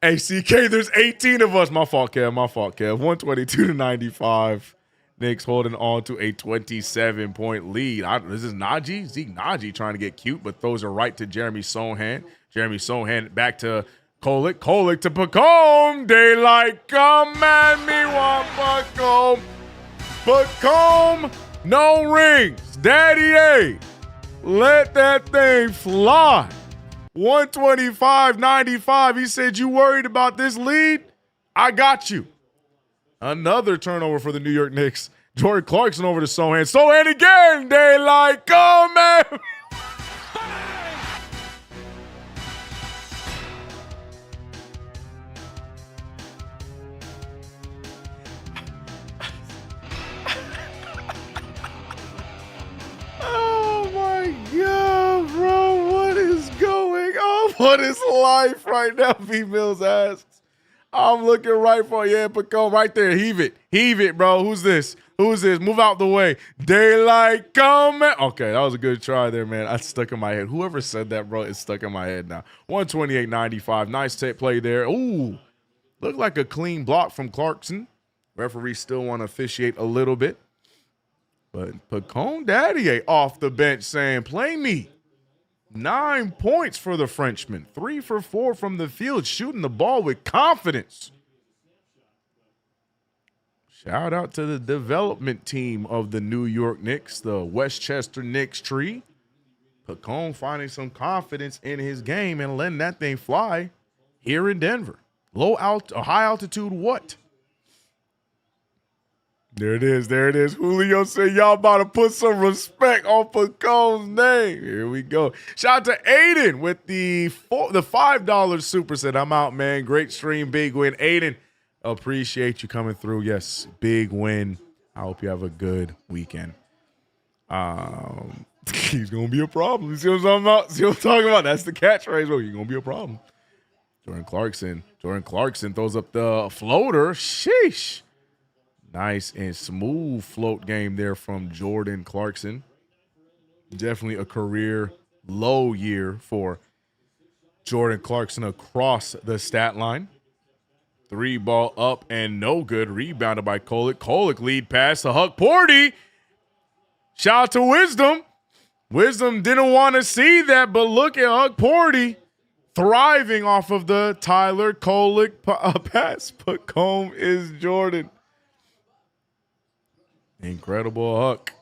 Hey, CK, there's 18 of us. My fault, Kev. 122-95. Knicks holding on to a 27-point lead. This is Najee. Zeke Najee trying to get cute, but throws it right to Jeremy Sohan. Jeremy Sohan back to Kolick. Kolick to Pacone. Daylight come at me, one Pacone. Pacone, no rings. Daddy A, let that thing fly. 125-95. He said, you worried about this lead? I got you. Another turnover for the New York Knicks. Jordan Clarkson over to Sohan. Sohan again. Daylight come at me. What is life right now? B Mills asks. I'm looking right for Pacone right there. Heave it, bro. Who's this? Move out the way. Daylight coming. Okay, that was a good try there, man. That's stuck in my head. Whoever said that, bro, it's stuck in my head now. 128-95. Nice play there. Ooh, looked like a clean block from Clarkson. Referees still want to officiate a little bit, but Pacone Daddy off the bench saying, "Play me." 9 points for the Frenchman. 3 for 4 from the field, shooting the ball with confidence. Shout out to the development team of the New York Knicks, the Westchester Knicks tree. Pacone finding some confidence in his game and letting that thing fly here in Denver. High altitude what? There it is. Julio said, y'all about to put some respect on Pacone's name. Here we go. Shout out to Aiden with the $5 super set. I'm out, man. Great stream, big win. Aiden, appreciate you coming through. Yes, big win. I hope you have a good weekend. He's going to be a problem. See what I'm talking about? That's the catchphrase. Bro. He's going to be a problem. Jordan Clarkson throws up the floater. Sheesh. Nice and smooth float game there from Jordan Clarkson. Definitely a career low year for Jordan Clarkson across the stat line. 3 ball up and no good. Rebounded by Kolick. Kolick lead pass to Huck Porty. Shout out to Wisdom. Wisdom didn't want to see that, but look at Huck Porty thriving off of the Tyler Kolek pass. Pacome is Jordan. Incredible hook.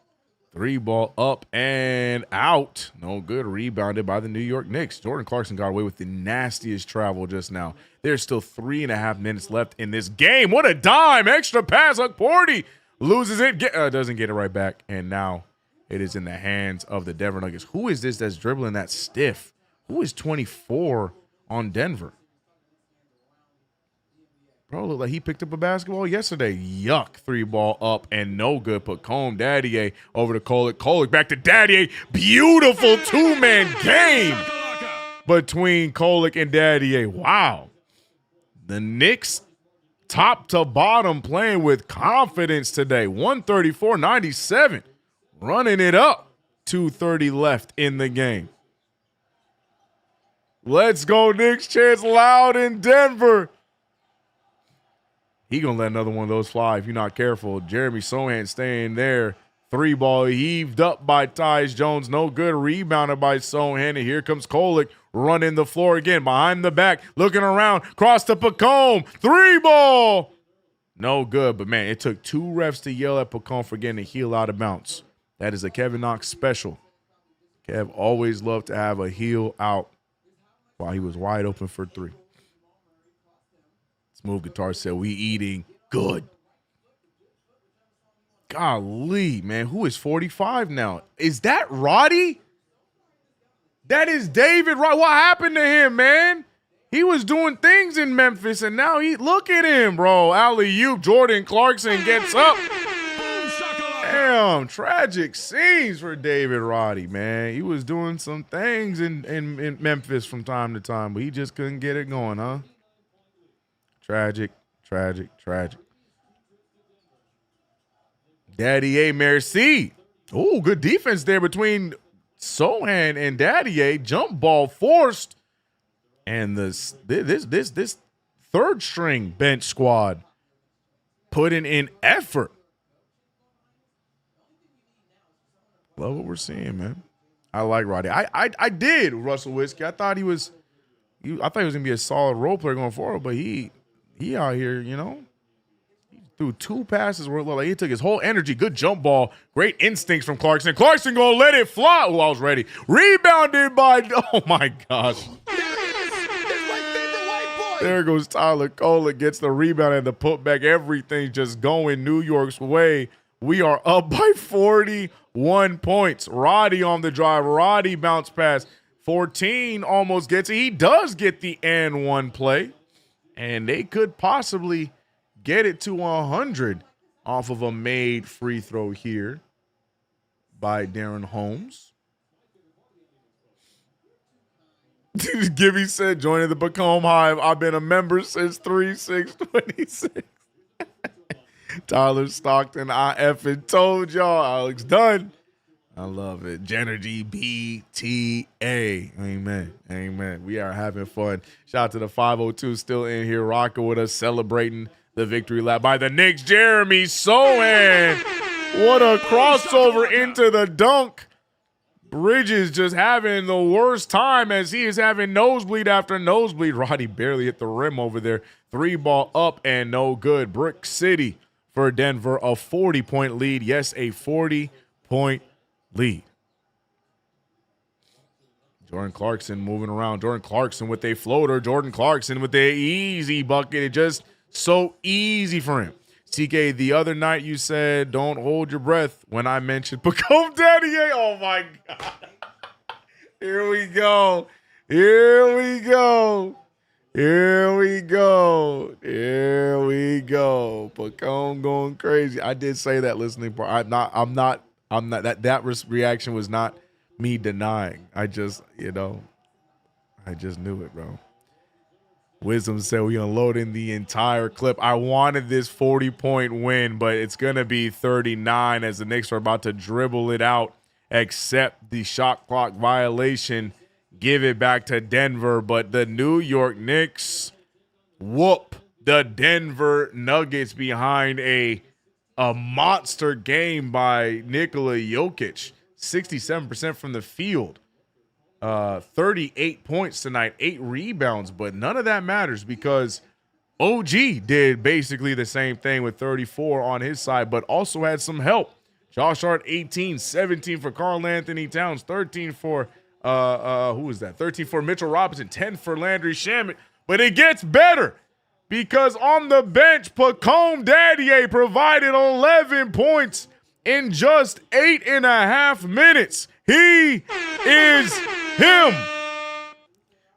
3-ball up and out. No good. Rebounded by the New York Knicks. Jordan Clarkson got away with the nastiest travel just now. There's still 3.5 minutes left in this game. What a dime. Extra pass. Porty loses it. Doesn't get it right back. And now it is in the hands of the Denver Nuggets. Who is this that's dribbling that stiff? Who is 24 on Denver? Bro, look like he picked up a basketball yesterday. Yuck. 3-ball up and no good. Pacome, Daddier over to Kolek. Kolek back to Daddier. Beautiful two-man game between Kolek and Daddier. Wow. The Knicks top to bottom playing with confidence today. 134-97. Running it up. 2:30 left in the game. Let's go, Knicks. Chance loud in Denver. He gonna let another one of those fly if you're not careful. Jeremy Sohan staying there. 3-ball heaved up by Tyus Jones. No good. Rebounded by Sohan. And here comes Kolek running the floor again. Behind the back. Looking around. Cross to Pacome. 3-ball. No good. But, man, it took 2 refs to yell at Pacome for getting a heel out of bounds. That is a Kevin Knox special. Kev always loved to have a heel out while he was wide open for 3. Smooth Guitar said, we eating good. Golly, man. Who is 45 now? Is that Roddy? That is David Roddy. What happened to him, man? He was doing things in Memphis, and now look at him, bro. Alley-oop. Jordan Clarkson gets up. Damn, tragic scenes for David Roddy, man. He was doing some things in Memphis from time to time, but he just couldn't get it going, huh? Tragic, tragic, tragic. Daddy A. Merci. Oh, good defense there between Sohan and Daddy A. Jump ball forced. And this third string bench squad putting in effort. Love what we're seeing, man. I like Roddy. I did, Russell Whiskey. I thought he was gonna be a solid role player going forward, but he out here, you know. He threw 2 passes where it looked like he took his whole energy. Good jump ball. Great instincts from Clarkson. Clarkson gonna let it fly. Oh, I was ready. Rebounded by, oh my gosh. There goes Tyler Kolek. Gets the rebound and the putback. Everything's just going New York's way. We are up by 41 points. Roddy on the drive. Roddy bounce pass. 14 almost gets it. He does get the and 1 play. And they could possibly get it to 100 off of a made free throw here by Darren Holmes. Gibby said, joining the Pacome Hive. I've been a member since 3/6/26. Tyler Stockton, I effing told y'all. Alex Dunn. I love it. Genergy BTA. Amen. Amen. We are having fun. Shout out to the 502 still in here rocking with us, celebrating the victory lap by the Knicks. Jeremy Sohan. What a crossover into the dunk. Bridges just having the worst time as he is having nosebleed after nosebleed. Roddy barely hit the rim over there. 3-ball up and no good. Brick City for Denver, a 40-point lead. Yes, a 40-point lead. Jordan Clarkson moving around. Jordan Clarkson with a floater. Jordan Clarkson with a easy bucket. It just so easy for him. TK, the other night you said don't hold your breath when I mentioned Pacome Daddy. Oh my God. Here we go. Here we go. Here we go. Here we go. Pacome going crazy. I did say that listening part. I'm not that reaction was not me denying. I just knew it, bro. Wisdom said we unloading the entire clip. I wanted this 40-point win, but it's going to be 39 as the Knicks are about to dribble it out, accept the shot clock violation, give it back to Denver. But the New York Knicks whoop the Denver Nuggets behind a monster game by Nikola Jokic. 67% from the field. 38 points tonight, 8 rebounds, but none of that matters because OG did basically the same thing with 34 on his side, but also had some help. Josh Hart, 18, 17 for Karl Anthony Towns, 13 for who was that? 13 for Mitchell Robinson, 10 for Landry Shamet. But it gets better because on the bench, Pacome Daddier provided 11 points in just 8.5 minutes. He is him.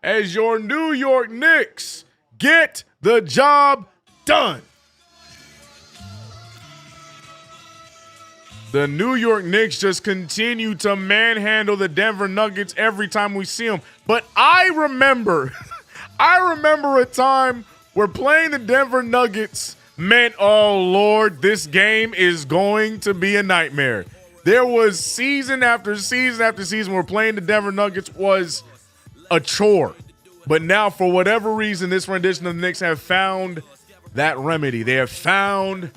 As your New York Knicks get the job done. The New York Knicks just continue to manhandle the Denver Nuggets every time we see them. But I remember a time where playing the Denver Nuggets meant, oh, Lord, this game is going to be a nightmare. There was season after season after season where playing the Denver Nuggets was a chore. But now, for whatever reason, this rendition of the Knicks have found that remedy. They have found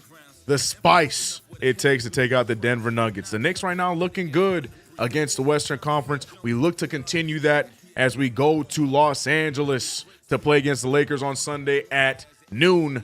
the spice it takes to take out the Denver Nuggets. The Knicks right now looking good against the Western Conference. We look to continue that as we go to Los Angeles to play against the Lakers on Sunday at noon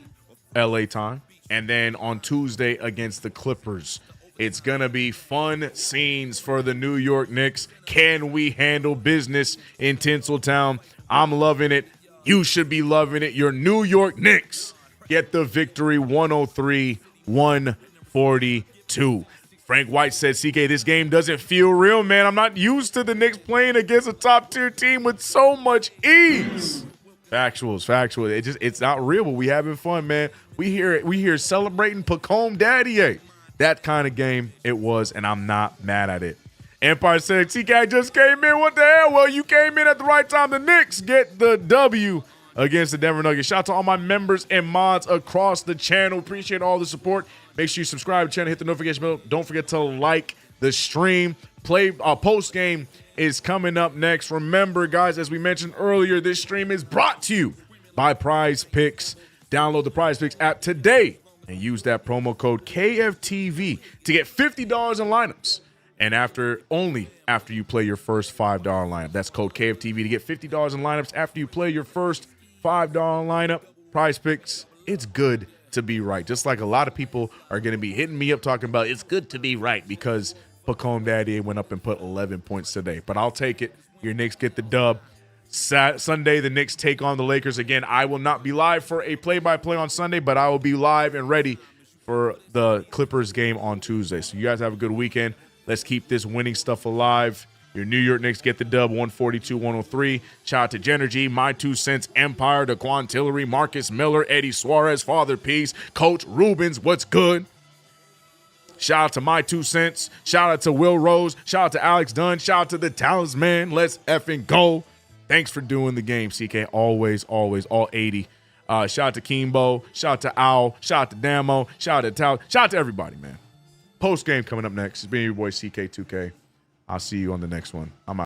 LA time, and then on Tuesday against the Clippers. It's going to be fun scenes for the New York Knicks. Can we handle business in Tinseltown? I'm loving it. You should be loving it. Your New York Knicks get the victory, 103-142. Frank White said, CK, this game doesn't feel real, man. I'm not used to the Knicks playing against a top-tier team with so much ease. Factuals. It's not real, but we having fun, man. We hear celebrating Pacome Daddier. That kind of game it was, and I'm not mad at it. Empire said, TK just came in. What the hell? Well, you came in at the right time. The Knicks get the W against the Denver Nuggets. Shout out to all my members and mods across the channel. Appreciate all the support. Make sure you subscribe to the channel, hit the notification bell. Don't forget to like the stream. Post game is coming up next. Remember, guys, as we mentioned earlier, this stream is brought to you by Prize Picks. Download the Prize Picks app today and use that promo code KFTV to get $50 in lineups. And only after you play your first $5 lineup. That's code KFTV to get $50 in lineups after you play your first $5 lineup. Prize Picks, it's good to be right. Just like a lot of people are going to be hitting me up talking about it's good to be right because Pacome Daddier went up and put 11 points today. But I'll take it. Your Knicks get the dub. Sunday, the Knicks take on the Lakers again. I will not be live for a play-by-play on Sunday, but I will be live and ready for the Clippers game on Tuesday. So you guys have a good weekend. Let's keep this winning stuff alive. Your New York Knicks get the dub, 142-103. Shout out to Genergy, My Two Cents, Empire, DeQuan Tillery, Marcus Miller, Eddie Suarez, Father Peace, Coach Rubens, what's good? Shout out to My Two Cents. Shout out to Will Rose. Shout out to Alex Dunn. Shout out to the Talisman. Let's effing go. Thanks for doing the game, CK. Always, all 80. Shout out to Kimbo. Shout out to Owl. Shout out to Damo. Shout out to Tal. Shout out to everybody, man. Post game coming up next. It's been your boy CK2K. I'll see you on the next one. I'm out.